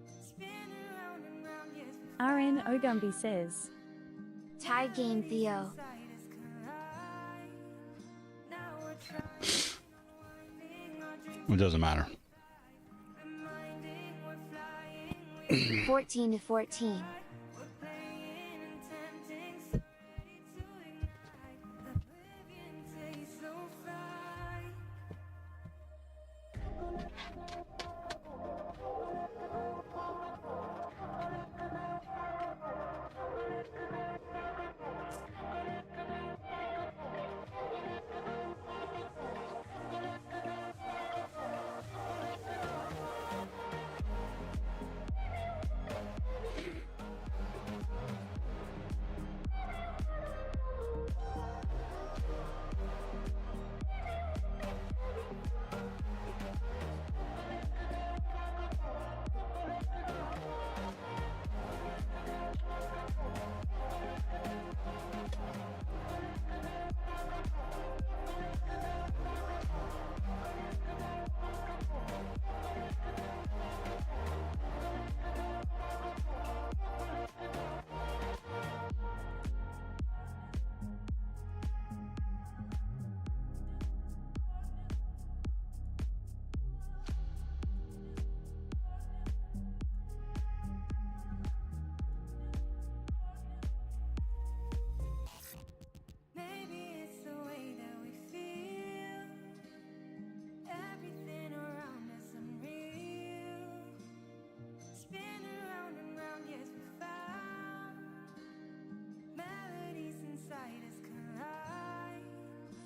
Spin around and round, yes. RN Ogumbi says. Tie game Theo. It doesn't matter. 14 to 14.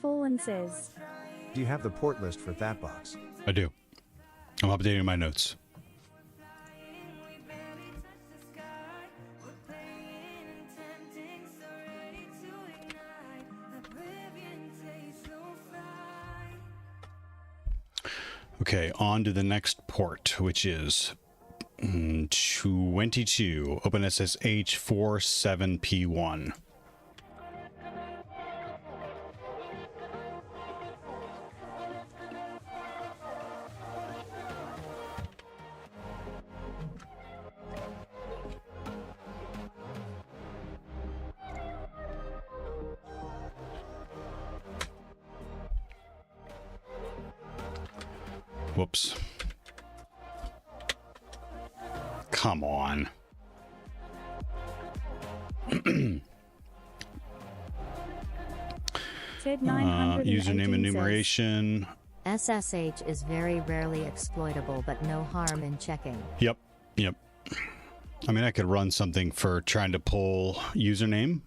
Fallen says, Do you have the port list for that box? I do. I'm updating my notes. Okay, on to the next port, which is 22, OpenSSH 47P1. Whoops. Come on. Ted 918 Username says, enumeration. SSH is very rarely exploitable, but no harm in checking. Yep. I mean, I could run something for trying to pull username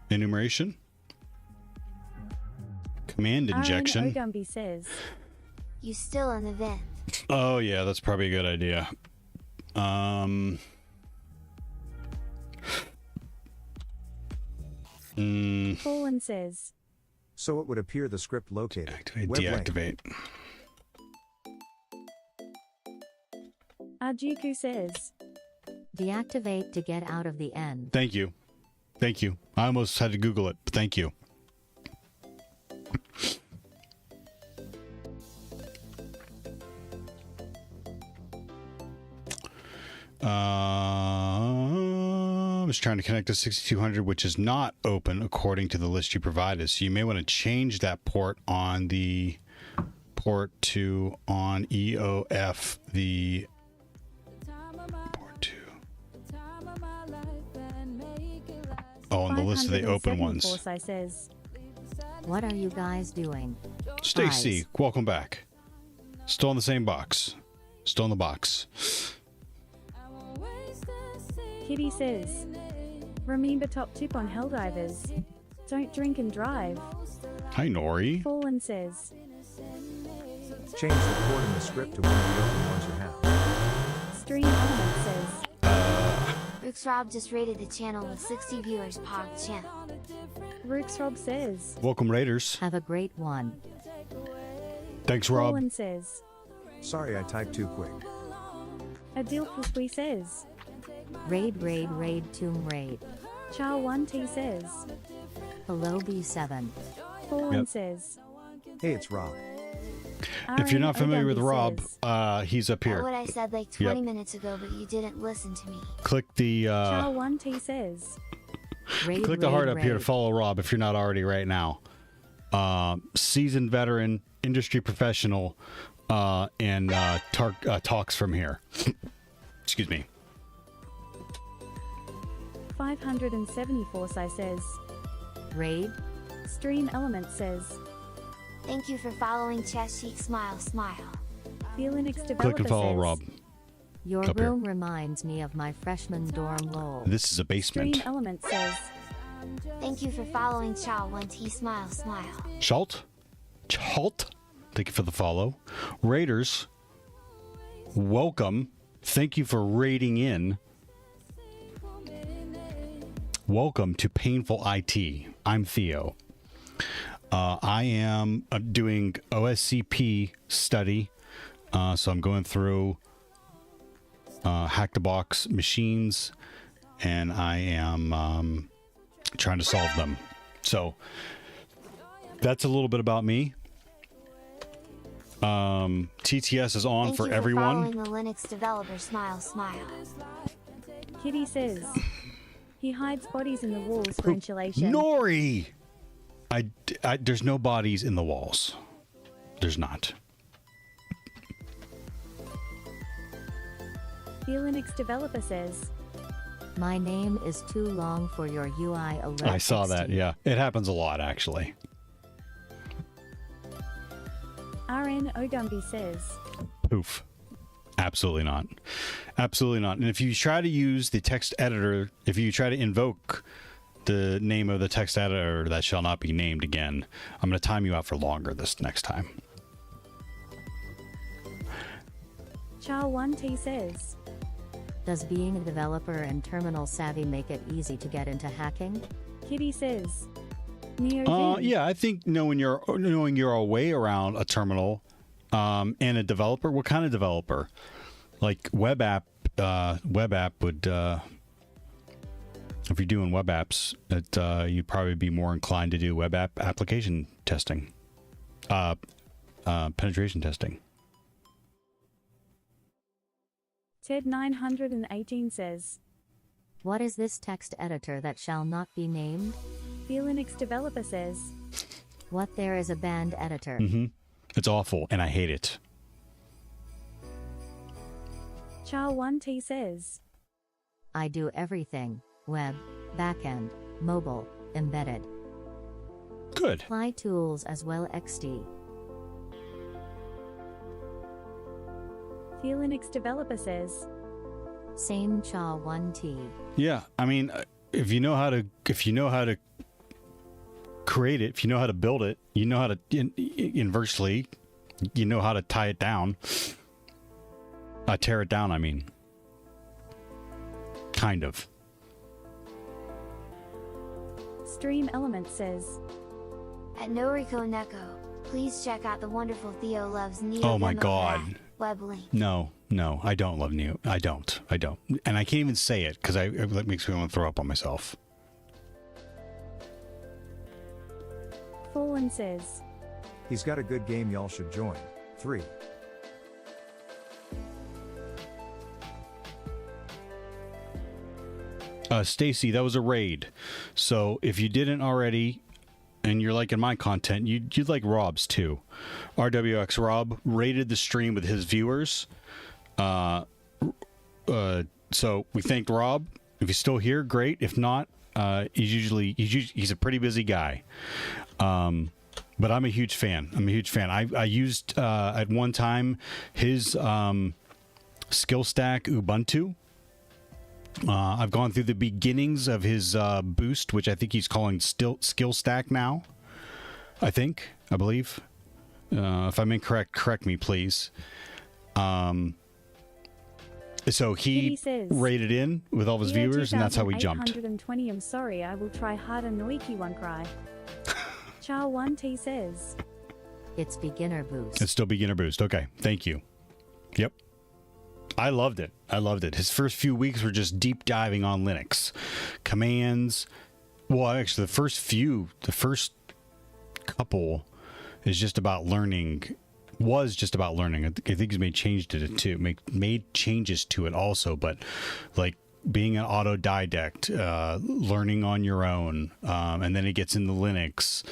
enumeration. Command injection. Aaron Ogumby says, You still in the vent. Oh yeah, that's probably a good idea. Fallen says, So it would appear the script located. Activate, Web link. deactivate. Arjuku says, Deactivate to get out of the end. Thank you. Thank you. I almost had to Google it, but thank you. I was trying to connect to 6200, which is not open according to the list you provided. So you may want to change that port on the port to on EOF, the port 2. Oh, on the list of the open ones. Forsyth says, What are you guys doing? Stacy, Guys. welcome back. Still in the same box. Still in the box. Kitty says, remember top tip on Helldivers. Don't drink and drive. Hi, Nori. Fallen says, Change the port in the script to one of the open ones you have. Stream Element says, Rooks Rob just rated the channel with 60 viewers. Pog channel. Rooks Rob says, Welcome, Raiders. Have a great one. Thanks, Rob. Fallen says, Sorry I typed too quick. Adil Puswi says, Raid, tomb raid. Char 1T says, Hello B7. Fallen Yep. says, Hey, it's Rob. If you're not familiar with Ogumby Rob, says, he's up That's here. what I said like 20 minutes ago, but you didn't listen to me. Click the Char 1T says, click the heart up here to follow Rob if you're not already right now. Seasoned veteran, industry professional, and talks from here. Excuse me. 574 says, Raid. Stream Element says, Thank you for following Chess Chic Smile Smile. the Linux developer Click and follow says, Rob. Your Up here. room reminds me of my freshman dorm lol. This is a basement. Stream Element says, Thank you for following Chow 1T Smile Smile. Schalt? Thank you for the follow. Raiders, welcome. Thank you for raiding in. Welcome to Painful IT. I'm Theo. I am doing OSCP study, so I'm going through hack-the-box machines, and I am trying to solve them. So that's a little bit about me. TTS is on Thank for you everyone. following the Linux developer Smile Smile. Kitty says, he hides bodies in the walls for insulation. Nori! There's no bodies in the walls. There's not. The Linux developer says, My name is too long for your UI alert. I saw that, XD. yeah. It happens a lot, actually. RN Ogumby says, Poof. Absolutely not. Absolutely not. And if you try to use the text editor, if you try to invoke the name of the text editor that shall not be named again. I'm going to time you out for longer this next time. Char1T says, Does being a developer and terminal savvy make it easy to get into hacking? Kitty says, NeoVim. Yeah, I think knowing your way around a terminal and a developer. What kind of developer? Like web app would. If you're doing web apps, you'd probably be more inclined to do web app application testing, penetration testing. Ted918 says, What is this text editor that shall not be named? The Linux developer says, What there is a band editor. Mm-hmm. It's awful, and I hate it. Char1T says, I do everything. Web, backend, mobile, embedded. Good. Apply tools as well XD. The Linux developer says, Same Char1T. Yeah, I mean, if you know how to create it, if you know how to build it, you know how to inversely, you know how to tie it down. Tear it down, I mean. Kind of. Stream Element says, At Noriko Neko, please check out the wonderful Theo Loves Neo. Oh my God. Web link. No, I don't love Neo. I don't. And I can't even say it because it makes me want to throw up on myself. Fallen says, He's got a good game y'all should join. 3. Stacy, that was a raid. So if you didn't already, and you're liking my content, you'd like Rob's too. RWX Rob raided the stream with his viewers. So we thanked Rob. If he's still here, great. If not, he's a pretty busy guy. But I'm a huge fan. I used at one time his skill stack Ubuntu. I've gone through the beginnings of his boost, which I think he's calling skill stack now. I believe. If I'm incorrect, correct me, please. So he raided in with all of his viewers, and that's how we jumped. 820, I'm sorry, I will try harder. Noiki one cry. Char1T says, It's beginner boost. It's still beginner boost. Okay, thank you. Yep. I loved it. His first few weeks were just deep diving on Linux. Commands. Well, actually, the first couple is just about learning. Was just about learning. I think he's made changes to it also, but like being an autodidact, learning on your own, and then it gets into Linux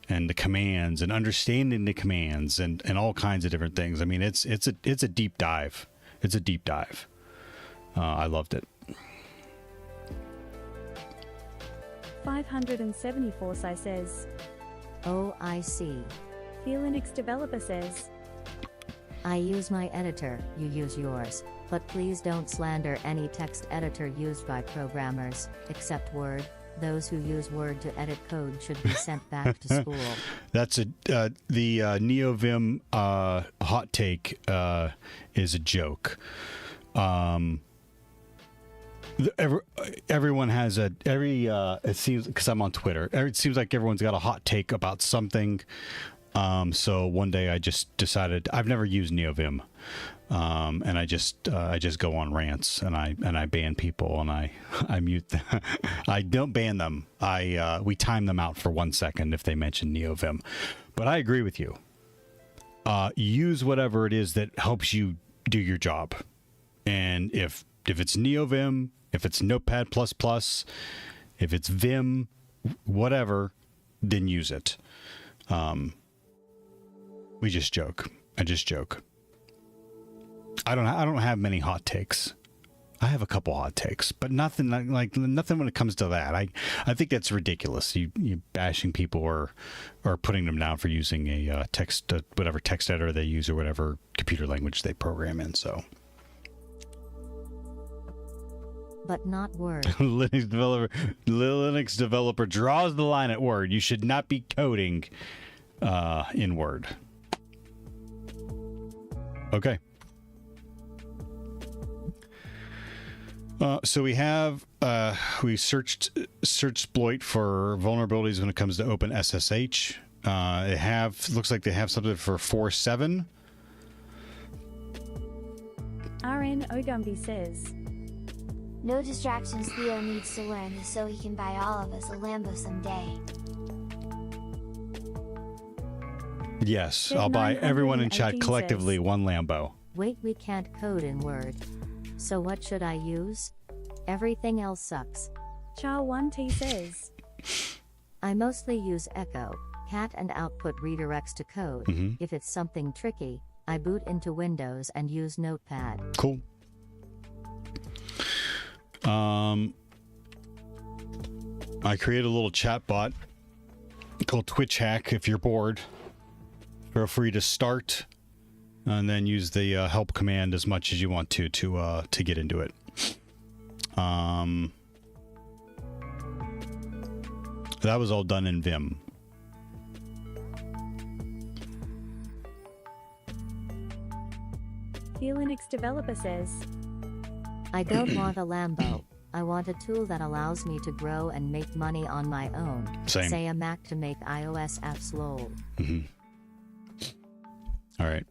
and the commands and understanding the commands and all kinds of different things. I mean, it's a deep dive. It's a deep dive. I loved it. 574 says, Oh, I see. The Linux developer says, I use my editor, you use yours, but please don't slander any text editor used by programmers, except Word. Those who use Word to edit code should be sent back to school. That's the NeoVim hot take is a joke. Everyone has it seems, because I'm on Twitter, it seems like everyone's got a hot take about something. So one day I just decided, I've never used NeoVim, and I just go on rants and I ban people and I mute them. I don't ban them. We time them out for 1 second if they mention NeoVim. But I agree with you. Use whatever it is that helps you do your job. And if it's NeoVim, if it's Notepad++, if it's Vim, whatever, then use it. We just joke. I just joke. I don't have many hot takes. I have a couple hot takes, but nothing when it comes to that. I think that's ridiculous. You bashing people or putting them down for using a whatever text editor they use or whatever computer language they program in. So but not Word. Linux developer draws the line at Word. You should not be coding in Word. Okay. So we have we searched exploit for vulnerabilities when it comes to OpenSSH. Looks like they have something for 4.7. RN Ogumbi says, No distractions. Theo needs to learn this so he can buy all of us a Lambo someday. Yes, I'll buy everyone in chat collectively one Lambo. Wait, we can't code in Word. So what should I use? Everything else sucks. Char1T says, I mostly use echo, cat and output redirects to code. If it's something tricky, I boot into Windows and use Notepad. Cool. I create a little chat bot called Twitch Hack. If you're bored, feel free to start and then use the help command as much as you want to get into it. That was all done in Vim. The Linux developer says, I don't want a Lambo. I want a tool that allows me to grow and make money on my own. Same. Say a Mac to make iOS apps lol. All right.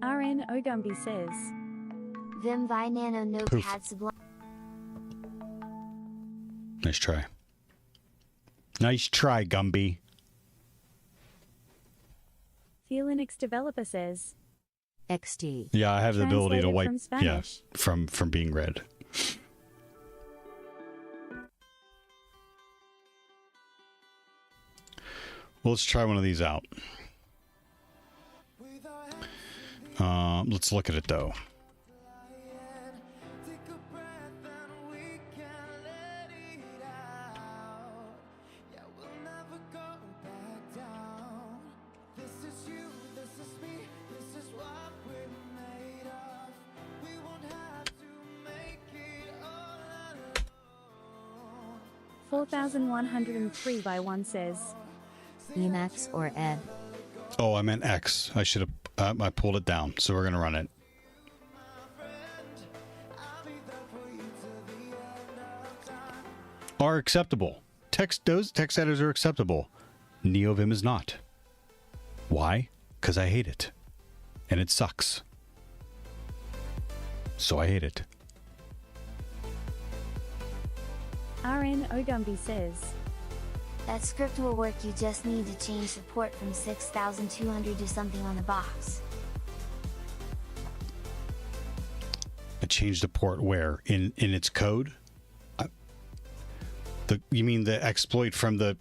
RN Ogumbi says, Vim Vi Nano Notepad Sublime. Nice try. Nice try, Gumby. The Linux developer says, XT. Yeah, I have the ability to wipe. Translated from Spanish. Yeah, from being read. Well, let's try one of these out. Let's look at it though. $4,103 by one says, Emacs or Ed. Oh, I meant X. I should have. I pulled it down, so we're gonna run it. Are acceptable. Those text editors are acceptable. NeoVim is not. Why? Because I hate it, and it sucks. So I hate it. RN Ogumbi says, That script will work, you just need to change the port from 6200 to something on the box. I changed the port where? In its code? You mean the exploit from the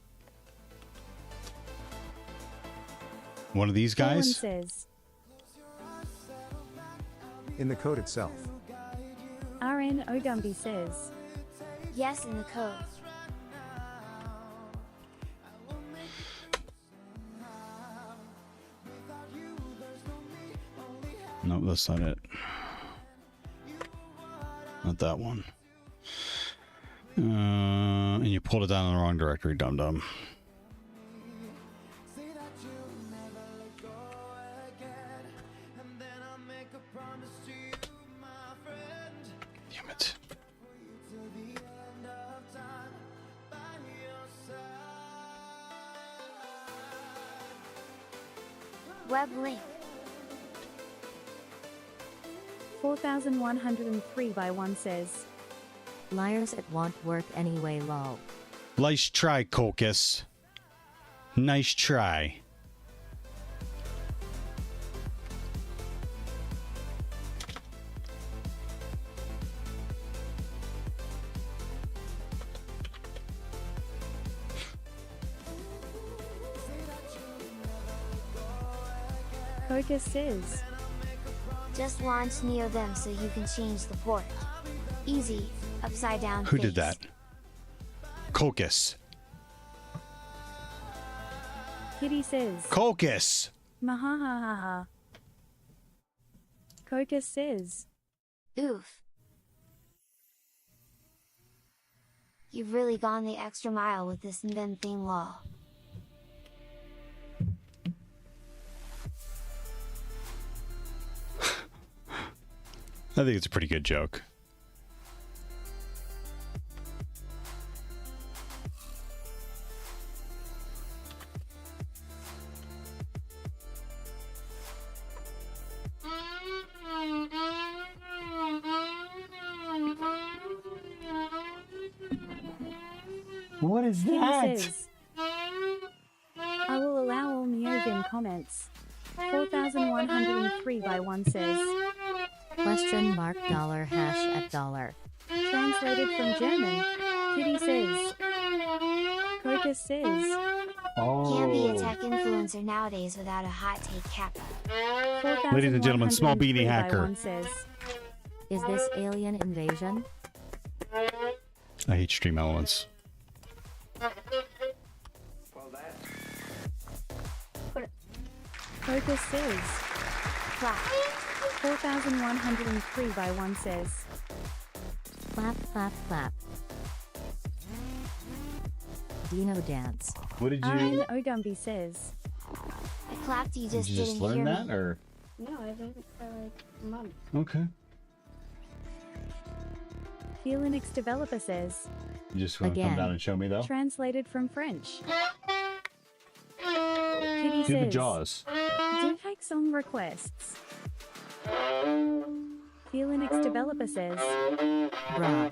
one of these guys? Says, In the code itself. RN Ogumbi says, Yes, in the code. No, that's not it. Not that one. And you pulled it down in the wrong directory, dum-dum. Damn it. Web link. 4,103 by one says, Liars, it won't work anyway lol. Nice try, Caucus. Nice try. Focus says, Just launch NeoVim so you can change the port. Easy, upside down. Who did that? Caucus. Kitty says, Caucus. Mahahaha. Cocus says, Oof. You've really gone the extra mile with this and then thing, lol. I think it's a pretty good joke. What is Kitty that? says, I will allow all Neovim comments. 4103 by 1 says. Question mark dollar hash at dollar. Translated from German. Kitty says. Crocus says. Can't be a tech influencer nowadays without a hot take kappa. Ladies and gentlemen, small beanie 4103 by hacker. 1 says. Is this alien invasion? I hate stream elements. Crocus says. Clap. 4103 by 1 says. Clap, clap, clap. Dino dance. What did Ryan Ogumby says. I clapped, you just Did you just didn't learn hear that, me. or? No, I've been for like a month. Okay. Felinix developer says. You just want to come Again. down and show me, though? Translated from French. Kitty Do the says. jaws. Do take song requests. Felinix developer says. Bruh.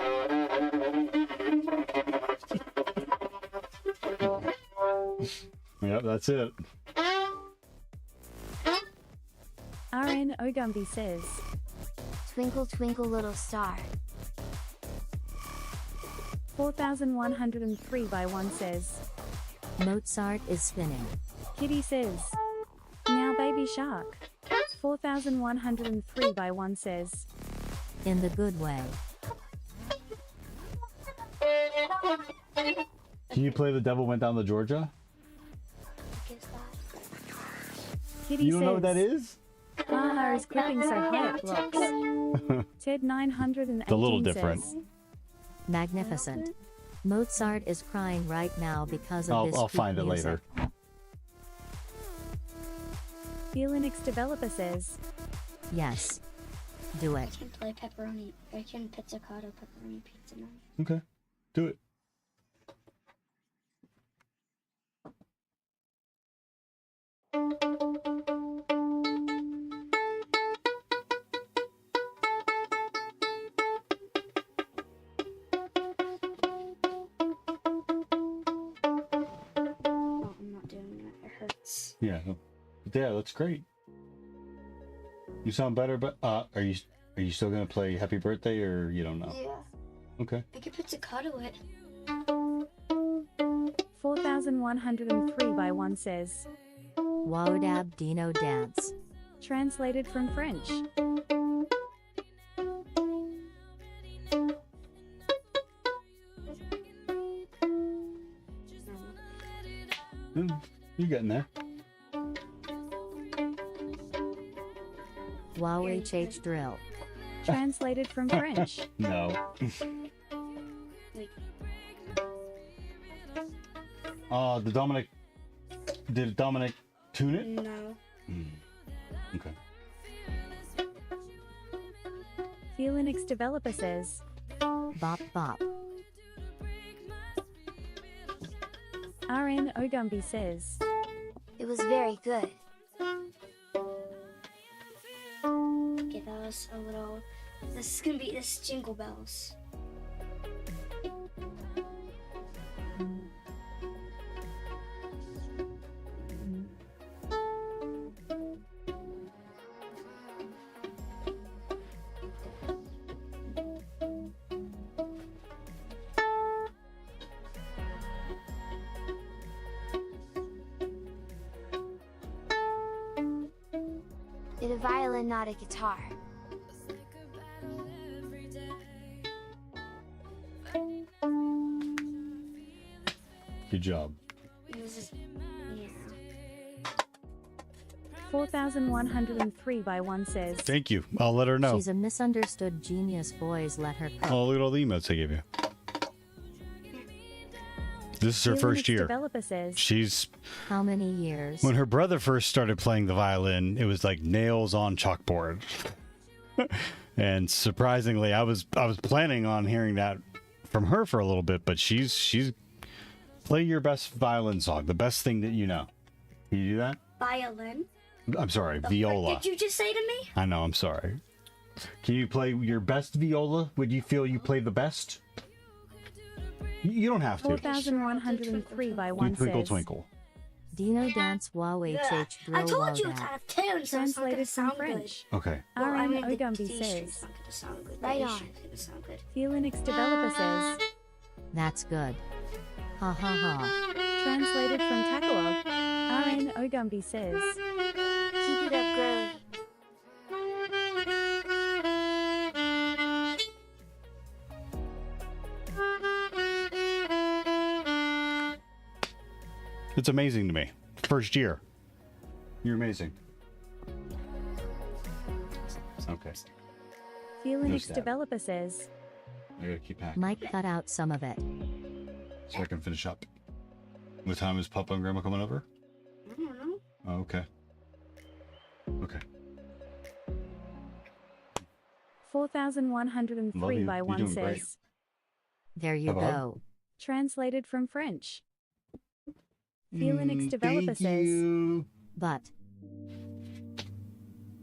Yep, that's it. RN Ogumby says. Twinkle, twinkle, little star. 4103 by 1 says. Mozart is spinning. Kitty says. Now baby shark. 4103 by 1 says. In the good way. Can you play The Devil Went Down to Georgia? Kitty You says. don't know what that is? Haha is clipping so high it blocks. Ted 918 It's a little different. says. Magnificent. Mozart is crying right now because of this I'll sweet find it music. later. Felinix developer says. Yes. Do it. I can play pepperoni. I can pizzicato pepperoni pizza now. Okay. Do it. Oh, I'm not doing that. It hurts. Yeah. Yeah, that's great. You sound better, but are you still gonna play Happy Birthday, or you don't know? Yeah. Okay. I can pizzicato it. 4103 by 1 says. Wowdab Dino dance. Translated from French. You're getting there. Wow HH drill. Translated from French. No. Did Dominic tune it? No. Okay. Felinix developer says. Bop bop. RN Ogumby says. It was very good. Okay, that was a little. This is gonna be this Jingle Bells. Did a violin, not a guitar. Good job. This is, yeah. 4103 by 1 says. Thank you. I'll let her know. She's a misunderstood genius. Boys, let her cook. Oh, look at all the emotes I gave you. This is her first year. Developer says. She's. How many years? When her brother first started playing the violin, it was like nails on chalkboard. And surprisingly, I was planning on hearing that from her for a little bit, but she's play your best violin song, the best thing that you know. Can you do that? Violin. I'm sorry, The viola. frick did you just say to me? I know, I'm sorry. Can you play your best viola? Would you feel you play the best? You don't have to. 4103 by 1 Twinkle, says. twinkle. Dino dance wow Yeah. HH bro I told wow you it's that. out of tune, so it's not gonna Translated from sound good. French. Okay. Well, I RM mean, the Ogumby D string's says. not gonna sound good. Right the A on. string's gonna sound good. Felix developer says. That's good. Ha ha ha. Translated from Tagalog. RN Ogumby says. Keep it up, girly. It's amazing to me. First year. You're amazing. Okay. Felix that. developer says. I gotta keep hacking Mike cut out some of it. so I can finish up. What time is Papa and Grandma coming over? I don't know. Oh, okay. Okay. 4103 Love you. by You're 1 doing says. great. There you Hello? go. Translated from French. Felix developer Thank says. you. But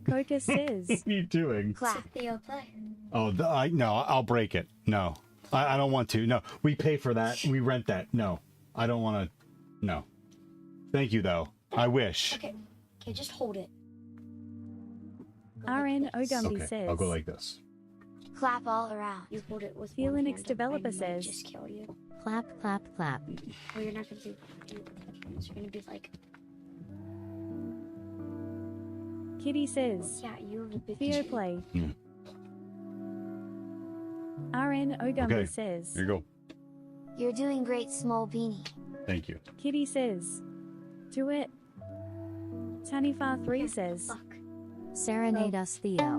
Coca says. What are you doing? Clap. Theo play. Oh, no, I'll break it. No, I don't want to. No, we pay for that. We rent that. No, I don't want to. No. Thank you, though. I wish. Okay. Okay, just hold it. RN Ogumby Okay, says. I'll go like this. Clap all around. You hold it with Felix one hand. developer I might says. just kill you. clap, clap, clap. Well, you're not gonna do. You're gonna be like. Kitty says. Yeah, you have a big. Theo chin. play. Yeah. RN Ogumby Okay, says. here you go. You're doing great, small beanie. Thank you. Kitty says. Do it. Tanifar 3 says. Fuck. Serenade us, Theo.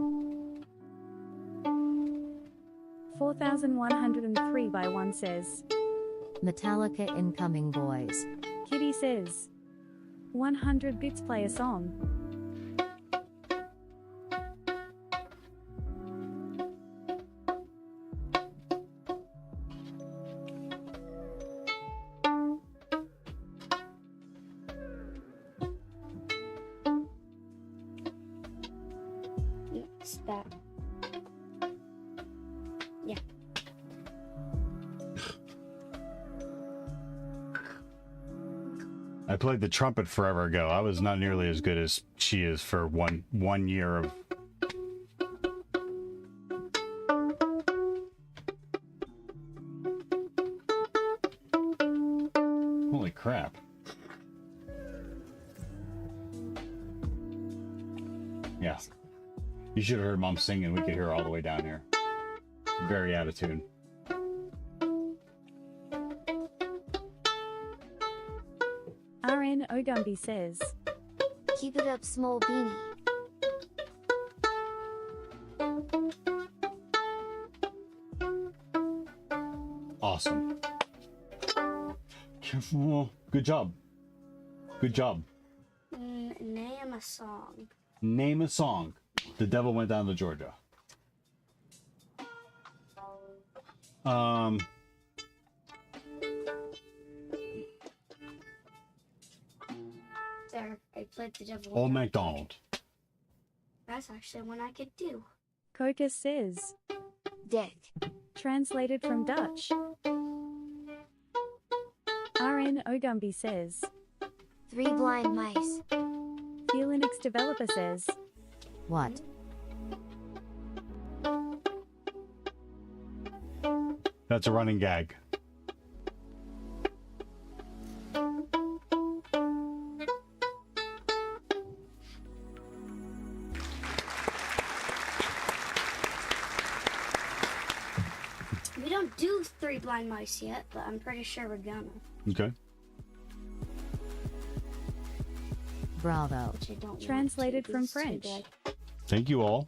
4103 by 1 says. Metallica incoming, boys. Kitty says. 100 bits play a song. It's that. Yeah. I played the trumpet forever ago. I was not nearly as good as she is for one year of. Holy crap. Yeah. You should have heard Mom singing. We could hear her all the way down here. Very out of tune. RN Ogumby says. Keep it up, small beanie. Awesome. Good job. Good job. Name a song. Name a song. The Devil Went Down to Georgia. There, I played the devil. Old MacDonald. That's actually one I could do. Coca says. Dick. Translated from Dutch. RN Ogumby says. 3 blind mice. Felix developer says. What? That's a running gag. We don't do 3 blind mice yet, but I'm pretty sure we're gonna. Okay. Bravo. which I don't want Translated to, from it's too French. good. Thank you all.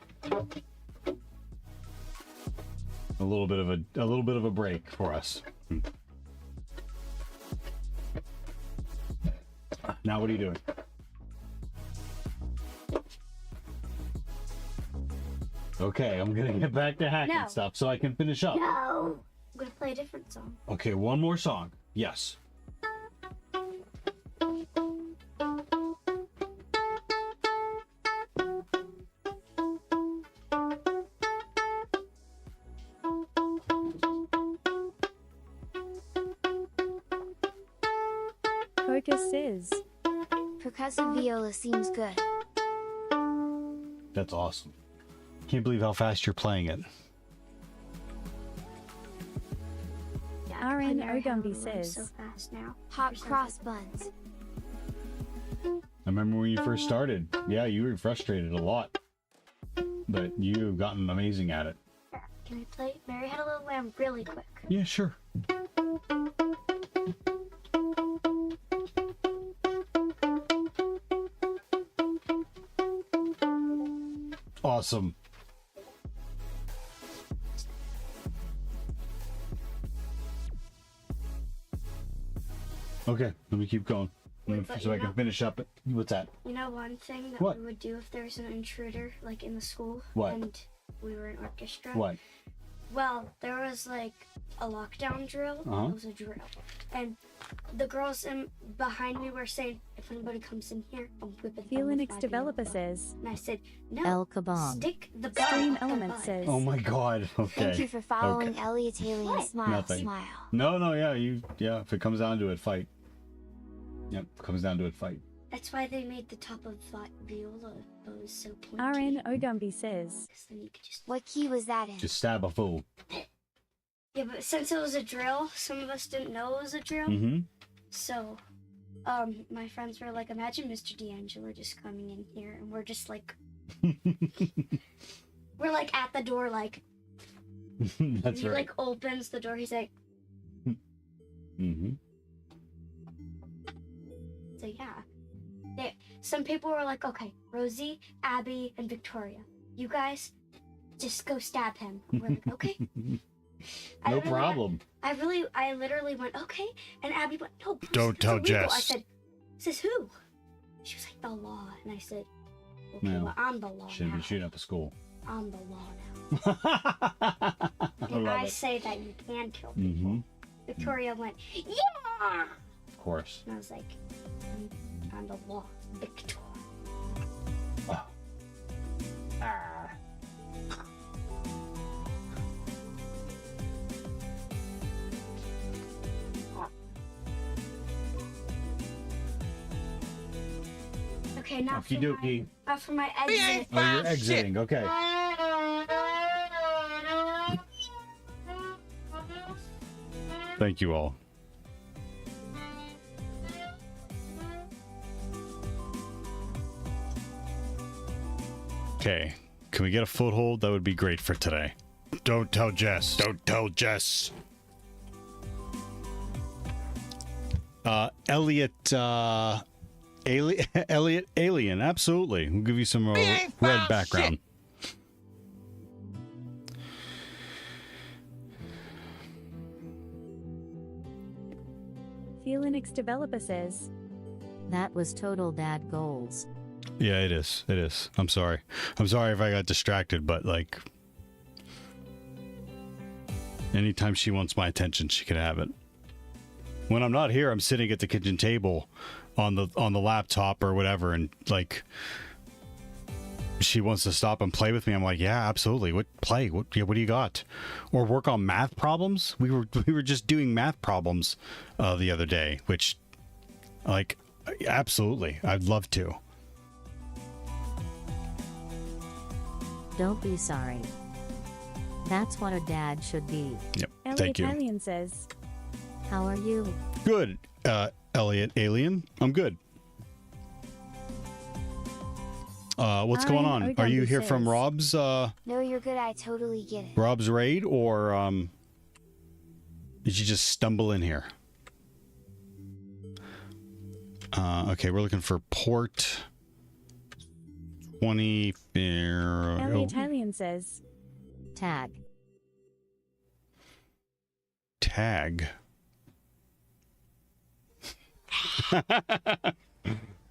A little bit of a break for us. Now what are you doing? Okay, I'm gonna get back to hacking No. stuff so I can finish up. No! I'm gonna play a different song. Okay, one more song. Yes. Focus says. Percussive viola seems good. That's awesome. Can't believe how fast you're playing it. Yeah, RN I Ogumby learn says. so fast now. Hot cross buns. I remember when you first started. Yeah, you were frustrated a lot. But you've gotten amazing at it. Can I play Mary Had a Little Lamb really quick? Yeah, sure. Awesome. Okay, let me keep going. But So I you can know- finish up. What's that? You know one thing that What? we would do if there was an intruder, like in the school, What? and we were in orchestra? What? Well, there was like a lockdown drill. Uh-huh. It was a drill. And the girls behind me were saying, if anybody comes in here, I'm whipping them with Feelinix my developer vehicle." says. And I said, no, El Kabong. stick the gun Stream up their Element butt." says. Oh my god. Okay. Thank you for following Okay. Elliot Haley and Smile, Nothing. Smile. No, yeah, if it comes down to it, fight. Yep, comes down to it, fight. That's why they made the top of that viola bows so pointy. RN Ogumby says. 'Cause then you could just... What key was that in? Just stab a fool. Yeah, but since it was a drill, some of us didn't know it was a drill. Mm-hmm. So, my friends were like, imagine Mr. D'Angelo just coming in here, and we're just like, we're like at the door, like, That's he right. like opens the door, he's like, Mm-hmm. so yeah. Some people were like, okay, Rosie, Abby, and Victoria, you guys just go stab him. And we're like, okay. No problem. I literally went, okay. And Abby went, no, Don't it's tell illegal." Jess. I said, says who? She was like, the law. And I said, okay, No. well, I'm the law Shouldn't now. be shooting at the school. I'm the law now. I And love I it. say that you can kill people. Mm-hmm. Victoria went, yeah! Of course. And I was like, I'm the law, Victoria. Oh. Ah. Okay, now Okie dokie. for my exit. Oh, you're exiting. Okay. Thank you all. Okay. Can we get a foothold? That would be great for today. Don't tell Jess. Don't tell Jess. Elliot, Elliot Alien. Absolutely. We'll give you some red background. Feelinix developer says. That was total dad goals. Yeah, it is. It is. I'm sorry. I'm sorry if I got distracted, but like, anytime she wants my attention, she can have it. When I'm not here, I'm sitting at the kitchen table on the laptop or whatever, and like, she wants to stop and play with me. I'm like, yeah, absolutely. What play? What do you got? Or work on math problems? We were just doing math problems the other day, which, like, absolutely, I'd love to. Don't be sorry. That's what a dad should be. Yep. Elliot Thank you. Alien says. How are you? Good, Elliot Alien. I'm good. What's going on? Are you here from Rob's No, you're good. I totally get it. Rob's raid, or did you just stumble in here? Okay, we're looking for port 20. Ellie Italian says. Tag. Tag.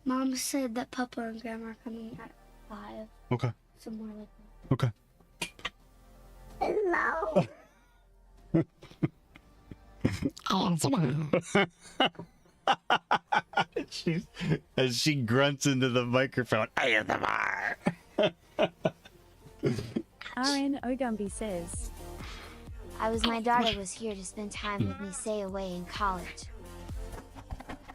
Mom said that Papa and Grandma are coming at 5. Okay. Somewhere like that. Okay. Hello. As she grunts into the microphone, ASMR. RN Ogumby says. I was my daughter was here to spend time with me, say away in college.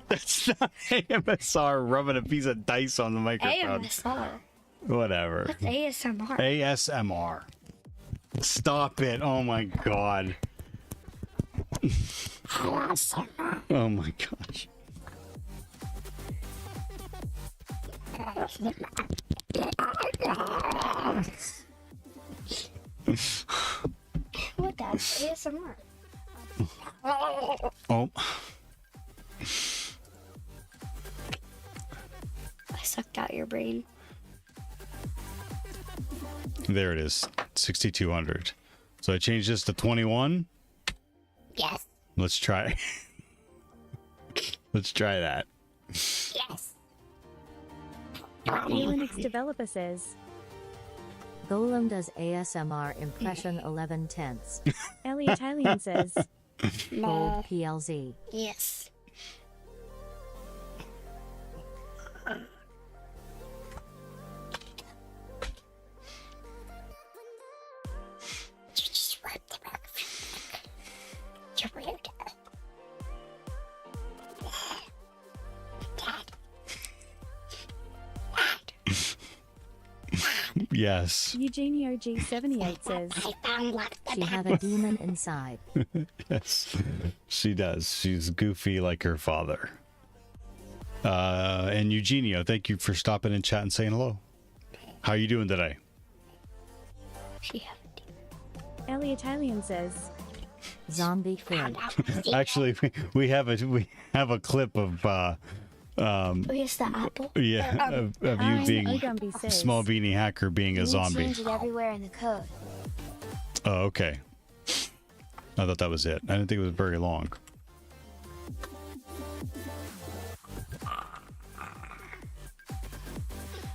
That's not AMSR rubbing a piece of dice on the microphone. AMSR. Whatever. What's ASMR? ASMR. Stop it. Oh my god. Oh my gosh. What that's ASMR? Oh. I sucked out your brain. There it is. 6,200. So I changed this to 21. Yes. Let's try. Let's try that. Yes. Linux developer says. Golem does ASMR impression 11 tenths. Ellie Italian says. Gold PLZ. Yes. You just wiped the back of your neck. You're weird. Yes. Eugenio G78 says. She had a demon inside. Yes. She does. She's goofy like her father. And Eugenio, thank you for stopping in chat and saying hello. How are you doing today? Ellie Italian says. Zombie crib. Actually, we have a clip of Here's the apple. yeah, of you being Ogumby says. small beanie hacker being a You zombie. change it everywhere in the code. Oh, okay. I thought that was it. I didn't think it was very long.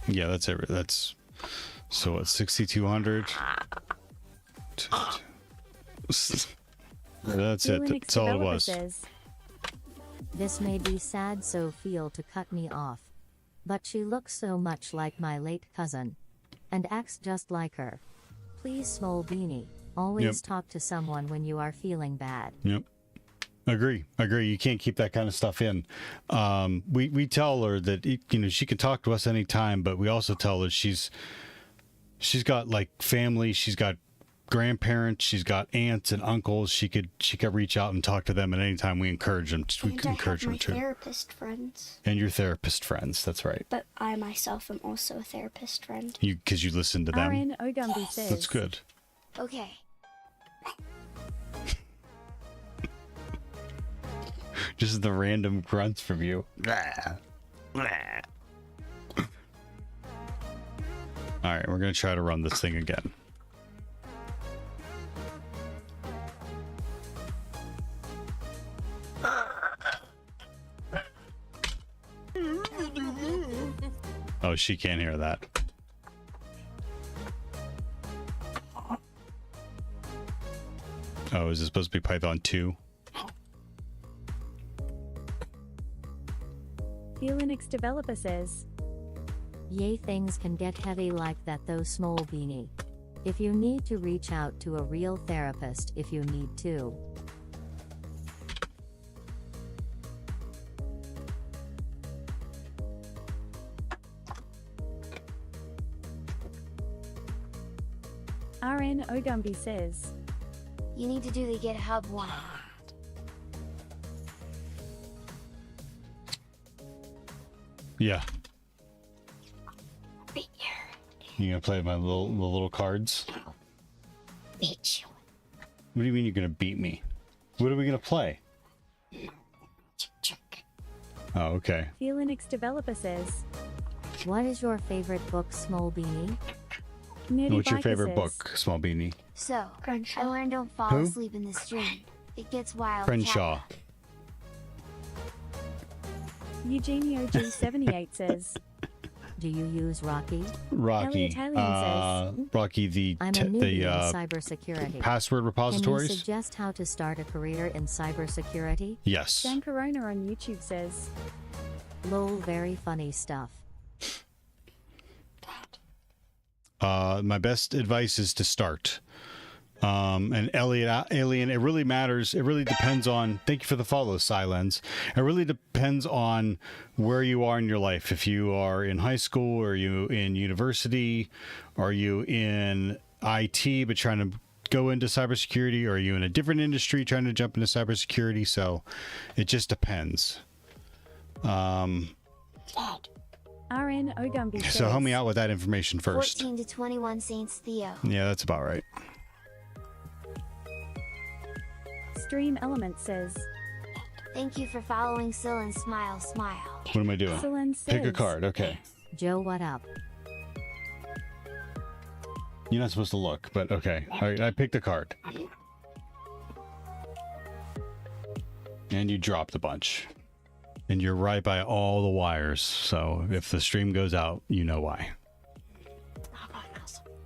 Yeah, that's it. That's so it's 6,200. That's it. That's all it was. This made me sad so feel to cut me off. But she looks so much like my late cousin. And acts just like her. Please Small Beanie, always Yep. talk to someone when you are feeling bad. Yep. Agree. You can't keep that kind of stuff in. We tell her that she can talk to us anytime, but we also tell her she's got like family, she's got grandparents, she's got aunts and uncles. She could reach out and talk to them at any time. We encourage them. We And I encourage have them my to. therapist friends. And your therapist friends. That's right. But I myself am also a therapist friend. Because you listen to them. RN Ogumby says. That's good. Okay. Just the random grunts from you. All right, we're gonna try to run this thing again. Oh, she can't hear that. Oh, is it supposed to be Python 2? Linux developer says. Yay, things can get heavy like that though, Small Beanie. If you need to reach out to a real therapist if you need to. RN Ogumby says. You need to do the GitHub one. Yeah. You gonna play my little cards? Beat you. What do you mean you're gonna beat me? What are we gonna play? Oh, okay. The Linux developer says, What is your favorite book, Small Beanie? Nerdy What's your Biker favorite says, book, Small Beanie? So, I learned don't fall Who? asleep in the stream. It gets wild. Crenshaw. Eugenio G78 says, Do you use Rocky? Rocky. Italian says, Rocky, the I'm a newbie in cybersecurity. password repositories. Can you suggest how to start a career in cybersecurity? Yes. Dan Corona on YouTube says, Lol, very funny stuff. My best advice is to start. And Alien, it really matters. It really depends on, thank you for the follow, Silence. It really depends on where you are in your life. If you are in high school, are you in university, are you in IT, but trying to go into cybersecurity, or are you in a different industry trying to jump into cybersecurity? So it just depends. RN Ogumbi says, So help me out with that information first. 14 to 21 Saints Theo. Yeah, that's about right. Stream Element says, Thank you for following Sil and Smile Smile. What am I doing? Celine Pick a says, card. Okay. Joe, what up? You're not supposed to look, but okay. All right, I picked a card. And you dropped a bunch. And you're right by all the wires. So if the stream goes out, you know why.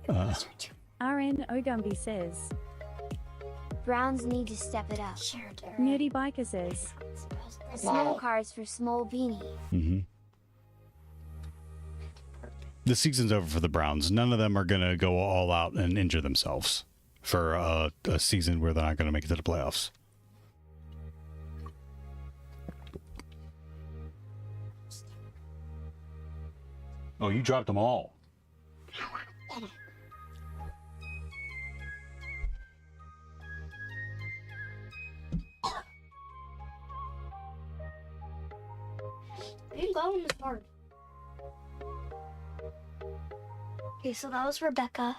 RN Ogumbi says, Browns need to step it up. Nerdy Biker says, Small cards for Small Beanie. Mm-hmm. The season's over for the Browns. None of them are going to go all out and injure themselves for a season where they're not going to make it to the playoffs. Oh, you dropped them all. I didn't go on this card. Okay, so that was Rebecca.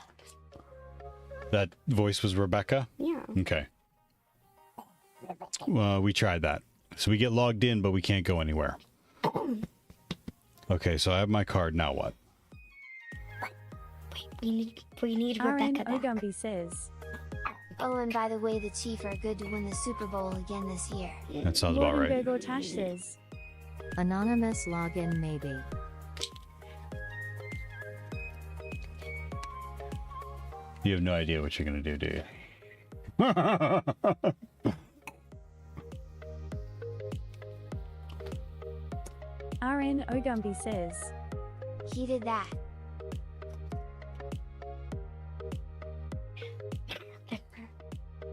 That voice was Rebecca? Yeah. Okay. We tried that. So we get logged in, but we can't go anywhere. Okay, so I have my card. Now what? We need RN Rebecca back. Ogumbi says, Oh, and by the way, the Chiefs are good to win the Super Bowl again this year. That sounds about right. Lordenberg Tash says, Anonymous login, maybe. You have no idea what you're going to do, do you? RN Ogumbi says, He did that.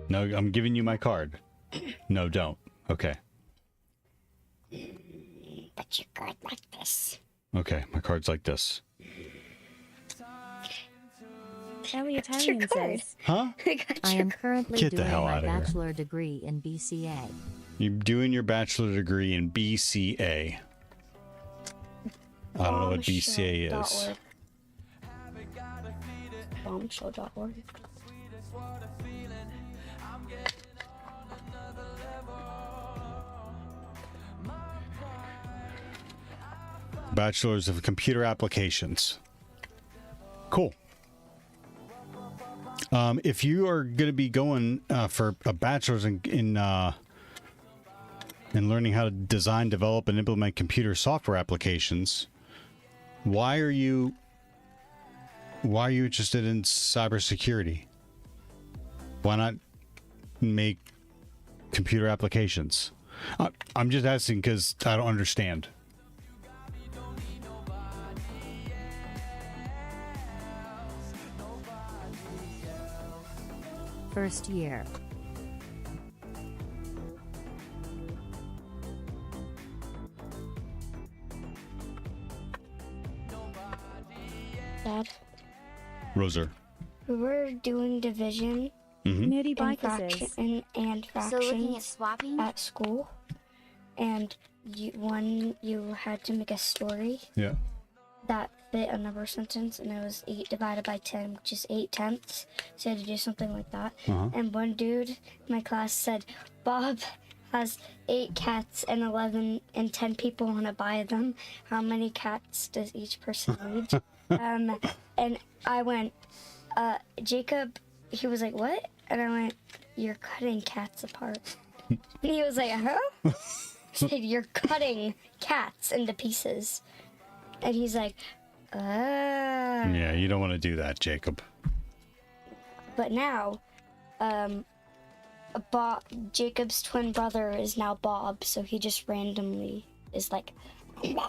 No, I'm giving you my card. No, don't. Okay. But your card like this. Okay, my card's like this. Italian says, Huh? I am currently Get the doing hell my outta here. bachelor degree in BCA. You're doing your bachelor degree in BCA. I don't know what BCA is. Bombshell.org. Bachelor's of Computer Applications. Cool. If you are going to be going for a bachelor's in learning how to design, develop, and implement computer software applications, why are you interested in cybersecurity? Why not make computer applications? I'm just asking because I don't understand. First year. Dad, Roser. we were doing division Nerdy and, Biker says, and So looking at fractions swapping? at school, and you had to make a story Yeah. that fit a number sentence, and it was 8 divided by 10, which is 8/10. So you had to do something like that. Uh-huh. And one dude in my class said, Bob, has 8 cats and 11 and 10 people want to buy them. How many cats does each person need? And I went, Jacob, he was like, what? And I went, you're cutting cats apart. And he was like, huh? I said, you're cutting cats into pieces. And he's like, Yeah, you don't want to do that, Jacob. But now, Jacob's twin brother is now Bob, so he just randomly is like, yeah.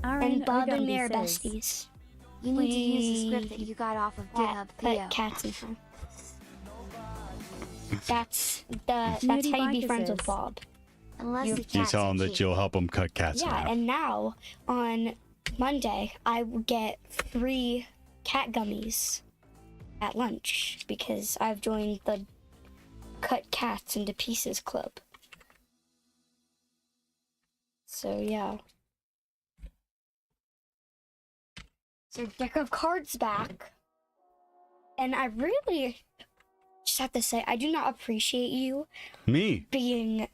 And Bob and me are besties. You need to use the script that you got off of GitHub, Theo. Cats and her. That's how you be friends with Bob. Unless you tell him that you'll help him cut cats in half. Yeah, and now on Monday I will get 3 cat gummies at lunch because I've joined the Cut Cats into Pieces club. So yeah. So deck of cards back. And I really just have to say, I do not appreciate you being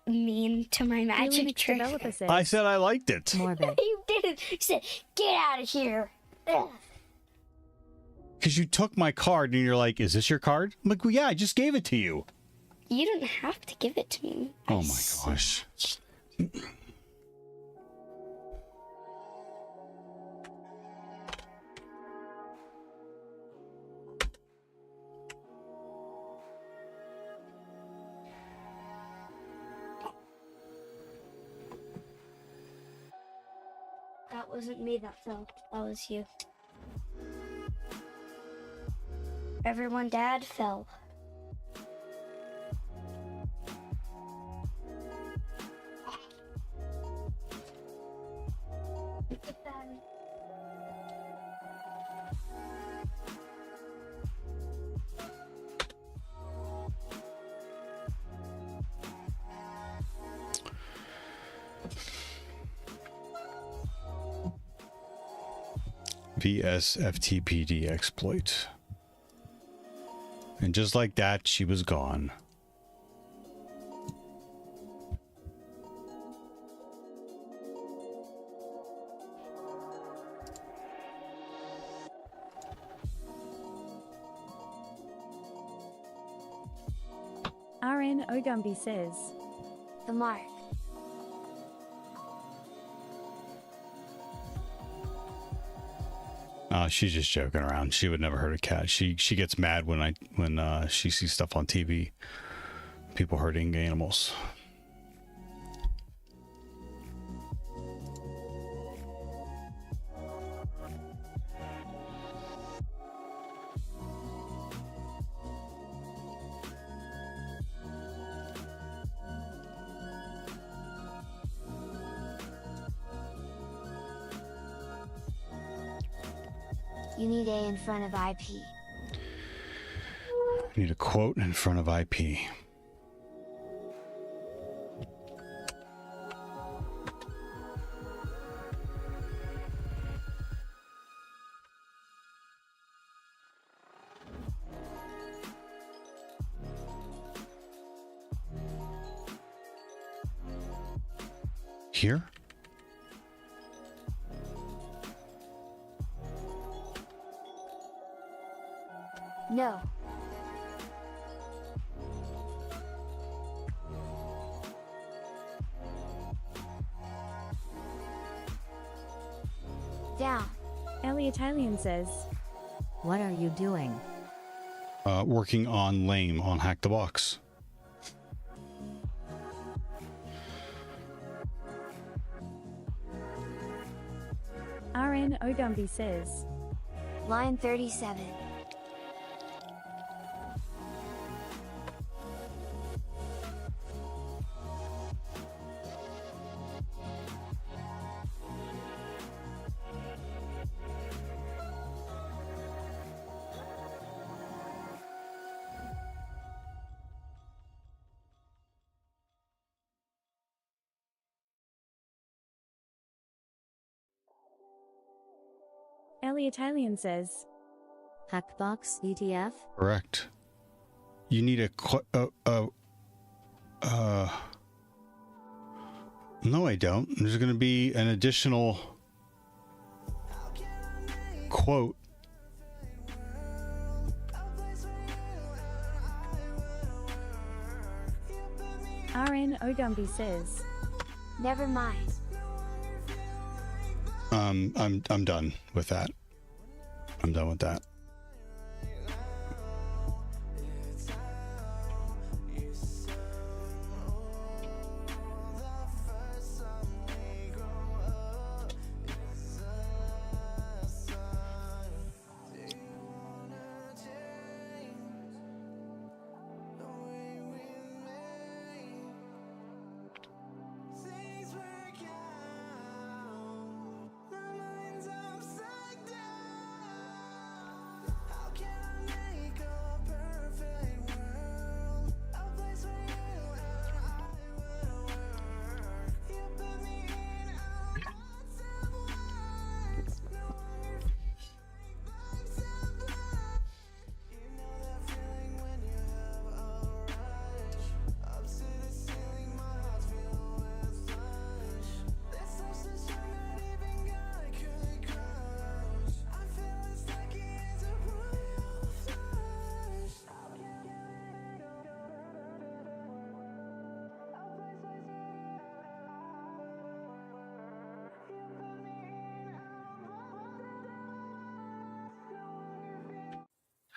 mean to my magic trick. I said I liked it. Morbid. You didn't. You said, get out of here. Because you took my card and you're like, is this your card? I'm like, well, yeah, I just gave it to you. You didn't have to give it to me. Oh my gosh. That wasn't me that fell. That was you. Everyone, Dad fell. VSFTPD exploit. And just like that, she was gone. RN Ogumbi says, The mark. She's just joking around. She would never hurt a cat. She gets mad when she sees stuff on TV. People hurting animals. You need A in front of IP. Need a quote in front of IP. Here? No. Down. Ellie Italian says, What are you doing? Working on Lame on Hack the Box. RN Ogumbi says, Line 37. Ellie Italian says, Hackbox ETF? Correct. you need no, I don't. There's going to be an additional quote. RN Ogumby says, Never mind. I'm done with that. I'm done with that.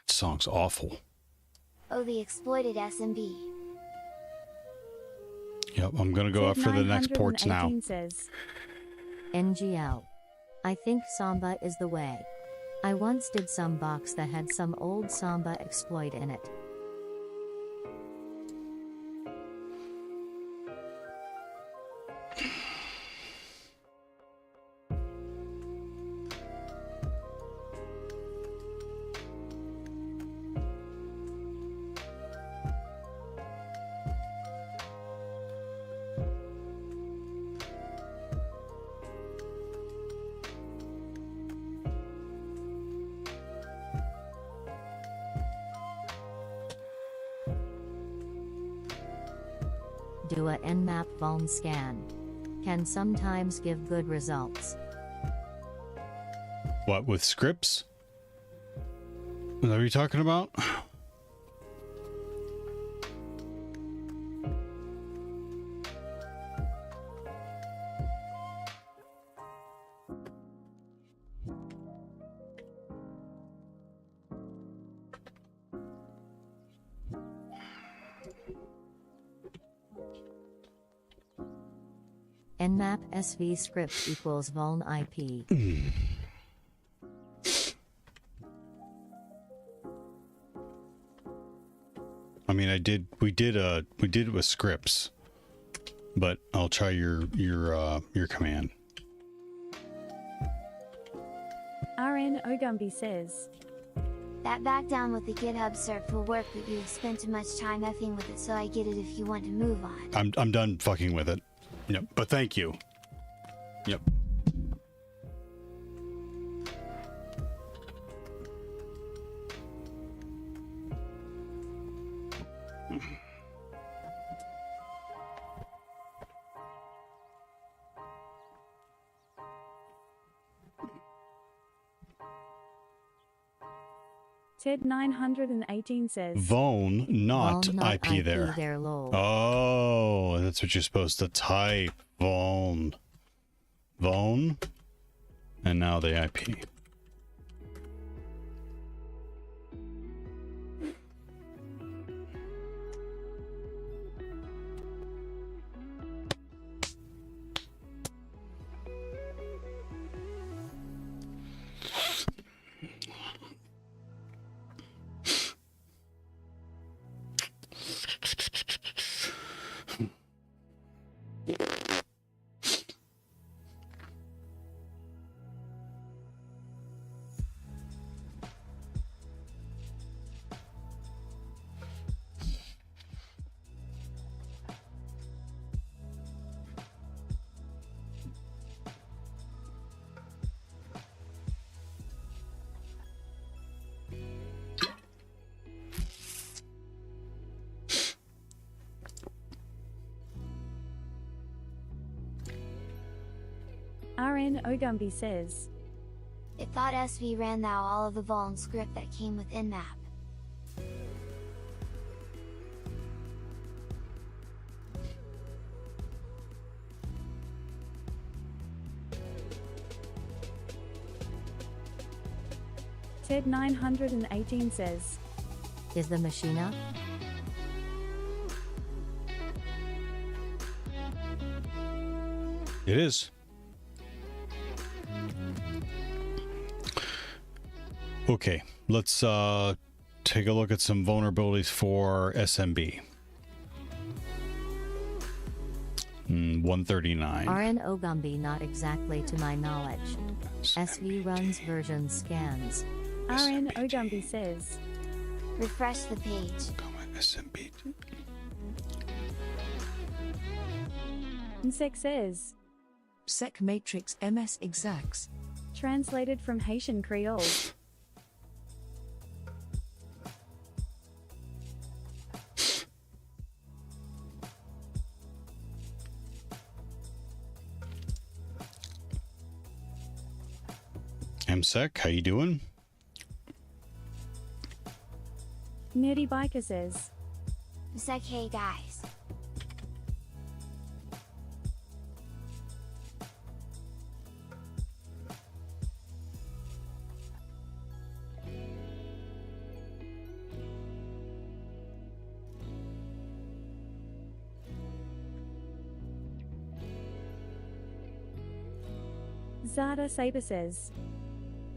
Song's awful. Oh, the exploited SMB. Yep, I'm gonna go after the next ports now. Says, NGL. I think Samba is the way. I once did some box that had some old Samba exploit in it. Do a Nmap vuln scan. Can sometimes give good results. What, with scripts? Is that what you're talking about? Nmap SV script equals vuln IP. I mean, we did it with scripts, but I'll try your command. RN Ogumby says, That back down with the GitHub cert will work, but you've spent too much time effing with it, so I get it if you want to move on. I'm done fucking with it. Yep, but thank you. Yep. Ted 918 says, Vuln, not IP, IP there. lol. Oh, that's what you're supposed to type. Vuln. Vuln. And now the IP. RN Ogumbi says, It thought SV ran thou all of the vuln script that came with nmap. Ted 918 says, Is the machine up? It is. Okay, let's take a look at some vulnerabilities for SMB. 139. RN Ogumbi, not exactly to my knowledge. SV runs version scans. RN Ogumbi says, Refresh the page. SMB. Nsek says, Sec matrix MS exacts. Translated from Haitian Creole. MSEC, how you doing? Nerdy Biker says, Sec, hey guys. Zada Saber says,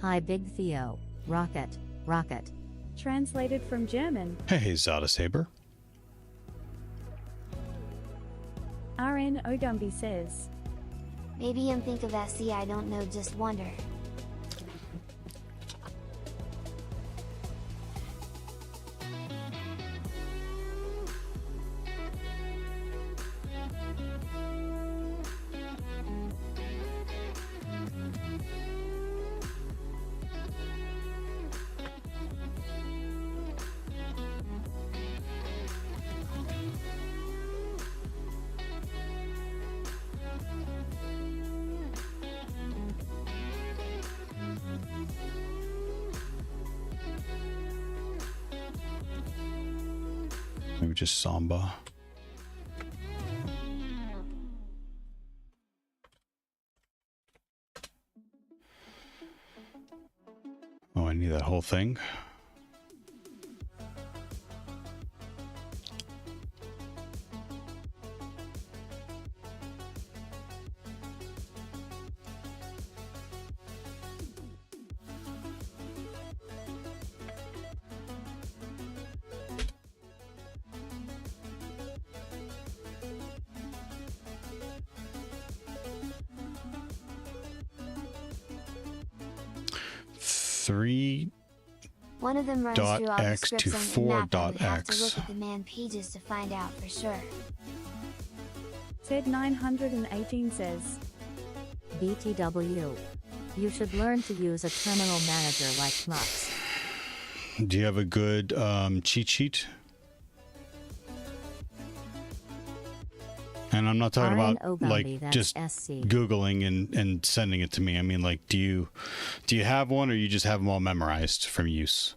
Hi Big Theo. Rocket. Rocket. Translated from German. Hey, Zada Saber. RN Ogumbi says, Maybe I'm think of SC, I don't know, just wonder. Maybe just Samba. Oh, I need that whole thing. One of them runs dot through all the X scripts to on 4 nmap, dot and we have to X. look at the man pages to find out for sure. Ted 918 says, BTW. You should learn to use a terminal manager like Mux. Do you have a good cheat sheet? And I'm not talking RN about Ogumbi, like that's just SC. Googling and sending it to me. I mean, like, do you have one, or you just have them all memorized from use?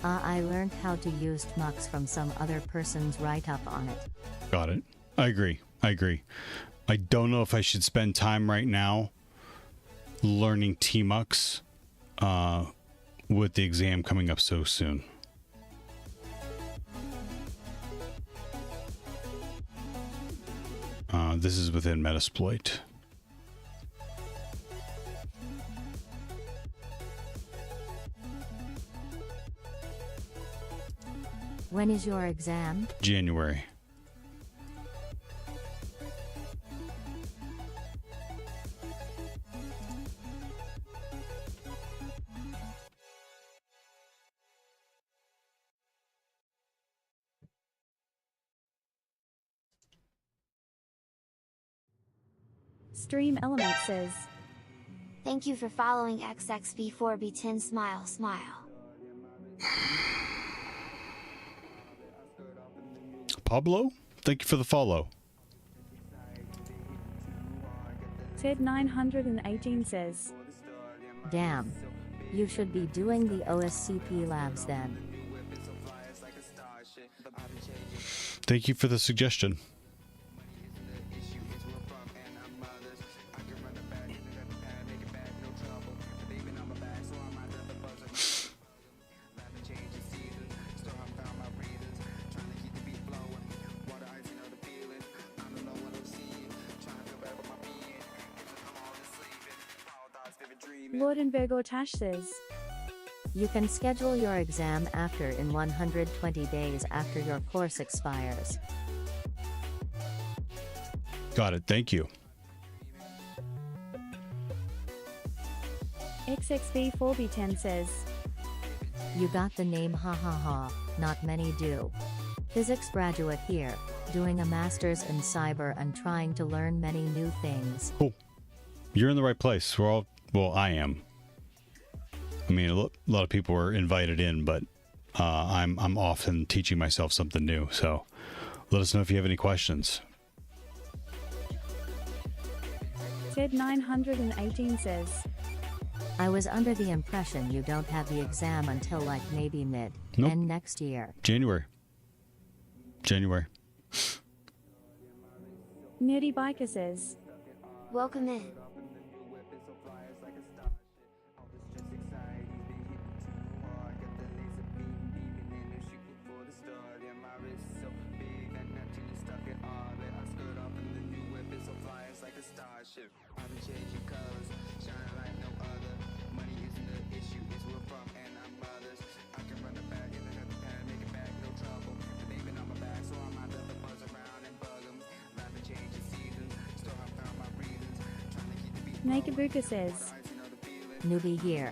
I learned how to use Mux from some other person's write-up on it. Got it. I agree. I don't know if I should spend time right now learning Tmux with the exam coming up so soon. This is within Metasploit. When is your exam? January. Stream Element says, Thank you for following XXB4B10 smile smile. Pablo, thank you for the follow. Ted918 says, Damn. You should be doing the OSCP labs then. Thank you for the suggestion. Lordenberg Ortash says, You can schedule your exam after in 120 days after your course expires. Got it. Thank you. XXB4B10 says, You got the name, ha ha ha, not many do. Physics graduate here, doing a master's in cyber and trying to learn many new things. Cool. You're in the right place. We're all, well, I am. I mean, a lot of people were invited in, but I'm often teaching myself something new. So let us know if you have any questions. Ted918 says, I was under the impression you don't have the exam until like maybe mid Nope. and next year. January. Nerdy Biker says, Welcome in. Nakabuka says, Newbie here.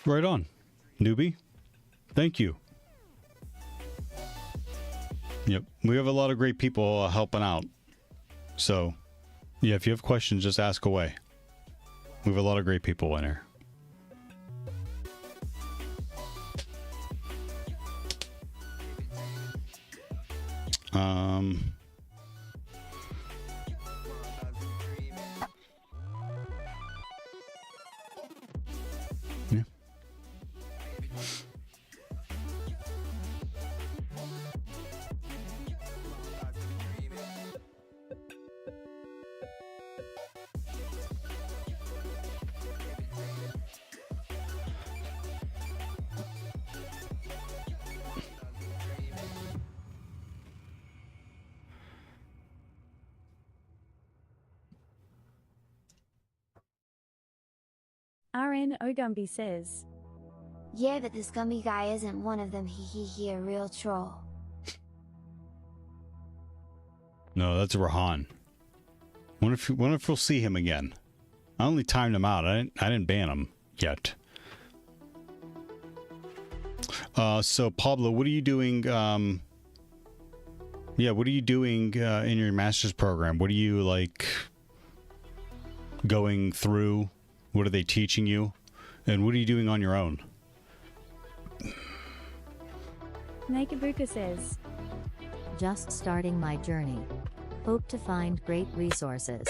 Right on, newbie. Thank you. Yep, we have a lot of great people helping out. So, yeah, if you have questions, just ask away. We have a lot of great people in here. Yeah. RN Ogumbi says, Yeah, but this gummy guy isn't one of them, he a real troll. No, that's Rahan. Wonder if we'll see him again. I only timed him out. I didn't ban him yet. So Pablo, what are you doing? What are you doing in your master's program? What are you like going through? What are they teaching you? And what are you doing on your own? Nakabuka says, Just starting my journey. Hope to find great resources.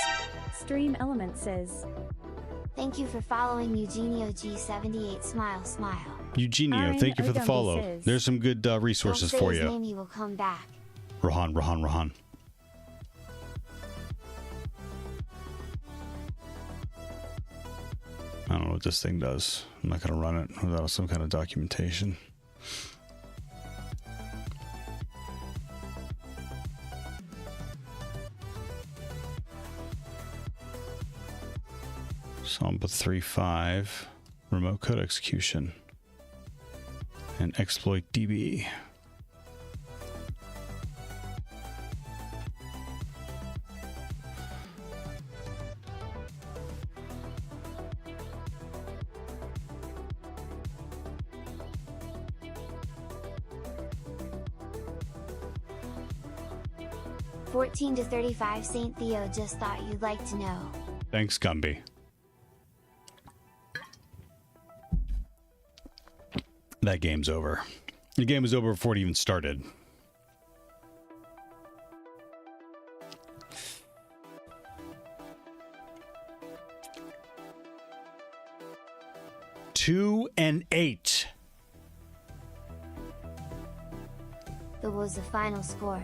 Stream Element says, Thank you for following Eugenio G78 smile smile. Eugenio, thank you for the follow. says, There's some good resources Don't say for his you. name, he will come back. Rahan. I don't know what this thing does. I'm not going to run it without some kind of documentation. Samba 3.5 remote code execution. and exploit DB. $14 to $35 St. Theo just thought you'd like to know. Thanks, Gumby. That game's over. The game was over before it even started. Two and 8. That was the final score.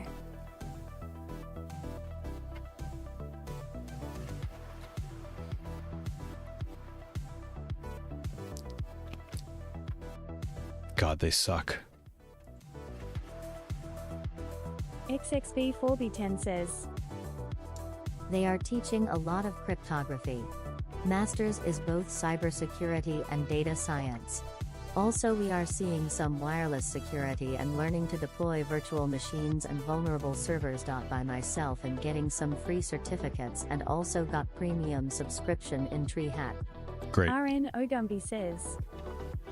God, they suck. XXB4B10 says, They are teaching a lot of cryptography. Masters is both cybersecurity and data science. Also, we are seeing some wireless security and learning to deploy virtual machines and vulnerable servers. By myself and getting some free certificates, and also got premium subscription in TreeHack. Great. RN Ogumbi says,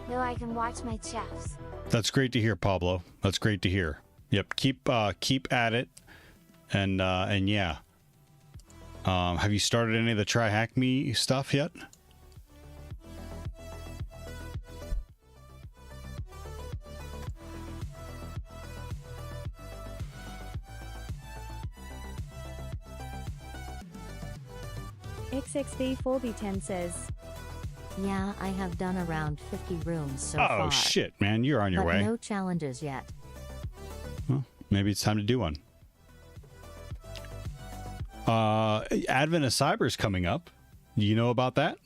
No, I can watch my chefs. That's great to hear, Pablo. That's great to hear. Yep, keep at it, and yeah. Have you started any of the Try Hack Me stuff yet? XXB4B10 says, Yeah, I have done around 50 rooms so far. Oh shit, man, you're on your but way. No challenges yet. Well, maybe it's time to do one. Advent of Cyber is coming up. Do you know about that?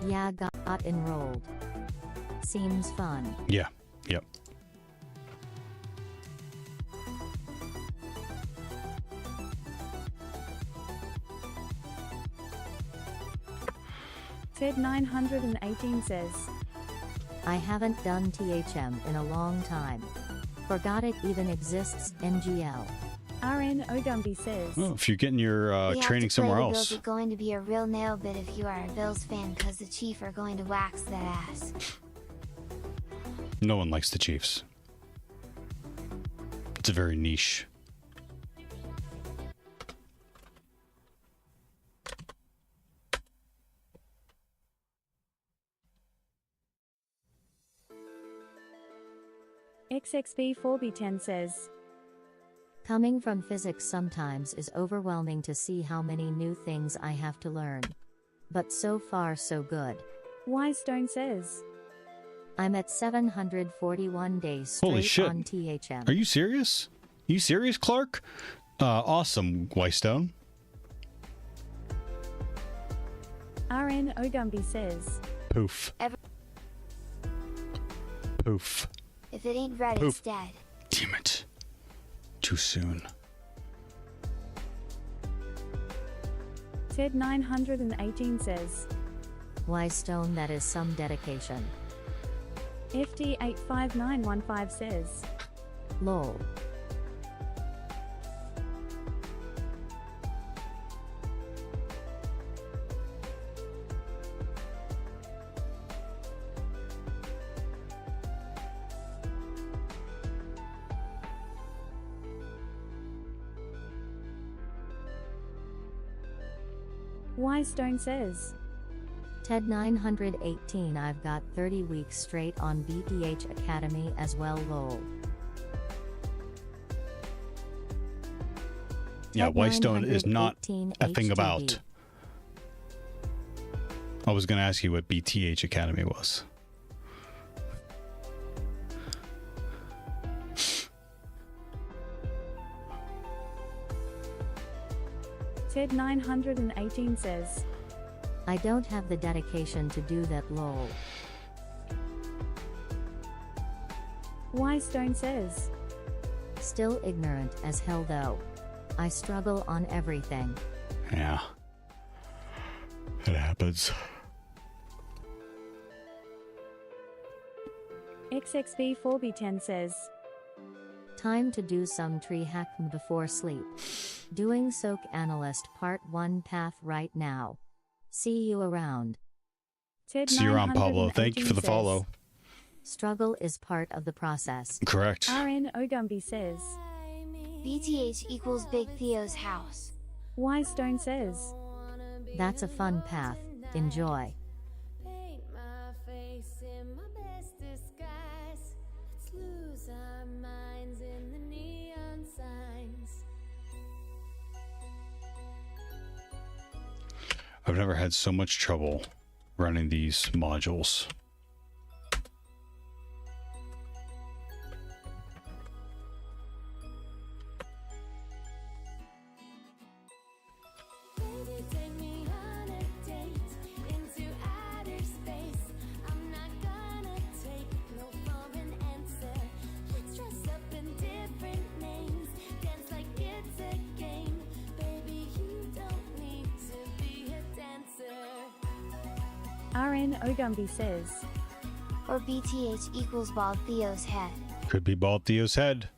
Yeah, got enrolled. Seems fun. Yeah. Yep. Ted918 says, I haven't done THM in a long time. Forgot it even exists. NGL. RN Ogumbi says, Well, if you're getting your training somewhere The else. Bills are going to be a real nail bit if you are a Bills fan, because the Chief are going to wax that ass. No one likes the Chiefs. It's a very niche. XXB4B10 says, Coming from physics sometimes is overwhelming to see how many new things I have to learn. But so far so good. Wystone says, I'm at 741 days straight Holy shit. on THM. Are you serious? You serious, Clark? Awesome, Wystone. RN Ogumbi says, Poof. Poof. If it ain't red, Poof. it's dead. Damn it. Too soon. Ted918 says, Wystone, that is some dedication. FD85915 says, Lol. Wystone says, Ted918, I've got 30 weeks straight on BTH Academy as well. Lol. Yeah, Wystone is not a 918 thing HTV. about. I was going to ask you what BTH Academy was. Ted918 says, I don't have the dedication to do that. Lol. Wystone says, Still ignorant as hell though. I struggle on everything. Yeah. It happens. XXB4B10 says, Time to do some tree hacking before sleep. Doing SOC Analyst Part 1 path right now. See you around. Ted See you around, Pablo. Thank you for the says, follow. Struggle is part of the process. Correct. RN Ogumbi says, BTH equals Big Theo's house. Y Stone says, That's a fun path. Enjoy. Paint my face in my best disguise. Let's lose our minds in the neon signs. I've never had so much trouble running these modules. Baby, take me on a date into outer space. I'm not gonna take no for an answer. Let's dress up in different names, dance like it's a game. Baby, you don't need to be a dancer. RN Ogumbi says, Or BTH equals Bald Theo's head. Could be Bald Theo's head.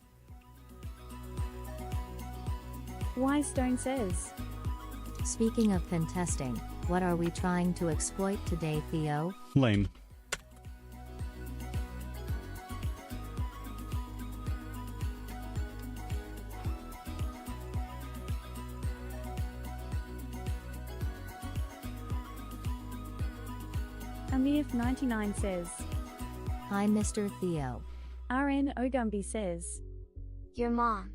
Y Stone says, Speaking of pen testing, what are we trying to exploit today, Theo? Lame. Amif99 says, Hi, Mr. Theo. RN Ogumbi says, Your mom.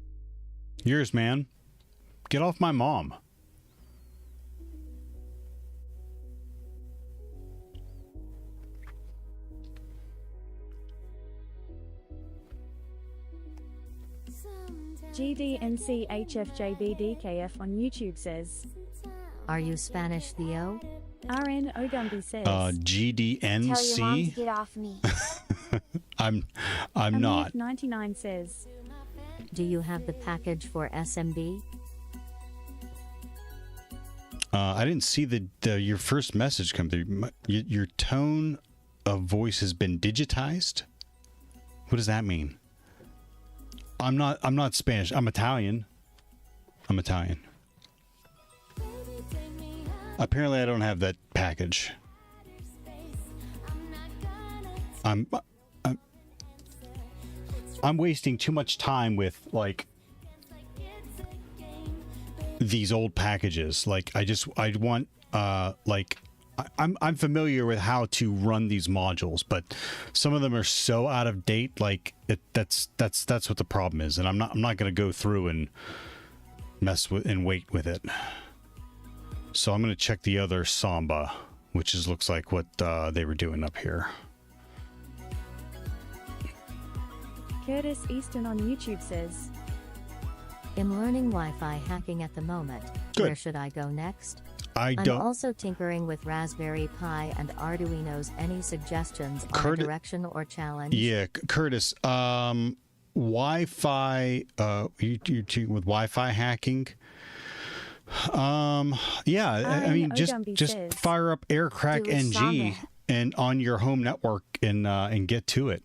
Yours, man. Get off my mom. GDNCHFJBDKF on YouTube says, Are you Spanish, Theo? RN Ogumbi says, Tell your mom to GDNC. get off me. I'm not. 99 says, Do you have the package for SMB? I didn't see the your first message come through. Your tone of voice has been digitized. What does that mean? I'm not Spanish. I'm Italian. Apparently, I don't have that package. I'm wasting too much time with like these old packages. Like I want like I'm familiar with how to run these modules, but some of them are so out of date. Like that's what the problem is, and I'm not going to go through and mess with and wait with it. So I'm going to check the other Samba, which looks like what they were doing up here. Curtis Easton on YouTube says, I'm learning Wi-Fi hacking at the moment. Good. Where should I go next? I'm also tinkering with Raspberry Pi and Arduinos. Any suggestions on a direction or challenge? Yeah, Curtis. Wi-Fi. You're with Wi-Fi hacking. Yeah. I mean, just fire up Aircrack NG and on your home network and get to it.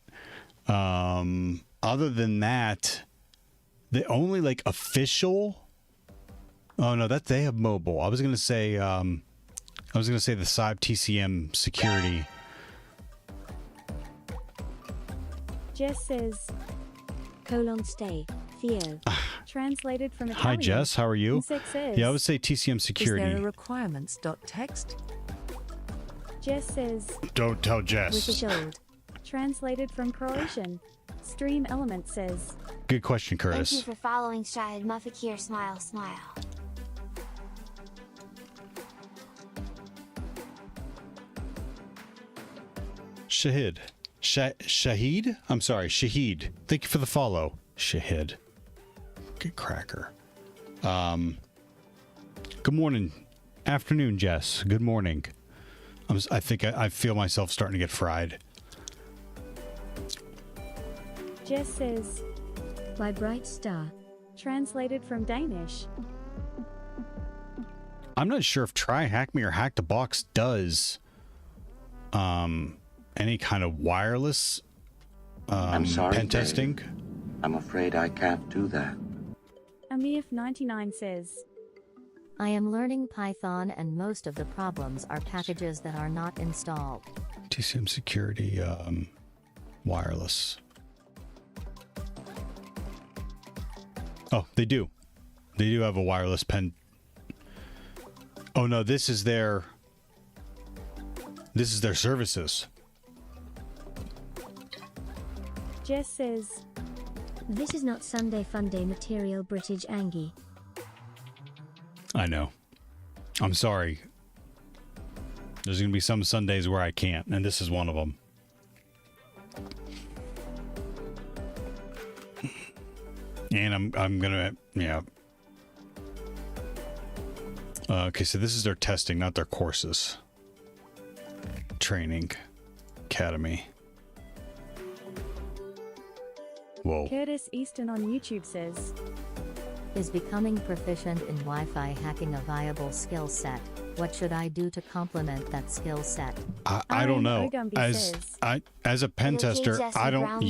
Other than that, the only like official. Oh no, that they have mobile. I was gonna say the TCM security. Jess says, :stay, Theo. Translated from Hi Italian. Jess, how are you? Insect says, Yeah, I would say TCM security. Is there a requirements.txt? Jess says, Don't tell Jess. British old. Translated from Croatian. Stream Element says, Good question, Curtis. Thank you for following Shahid Mufakir. Smile, smile. Shahid. Shahid? I'm sorry, Shahid. Thank you for the follow, Shahid. Good cracker. Good morning. Afternoon, Jess. Good morning. I think I feel myself starting to get fried. Jess says, By Bright Star. Translated from Danish. I'm not sure if Try Hack Me or Hack the Box does any kind of wireless I'm sorry, pen testing. Dave. I'm afraid I can't do that. Amif99 says, I am learning Python and most of the problems are packages that are not installed. TCM Security wireless. Oh, they do. They do have a wireless pen. Oh no, this is their services. Jess says, This is not Sunday Funday material British Angie. I know. I'm sorry. There's going to be some Sundays where I can't, and this is one of them. And I'm going to, yeah. Okay, so this is their testing, not their courses. Training. Academy. Whoa. Curtis Easton on YouTube says, Is becoming proficient in Wi-Fi hacking a viable skill set? What should I do to complement that skill set? I don't know. As a pen tester, I don't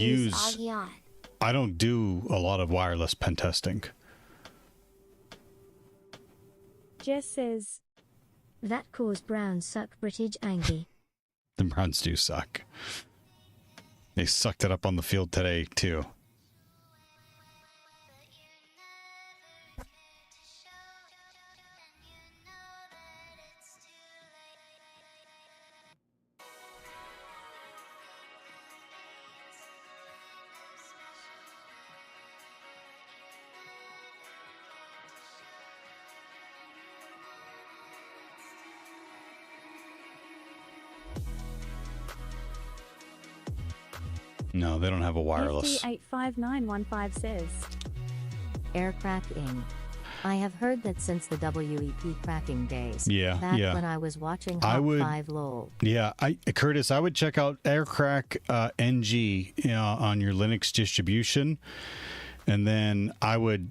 do a lot of wireless pen testing. Jess says, That caused Browns suck British Angie. The Browns do suck. They sucked it up on the field today, too. No, they don't have a wireless. FD85915 says, Air cracking. I have heard that since the WEP cracking days. Yeah, back yeah. when I was watching Hot 5 LOL. Yeah, Curtis, I would check out AirCrack NG on your Linux distribution, and then I would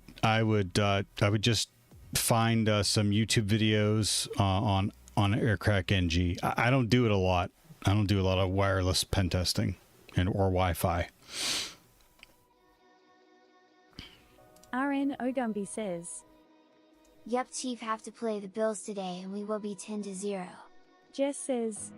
just find some YouTube videos on AirCrack NG. I don't do it a lot. I don't do a lot of wireless pen testing or Wi-Fi. RN Ogumbi says, Yep, Chief, have to play the Bills today and we will be 10-0. Jess says,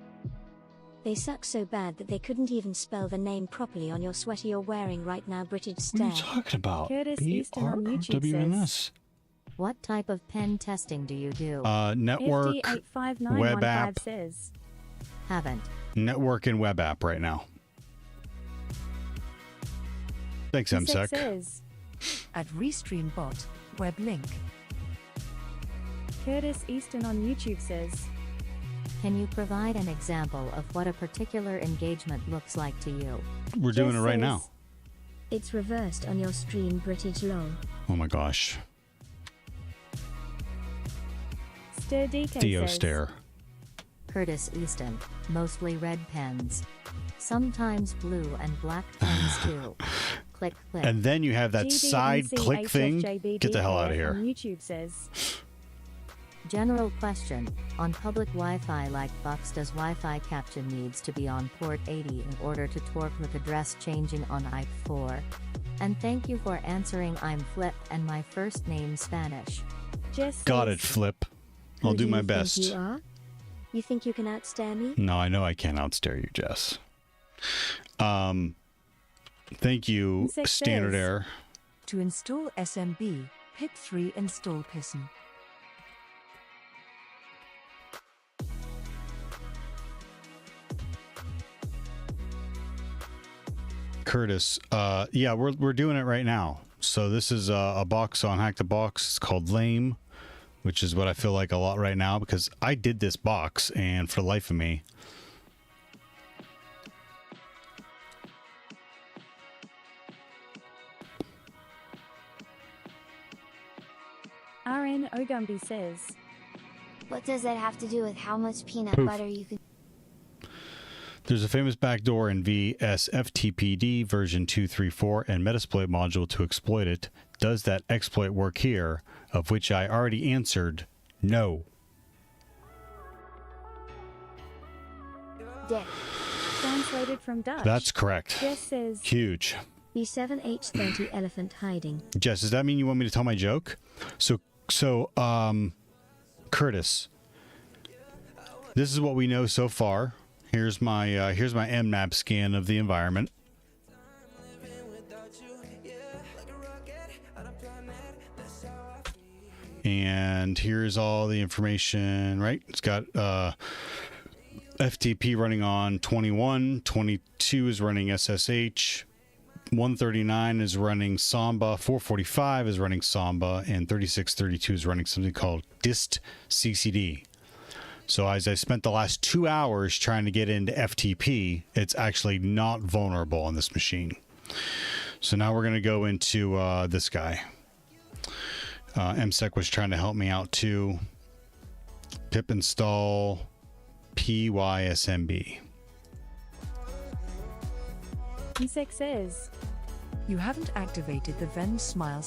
They suck so bad that they couldn't even spell the name properly on your sweater you're wearing right now, British Stare. What are you talking about? Curtis Easton on YouTube BRWNS. What type of pen testing do you do? Network, web app. Says, Haven't. Network and web app right now. Thanks, MSec. Says, At RestreamBot, web link. Curtis Easton on YouTube says, Can you provide an example of what a particular engagement looks like to you? We're doing it right now. It's reversed on your stream, British lol. Oh my gosh. Stir DK Theo says, Stare. Curtis Easton, mostly red pens. Sometimes blue and black pens too. Click, click. And then you have that side click thing. Get the hell out of here. YouTube says, General question, on public Wi-Fi like Bucks, does Wi-Fi caption needs to be on port 80 in order to torque with address changing on IP4? And thank you for answering. I'm Flip and my first name Spanish. Jess Got says, it, Flip. I'll do my best. You are? You think you can outstare me? No, I know I can't outstare you, Jess. Thank you, Standard Air. To install SMB, hit 3 install Piston. Curtis, yeah, we're doing it right now. So this is a box on Hack the Box. It's called Lame, which is what I feel like a lot right now because I did this box and for the life of me, RN Ogumbi says, What does that have to do with how much peanut Poof. butter you can... There's a famous backdoor in VSFTPD version 234 and Metasploit module to exploit it. Does that exploit work here? Of which I already answered no. Dick. Translated from Dutch. That's correct. Jess says Huge. B7H30 elephant hiding. Jess, does that mean you want me to tell my joke? So, Curtis, this is what we know so far. Here's my Nmap scan of the environment. And here's all the information, right? It's got FTP running on 21, 22 is running SSH, 139 is running Samba, 445 is running Samba, and 3632 is running something called dist CCD. So as I spent the last 2 hours trying to get into FTP, it's actually not vulnerable on this machine. So now we're going to go into this guy. MSEC was trying to help me out too. Pip install PYSMB. MSEC says You haven't activated the Ven Smile.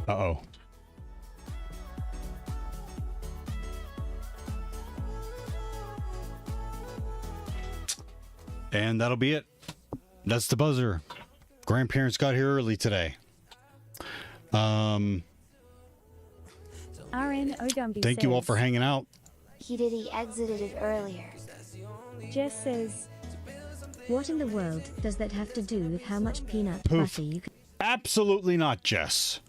Uh-oh. And that'll be it. That's the buzzer. Grandparents got here early today. RN Ogumby Thank you all says, for hanging out. He exited it earlier. Jess says, What in the world does that have to do with how much peanut Poof. butter you can... Absolutely not, Jess.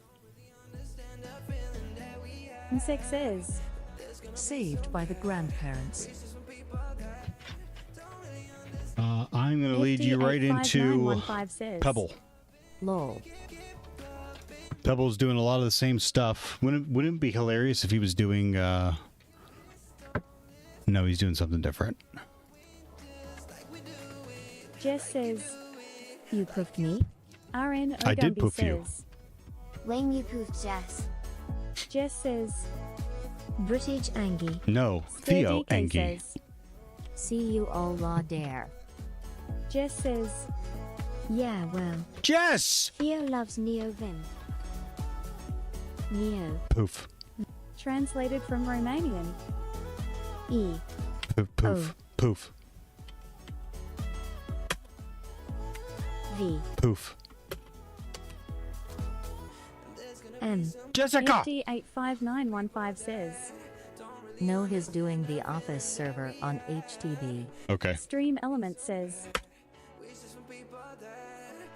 MSEC says, Saved by the grandparents. I'm going to lead you right into 585915 says, Pebble. Lol. Pebble's doing a lot of the same stuff. Wouldn't it be hilarious if he was doing... No, he's doing something different. Jess says, You poofed me? RN Ogumby I did poof says, you. Lame you poofed Jess. Jess says, British Angie. No, Theo DK Engie. says, See you all la dare. Jess says, Yeah, well. Jess! Theo loves Neo Vim. Neo. Poof. translated from Romanian. E. Poof, poof, poof, V. poof. M. Jessica! FD85915 says, No, he's doing the office server on HTTP. Okay. Stream Element says,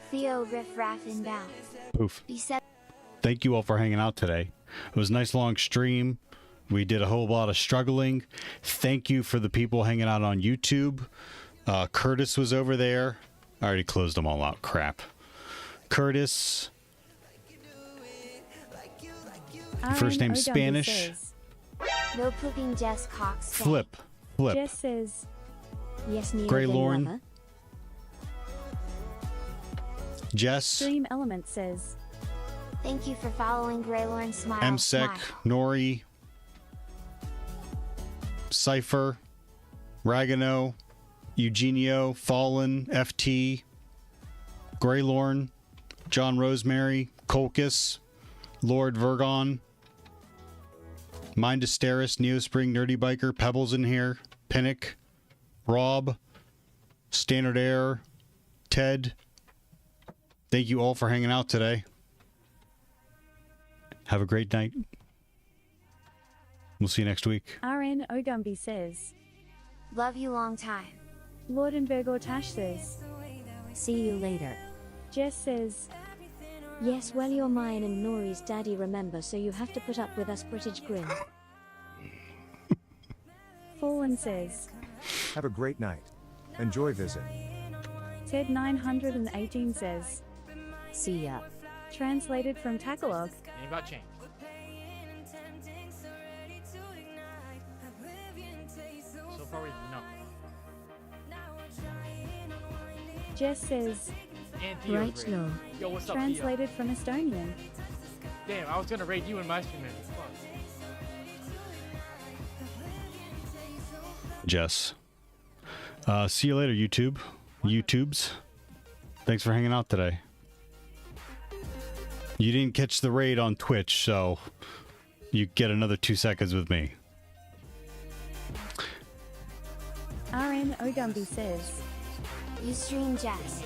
Theo Riff Raff Inbound. Poof. B7. Thank you all for hanging out today. It was a nice long stream. We did a whole lot of struggling. Thank you for the people hanging out on YouTube. Curtis was over there. I already closed them all out. Crap. Curtis. First name RN Spanish. says, No pooping Jess Cox. say. Flip. Flip. Jess says, Yes, Neo Grey Vim Lauren. lover. Jess. Stream Element says, Thank you for following Greylorn Smile. MSEC. Smile. Nori. Cypher. Ragano. Eugenio. Fallen. FT. Greylorn. John Rosemary. Colchis. Lord Vergon. Mind Asteris. Neospring. Nerdy Biker. Pebbles in here. Pinnock. Rob. Standard Air. Ted. Thank you all for hanging out today. Have a great night. We'll see you next week. RN Ogumby says, Love you long time. Lordenberg Ortash says, See you later. Jess says, Yes, well, you're mine and Nori's daddy, remember, so you have to put up with us British grin. Fallen says, Have a great night. Enjoy visit. Ted 918 says, See ya. translated from Tagalog, Ain't about change. So far, no. Jess says, And Theo Right, Gray. Law. Yo, what's up, Theo? translated from Estonian. Damn, I was gonna raid you in my stream, man. Fuck. Jess. See you later, YouTube. YouTubes. Thanks for hanging out today. You didn't catch the raid on Twitch, so you get another 2 seconds with me. RN Ogumby says, You stream Jess.